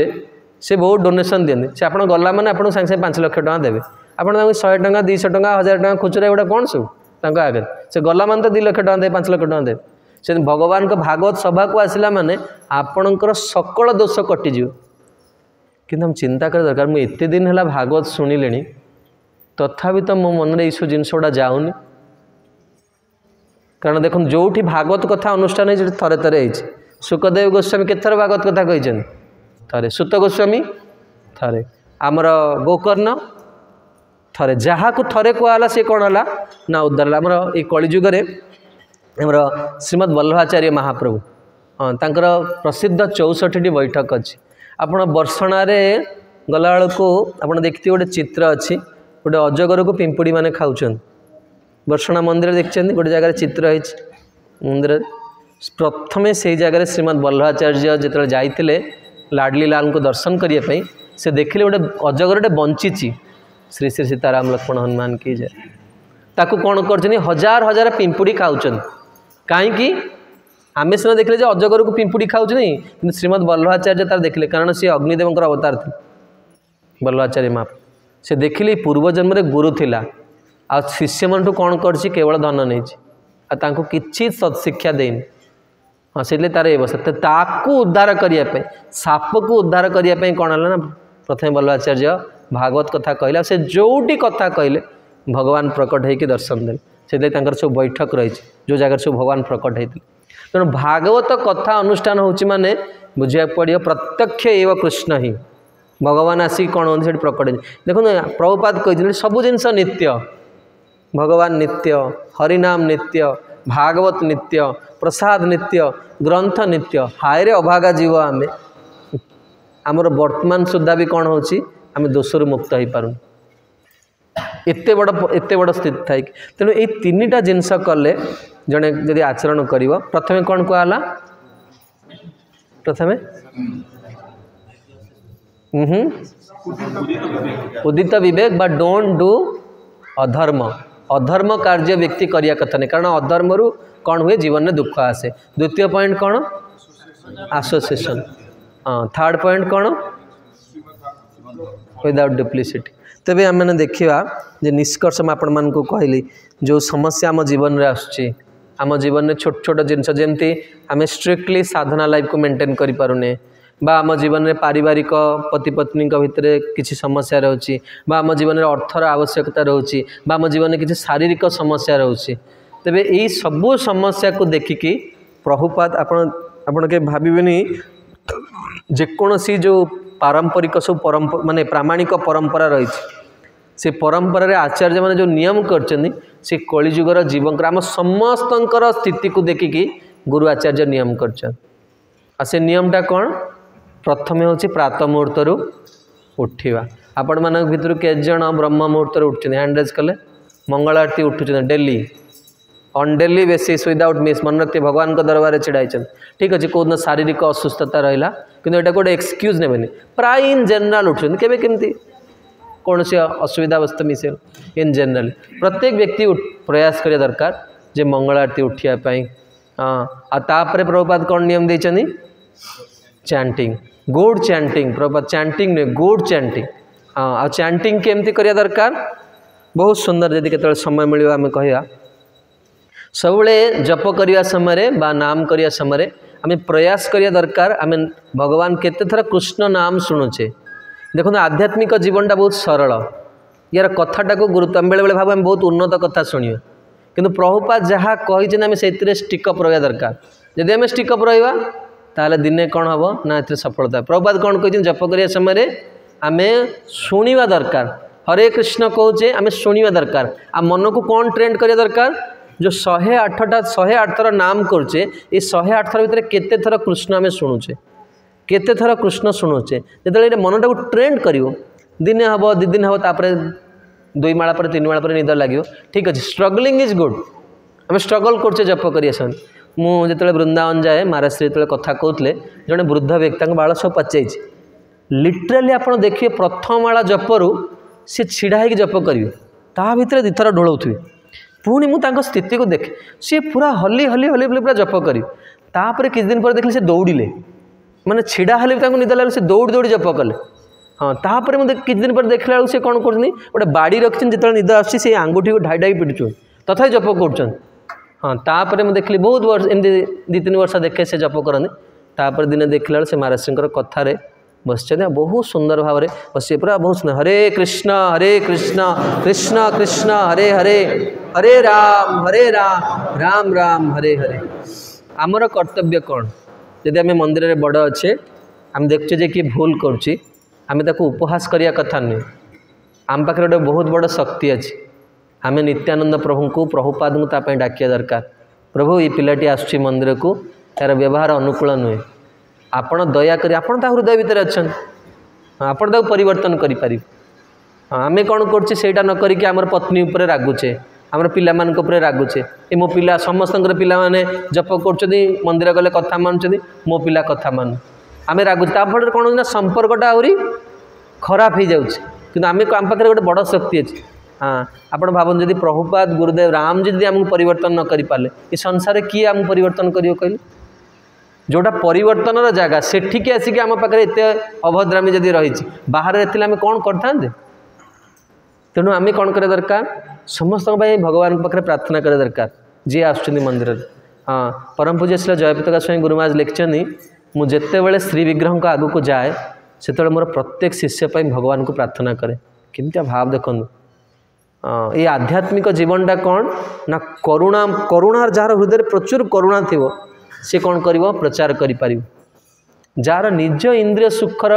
से बहुत डोनेशन दिखते से आप गला मैंने आपको सागे सागे 5 लाख टका देवे आपड़ 100 टका 200 टका 1000 टका खुचरा गुड़ा कौन सब आगे से गला मैंने तो 2 लाख टका दे 5 लाख टका देवे से भगवान को भागवत सभा को आसला माने आपणकर सकल दोष कटिज कि हम चिंता कर दरकार मुझे एत दिन है भागवत शुणिले तथापि तो मो मन में सब जिनस गुड़ा जाऊनी कारण देखो जो भागवत कथा अनुष्ठान है थरे थरे सुखदेव गोस्वामी केथर भागवत कथा कही थे सुत गोस्वामी थे आमर गोकर्ण थे जहाँ को थे कहला सी कौन है ना उद्धार आमर ये कलिजुग आमर श्रीमद वल्लभाचार्य महाप्रभु हाँ तांकर प्रसिद्ध 64टी बैठक अच्छी आपण बर्षणारे गला को आप देखते गोटे चित्र अच्छी गोटे अजगर को पिंपुड़ी माने खाऊन बर्षणा मंदिर देखते गोटे जगह चित्र है मंदिर प्रथमे से जगह श्रीमद वल्लभाचार्य जो जाते लाडली लाल को दर्शन करने से देखिले गोटे अजगरटे बंची श्री श्री सीताराम लक्ष्मण हनुमान की जय ताकू कौन कर हजार हजार पिंपुड़ी खाऊन कहीं आम सीना देखले अजगर को पिंपुड़ी खाऊँ कि श्रीमद वल्लभाचार्य तार देखले कारण सी अग्निदेव अवतार थे वल्लभाचार्य माप से देखिले पूर्व जन्म गुरु थिला आ शिष्य मन कौन कर केवल धन नहीं कि सत्शिक्षा देनी हाँ से तार ये अवस्था ताकू उद्धार करने साप को उद्धार करने कौन है ना प्रथम वल्लभाचार्य भागवत कथा कहला से जोटी कथा कहले भगवान प्रकट होकर दर्शन दे से सब बैठक रही जो जगह सब भगवान प्रकट होते तेणु भागवत कथा अनुष्ठान होची माने बुझा पड़ो प्रत्यक्ष एवं कृष्ण ही भगवान आसिक कौन होती प्रकट देखो प्रभुपाद कही सब जिनस नित्य भगवान नित्य हरिनाम नित्य भागवत नित्य प्रसाद नित्य ग्रंथ नित्य हायरे अभागा जीव आम आमर वर्तमान सुधा भी कौन होची आम दोषरु मुक्त हो पार एते बड़ स्थिति थाई तेणु ये 3टा जिनस कले जड़े जदि आचरण कर प्रथमे कौन कहला प्रथमे उदित विवेक बा डोंट डू अधर्म अधर्म कार्य व्यक्ति करिया कथा नहीं कारण अधर्म रु कौन हुए जीवन में दुख आसे द्वितीय पॉइंट कौन एसोसिएशन हाँ थर्ड पॉइंट कौन विदाउट डुप्लिसिटी तेरे आम मैंने देखा जे निष्कर्ष में आपण मान को कहली जो समस्या आम जीवन में आसुची आम जीवन में छोट छोट जिनस जमती आम स्ट्रिक्टली साधना लाइफ को मेंटेन करि पारुने बा आम जीवन में पारिवारिक पति पत्नी भितर किसी समस्या रोचे बा आम जीवन में अर्थर आवश्यकता रोचे बा आम जीवन में किसी शारीरिक समस्या रोचे तेबे यही सबू समस्या को देखिकी प्रभुपाद आपण के भाविबेनी जेकोसी जो पारंपरिक सब परंपरा माने प्रामाणिक परंपरा रही से परंपरा रे आचार्य माने जो नियम करछनी से कलिजुगर जीवन आम समस्तंकर स्थिति को देखिकी गुरु आचार्य नियम करछन आ से नियमटा कौन प्रथमे होची प्रातः मुहूर्त उठा आपण मान भर केजन ब्रह्म मुहूर्त उठुं हैंड रेज कले मंगल आरती उठुं daily on daily basis without miss मन रखते भगवान को दरबार छिड़ाई ठीक अच्छे कौन शारीरिक असुस्थता रहा कि यहाँ गोटे एक्सक्यूज ने प्राय इन जनरल उठुं केमी कौन सी असुविधा अवस्था मिसे इन जनरल प्रत्येक व्यक्ति प्रयास करिया दरकार जे मंगल आरती उठापी हाँ आपर प्रभुपाद कौन नियम देते chanting good chanting Prabhupada chanting नुहे गुड चैंटिंग हाँ आ चैंटिंग केमती करिया दरकार बहुत सुंदर जदि केतबेले समय मिलियो आमे कहिया सबुले जप करिया समय बा नाम करिया समय आमे प्रयास करिया दरकार आमे भगवान केते थरा कृष्ण नाम शुणुचे देखो आध्यात्मिक जीवनटा बहुत सरल यार कथाटा को गुरुत्व बेले बेले भाव बहुत उन्नत कथा शुणा किंतु प्रभुपाद जहाँ कही आम से स्टिकअप रहा दरकार जदि आम स्टिकअप रहा ताले दिने कौन हम ना ए सफलता प्रभुपाद कौन कही जप करिया समय आम शुणा दरकार हरे कृष्ण कहे आम शुणा दरकार आ मन को कौन ट्रेंड करिया दरकार जो 108 थर नाम करुचे ये 108 थर भितर केते थर कृष्ण आम शुणुचे केते थर कृष्ण शुणुचे जो मनटा को ट्रेंड कर दिने हम 2 दिन हम तापर 2 माला पर 3 माला पर निद लगे ठीक अच्छे स्ट्रगलिंग इज गुड आम स्ट्रगल करछे जप करिया समय मुझे वृंदावन जाए महाराज श्री जो कथा कहते जड़े वृद्ध व्यक्ति बाल सब पचाई लिटराली आप देखिए प्रथम माला जपरू सी छिड़ा हो जप करेंगे ता भर 2 थर ढोलौथे पुणी मुझे स्थिति को देखे सी पूरा हली हली हली हली पूरा जप कर किछ दिन पर देखिए से दौड़े माने छिड़ा हेल्ले निद लगे से दौड़ दौड़ी जप कले हाँ तापर मुझे किछ दिन पर देखला से कौन कर गोटे बाड़ी रखी जो निद आसी आंगुठी को ढाई ढाई पिटुन तथा जप कर हाँ तापर मुझे देखली बहुत वर्ष एमती 2-3 वर्ष देखे से जप करते तापर दिने देखला से महाराज सिंह कथार बस बहुत सुंदर भाव में बस पूरा बहुत सुंदर हरे कृष्ण कृष्ण कृष्ण हरे हरे हरे राम राम राम हरे हरे आमर कर्तव्य कौन जदि आम मंदिर में बड़ अच्छे आम देखुचे जे कि भूल करुच्ची आम ताको उपहास करिया कथा नुहे आम पाखे गोटे बहुत बड़ शक्ति अच्छी आम नित्यानंद प्रभु को प्रभुपाद को तापाई डाकिया दरकार प्रभु ये पिलाटी आसुची मंदिर को यार व्यवहार अनुकूल नुहे आपण दयाकोरी आपण हृदय भितर अच्छा आपण परिवर्तन करें आम कौन करा न करिकी आमर पत्नी उपरे रागुचे आमर पिला मानक उपरे रागुचे ए मो पिला समस्त पिला माने जप कर मंदिर गले कथा मानुंट मो पिला कथा मानु आम रागुचे ताफल कौन ना संपर्कटा आहरी खराब हो जाऊँच कि आम पाखे गोटे बड़ शक्ति अच्छी हाँ आप भावुन जदि प्रभुपाद गुरुदेव राम जी आमको परिवर्तन न कर पारे ये संसार किए आम परिवर्तन कर कहले जोटा परिवर्तन जगह सेठिकी आसिक आम पाखे एत अभद्रामी जदि रही बाहर आम कौन करते तेणु आम कौन करा दरकार समस्त भगवान पाखे प्रार्थना करा दरकार जी आस मंदिर हाँ परम पूज्य श्री जयप्रकाश स्वामी गुरुमाज लिखिं मुझे बड़े श्री विग्रह को आगू को जाए से मोर प्रत्येक शिष्य भगवान को प्रार्थना करे केमती भाव देखूँ ये आध्यात्मिक जीवनटा कौन ना करुणा करुणा जार हृदय प्रचुर करुणा थी सी कौन कर प्रचार कर जार निज इंद्रिय सुखर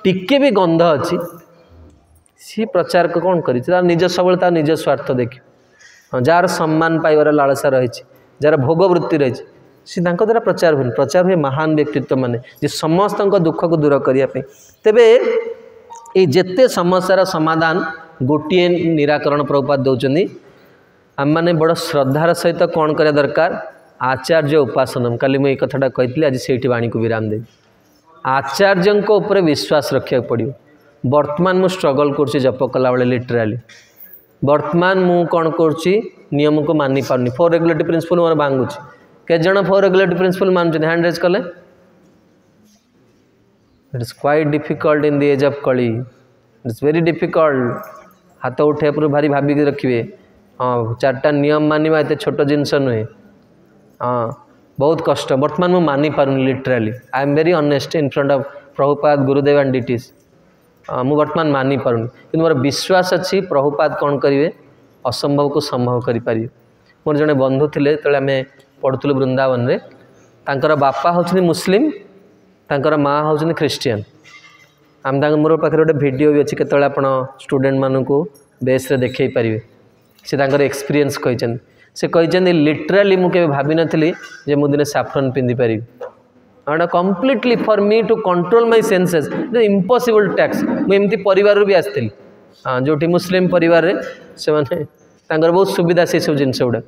टिके भी गंध अच्छी सी प्रचार को कौन कर निज सब निज स्वार्थ देख जार सम्मान पाइबार लालसा रही जार भोग वृत्ति रही सी द्वारा प्रचार हुए महान व्यक्तित्व माने जे समस्त दुख को दूर करने तेबे ये जेते समस्यार समाधान गोटे निराकरण प्रभुपाद दौरान आम मैंने बड़ श्रद्धार सहित कौन करा दरकार आचार्य उपासनम काली मुझे कथाटा कही आज से वाणी को विराम देवी आचार्य उपर विश्वास रखा पड़ो बर्तमान मु स्ट्रगल कर जप कला बेले लिटराली बर्तमान मु कौन कर नियम को मानि पारनी 4 रेगुलेटरी प्रिंसिपल मोर भांगुची के जन 4 रेगुलेटरी प्रिंसिपल मानुछन हैंड रेज कले it is quite difficult in the age of Kali it is very difficult हाथ उठे पूरा भारी भाविक रखिए हाँ 4टा नियम मानिबा एते छोट जिनस नुहे हाँ बहुत कष्ट बर्तमान मु मानि पारुनी literally I am very honest in front of Prabhupada Gurudev and deities मु वर्तमान मानि पारुनी कि मोर विश्वास अच्छी प्रभुपाद कौन करेंगे असंभव को संभव करें मोर जड़े बंधु थे तो आम पढ़ुलु वृंदावन में तांकर बापा होचनी मुस्लिम तांकर माँ होचनी ख्रिस्टियन आम मोर पाखे गोटे वीडियो भी अच्छी केतले आप स्टूडेंट मानक बेस देखई पारे से तांकर एक्सपीरियंस कहते से कहते लिटराली मुझे भावी नी जे मु दिने साफ्रन पिंधि पारि completely for me to control my senses impossible टैक्स मुझे परिवार भी आसती हाँ जो मुस्लिम परिवार से माने तांकर बहुत सुविधा से सब जिनस गुड़ा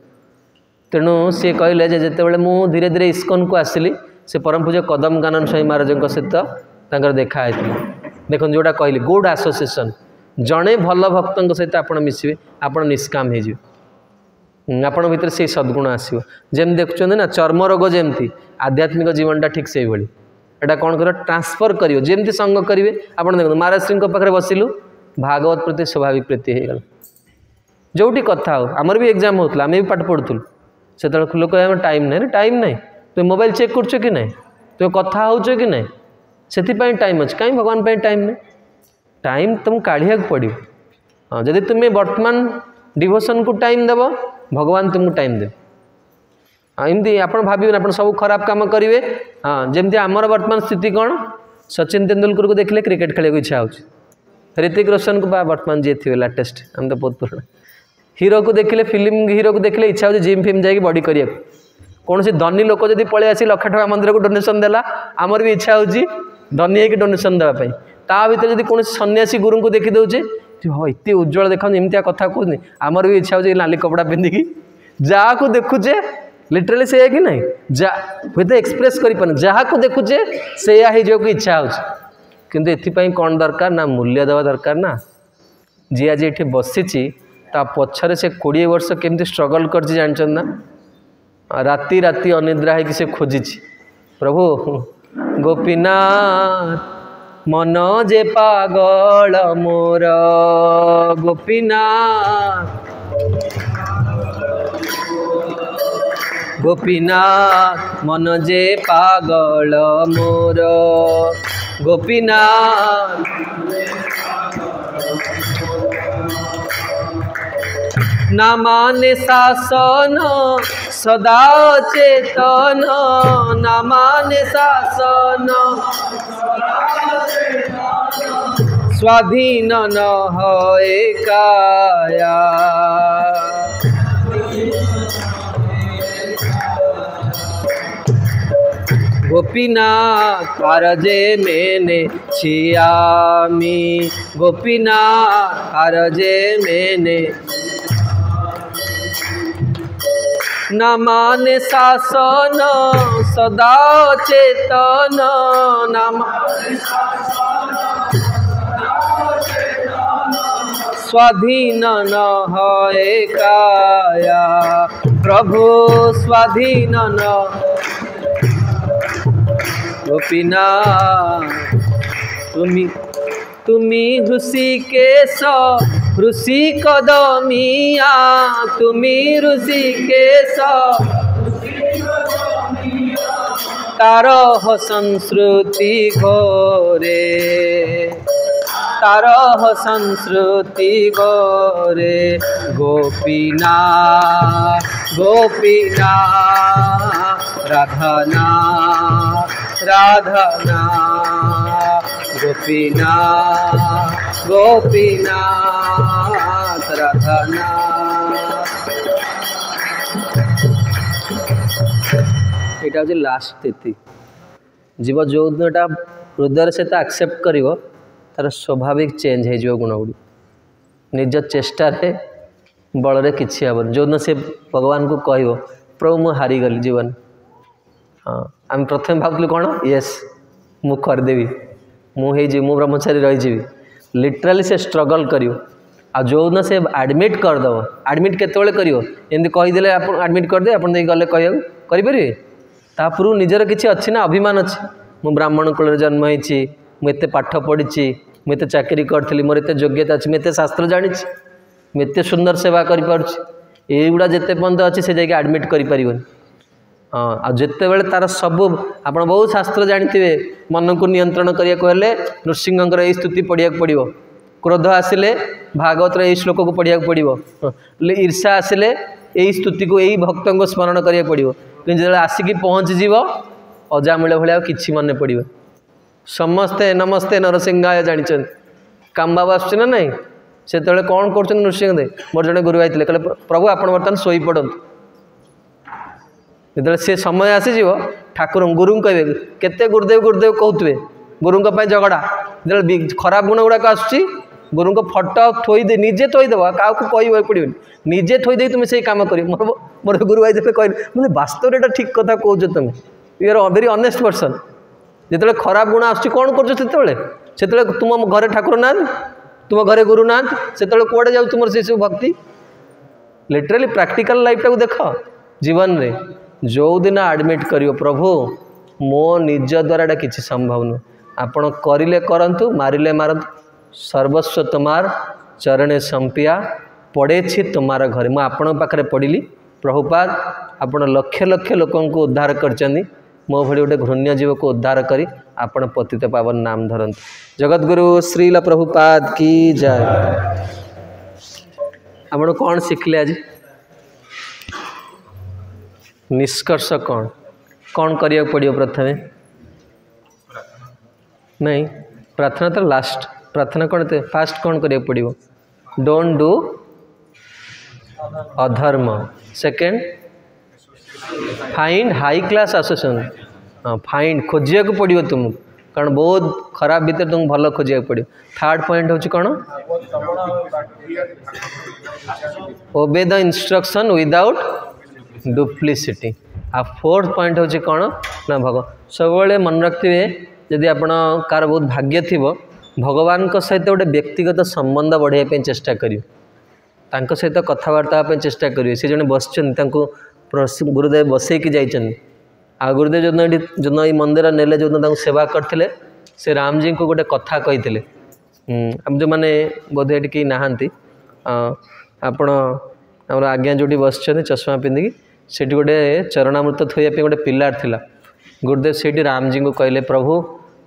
तेणु सी कहले जिते मु धीरे धीरे इस्कन को आसली से परम पूज्य कदम कानन स्वामी महाराज सहित देखाई देख जोटा कहली गुड एसोसिएशन जड़े भल भक्त सहित आप मिसवे आप निष्काम हो आपण भीतर से सद्गुण आसो जमी देखुं ना चर्म रोग जमती आध्यात्मिक जीवनटा ठीक से भाई एटा कौन कर ट्रांसफर करियो जेमती संग करिवे आपण देखो महाराज श्री पाखे बसिलु भागवत प्रति स्वाभाविक प्रीति हो गला जोटी कथा हो आमर भी एग्जाम होता आम भी पाठ पढ़ुलु से लोक टाइम ना तुम मोबाइल चेक कर कि ना तुम कथा हो कि ना से टाइम अच्छे कहीं भगवान टाइम नहीं टाइम तुम काढ़िया पड़ो हाँ जदि तुम्हें वर्तमान डिवोशन को टाइम देव भगवान तुमको टाइम दे हाँ एमती आप भावे आप सब खराब काम करेंगे हाँ जमती आमर वर्तमान स्थिति कौन सचिन तेंदुलकर को देखले क्रिकेट खेल इच्छा हो ऋतिक रोशन को वर्तमान जी थे लाटेस्ट आम तो बहुत पुराना हीरो को देखले फिल्म हीरो को देखले इच्छा हो जिम फिम जाकि बॉडी करिया कौन से धनी लोक जब पलि आसी लक्ष टका मंदिर को डोनेशन देला आमर भी इच्छा होची धनी होकर डोनेशन देवाई ता भर जब कौन सन्यासी गुरु को देखी दौचे हाँ एत उज्जवल देखा एमती कथा कहते आमर भी इच्छा हो नाली कपड़ा पिंधिकी जहाँ को देखुचे लिटराली से कि नहीं जा हुए एक्सप्रेस कर जहाँ को देखुचे से इच्छा हो किंतु एथिपाई कौन दरकार ना मूल्य देवा दरकार ना जी आज ये बसी ता पछरे से 20 वर्ष केमती स्ट्रगल कर जानचन ना राति राति अनिद्रा है कि से खोजी प्रभु गोपीनाथ मन जे पागल मोर गोपीनाथ गोपीनाथ मन जे पागल मोर गोपीनाथ ना माने शासन सदा चेतन ना माने शासन स्वाधीन न होए काया गोपीनाथ कारजे मैंने छियामी गोपीनाथ कारजे मैंने न माने शासन सदा चेतन न स्वाधीन न होए काया प्रभु स्वाधीन न गोपीनाथ तुमी ऋषिकेश ऋषि कदमिया तुमी ऋषिकेश तारह संस्कृति घोरे तारह संस्कृति घोरे गोपीनाथ गोपीनाथ राधना राधना गोपीनाथ गोपीनाथ राधना यहाँ हूँ लास्ट स्थिति जीव जो दिनटा हृदय सहित एक्सेप्ट कर तार स्वाभाविक चेंज हो गुण गुड़ी निज चेष्टा बल कि हेन जो दिन से भगवान को कह प्रभु मु हारीगली जीवन हाँ आम प्रथम भावुलु कौन येस मु करदेवी मुझे मु ब्रह्मचारी रही लिटराली से स्ट्रगल करियो आ जो दिन से एडमिट करदेव एडमिट केतबेले करियो एमती कहीदेले आप एडमिट करदे आप गले करें तापूर्व निजर किसी अच्छी ना अभिमान अच्छी मु ब्राह्मण कुल जन्म होती मुझे पाठ पढ़ी मुझे चाकरी करी मोर एत योग्यता अच्छी मुझे शास्त्र जानी मुझे सुंदर सेवा करुड़ा जिते पर्यंत अच्छी से जाकि एडमिट कर हाँ आ जिते बड़े तार सब आप बहुत शास्त्र जानते मन को नियंत्रण करने नृसिंह यही स्तुति पढ़िया पड़ो क्रोध आसिले भागवतर यही श्लोक को पढ़िया पड़ो ईर्षा आसिले यही स्तुति को यही भक्त को स्मरण करिया पड़ो कि जो आसिकी पहुँचीज अजामिल भाया कि मन पड़ो समस्ते नमस्ते नरसिंहाय जानी काम बाबू आस ना से कौन कर नृसिंह दे मोर जड़े गुरु आई कहले प्रभु आप बर्तमान शोई पड़त जो से समय आसीज ठाकुर गुरु कहे केते गुरुदेव गुरुदेव कहते गुरु झगड़ा जो खराब गुण गुड़ाक आसूँ गुरु को फटो थोदे निजे थोदेव क्या कह पड़े निजे थोदे तुम से कम कर मोर गुरु आई कह मतलब वास्तव में ठीक कथा कौच तुम you are very honest person जो खराब गुण आसूँ कौन कर तुम घरे ठाकुर ना तुम घरे गुरु ना से कौड़े जाऊ तुम से सब भक्ति लिटराली प्रैक्टिकल लाइफ टाक देख जीवन रे जो दिन एडमिट करियो प्रभु मो निज द्वारा एटा किसी संभव नुह आपण करिले करंतु मारिले मारंतु सर्वस्व तुमार चरणे संपिया पड़े तुम्हार घरे मु आपण पाखे पढ़ी प्रभुपाद आपण लक्ष लक्ष लोक उद्धार कर मो भली गोटे घृण्य जीव को उद्धार करी आपण पतित पावन नाम धरंतु। जगतगुरु श्रील प्रभुपाद की जय। आपण कौन शिखले आज निष्कर्ष कौन कौन करिया पड़ियो प्रथमे नहीं प्रार्थना तो लास्ट प्रार्थना कौन थे फास्ट कौन करिया पड़ियो डोंट डू अधर्म second find high class association हाँ फाइंड खोजिया को पड़ो तुमको कारण बहुत खराब भीतर तुमको भल खोजिया पड़ो। थर्ड पॉइंट हूँ कौन obey the instruction without duplicity आ फोर्थ पॉइंट हूँ कौन ना भगवान सब मन रखिए जदि आपण कार बहुत भाग्य थी भगवान सहित गोटे व्यक्तिगत संबंध बढ़ाई चेष्टा करियो तांको सहित कथबार्ता चेष्टा करिए सी जने बसचन गुरुदेव बसैकी जाइछन आ गुरुदेव जो ये मंदिर नेले जो सेवा करते से राम जी को गोटे कथा कही जो मैंने बोधे ये कहीं नहांती आपण आम आज्ञा जो बसचन चश्मा पिंधिकी से गोटे चरणामृत थोड़ापी गोटे पिलार थिला गुरुदेव से राम जी को कहले प्रभु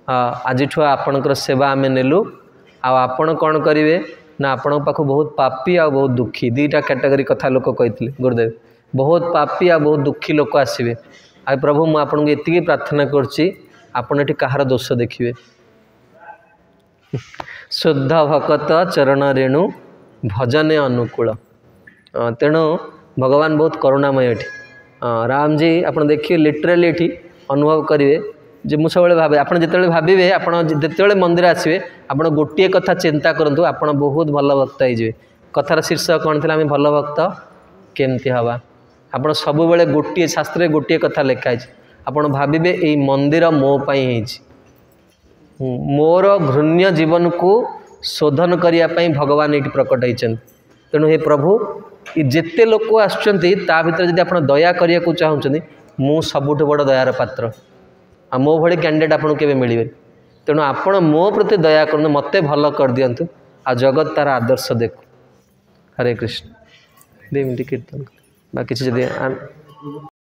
आज आपणकर सेवा आम नेलु आपण कौन करेंगे ना आपण पाख बहुत पापी आ बहुत दुखी दुईटा कैटेगरी कथा लोक कहते गुरुदेव बहुत पापी आ बहुत दुखी लोक आसवे आ प्रभु मुझे आपको ये प्रार्थना करती कहार दोष देखिए शुद्ध भकत चरण रेणु भजने अनुकूल तेणु भगवान बहुत करुणामय ये राम जी आप देखिए लिटराली ये अनुभव करेंगे जे मुझे सब भावे आप जिते भावे आपते मंदिर आसवे आप गोटे कथा चिंता करूँ आप बहुत भल भक्त हो कथार शीर्षक कौन थी आम भल भक्त केमती हवा आप सब गोटे शास्त्र गोटे कथा लिखाई आप भावे यही मंदिर मो पाई मोर घृण्य जीवन को शोधन करने भगवान ये प्रकट होती तेणु हे प्रभु जिते लोक आसुँच ता भीतर जब आप दया करने को चाहते मु सबुठ बड़ दयार पात्र आ मो भली कैंडिडेट आपको केवे मिले तेणु आपण मो प्रति दया कर मत भल कर दिंतु आ जगत तार आदर्श देखु। हरे कृष्ण 2 मिनट कीर्तन बाकी